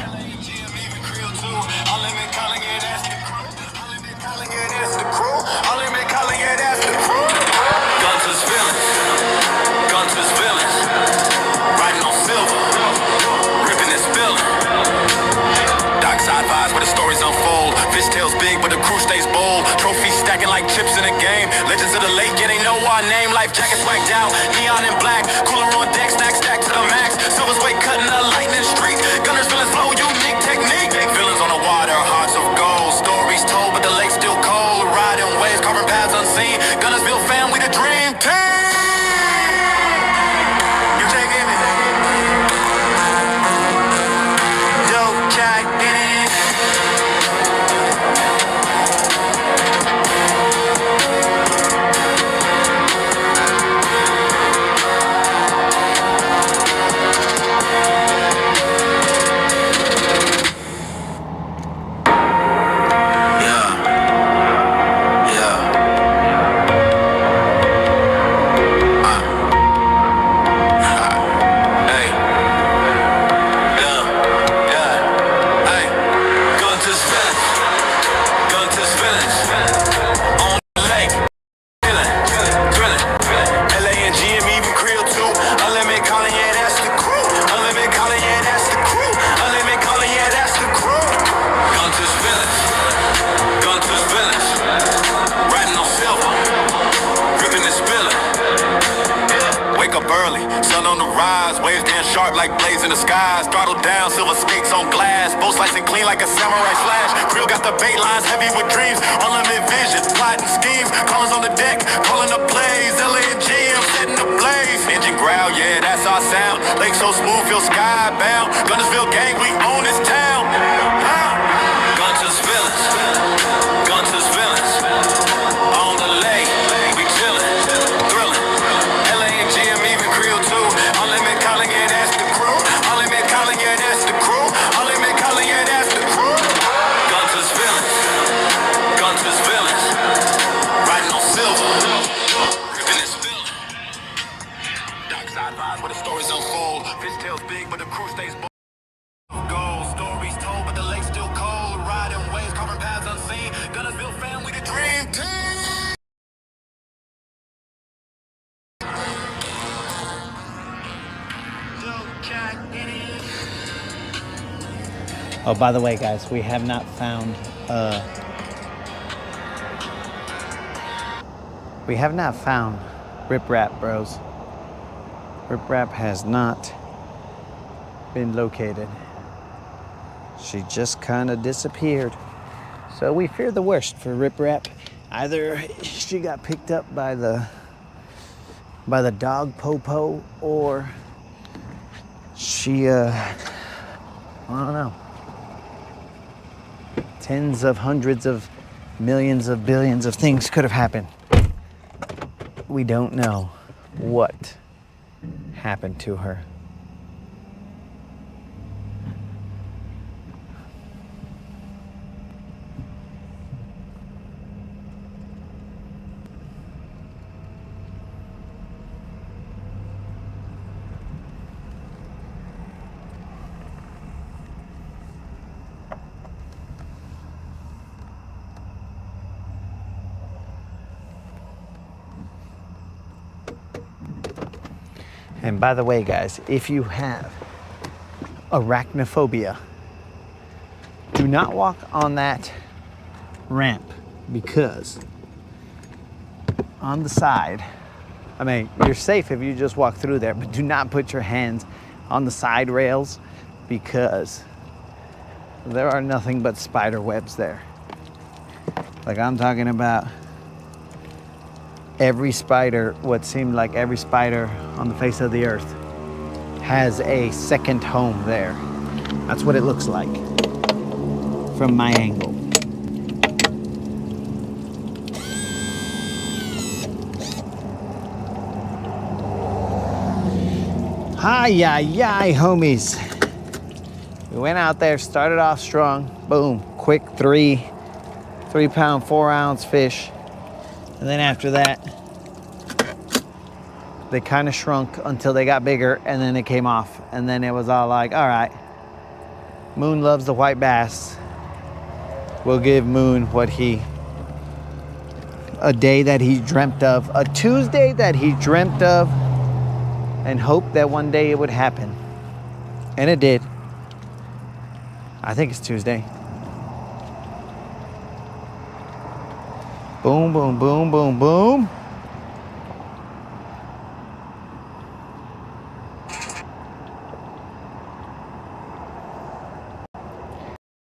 LA and GM even Creole too. Unlimited calling, yeah, that's the crew. Unlimited calling, yeah, that's the crew. Unlimited calling, yeah, that's the crew. Gunter's villains, Gunter's villains. Riding on silver, ripping and spillin'. Dockside vibes where the stories unfold. Fish tails big, but the crew stays bold. Trophies stacking like chips in a game. Legends of the lake, yeah, they know our name. Life jackets whacked out, neon and black. Cooler on deck, stack to the max. Silver's way cutting the lightning streak. Gunners villains flow, unique technique. Villains on the water, hearts of gold. Stories told, but the lake still cold. Riding waves, carving paths unseen. Guntersville fam, we the dream team. You taking it? Yo, check it. sharp like blades in the skies. Throttle down, silver skates on glass. Both slicing clean like a samurai slash. Grill got the bait lines heavy with dreams. Unlimited vision, plotting schemes. Callers on the deck, calling the plays. LA and GM setting the blaze. Engine growl, yeah, that's our sound. Lake so smooth, feel skybound. Guntersville gang, we own this town. Guntersville, Guntersville. On the lake, we chillin', thrillin'. LA and GM even Creole too. Unlimited calling, yeah, that's the crew. Unlimited calling, yeah, that's the crew. Unlimited calling, yeah, that's the crew. Guntersville, Guntersville. Riding on silver, ripping and spilling. Dark side vibes where the stories unfold. Fish tails big, but the crew stays bold. Gold stories told, but the lake's still cold. Riding waves, carving paths unseen. Guntersville family, the dream team. Oh, by the way, guys, we have not found Rip Rap, bros. Rip Rap has not been located. She just kind of disappeared. So we fear the worst for Rip Rap. Either she got picked up by the dog Popo, or she I don't know. Tens of hundreds of millions of billions of things could have happened. We don't know what happened to her. And by the way, guys, if you have arachnophobia, do not walk on that ramp, because on the side, I mean, you're safe if you just walk through there, but do not put your hands on the side rails, because there are nothing but spider webs there. Like, I'm talking about every spider, what seemed like every spider on the face of the earth, has a second home there. That's what it looks like from my angle. Hi, homies. We went out there, started off strong, boom, quick 3 pound, 4 ounce fish. And then after that, they kind of shrunk until they got bigger, and then it came off. And then it was all like, all right, Moon loves the white bass. We'll give Moon a day that he dreamt of, a Tuesday that he dreamt of, and hoped that one day it would happen. And it did. I think it's Tuesday. Boom, boom, boom, boom, boom.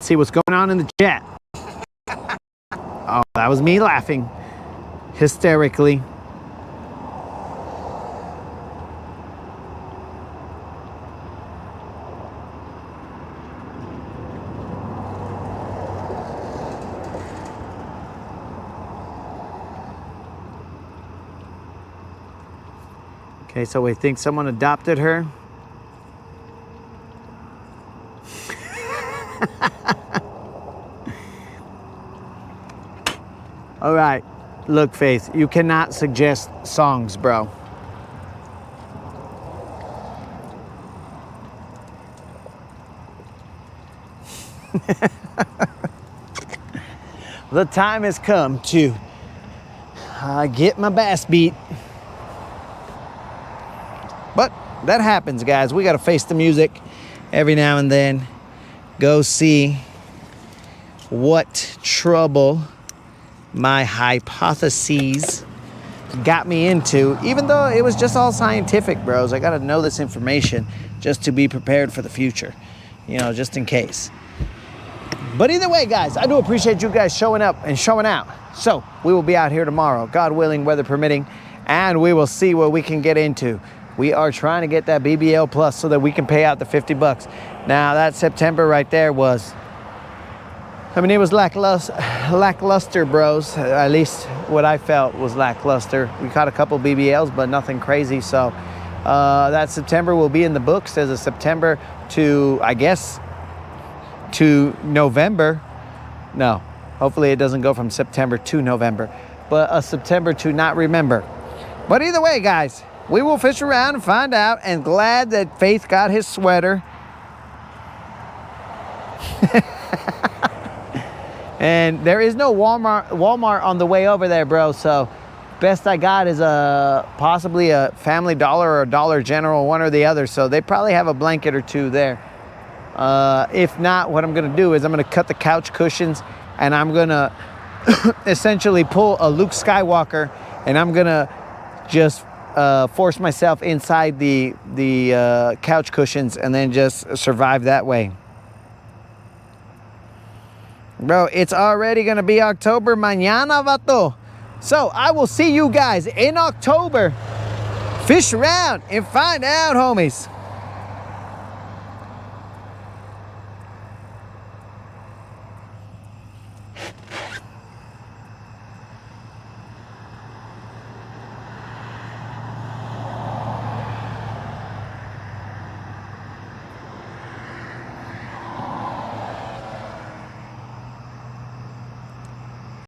See what's going on in the chat. Oh, that was me laughing hysterically. Okay, so we think someone adopted her. All right, look, Faith, you cannot suggest songs, bro. The time has come to get my bass beat. But that happens, guys. We got to face the music every now and then. Go see what trouble my hypotheses got me into, even though it was just all scientific, bros. I got to know this information just to be prepared for the future, you know, just in case. But either way, guys, I do appreciate you guys showing up and showing out. So we will be out here tomorrow, God willing, weather permitting, and we will see what we can get into. We are trying to get that BBL Plus so that we can pay out the 50 bucks. Now that September right there was, I mean, it was lackluster, bros. At least what I felt was lackluster. We caught a couple BBLs, but nothing crazy. So that September will be in the books as a September to, I guess, to November. No, hopefully it doesn't go from September to November, but a September to not remember. But either way, guys, we will fish around and find out, and glad that Faith got his sweater. And there is no Walmart on the way over there, bro. So best I got is possibly a Family Dollar or a Dollar General, one or the other. So they probably have a blanket or two there. If not, what I'm gonna do is I'm gonna cut the couch cushions, and I'm gonna essentially pull a Luke Skywalker, and I'm gonna just force myself inside the couch cushions and then just survive that way. Bro, it's already gonna be October mañana, vato. So I will see you guys in October. Fish around and find out, homies.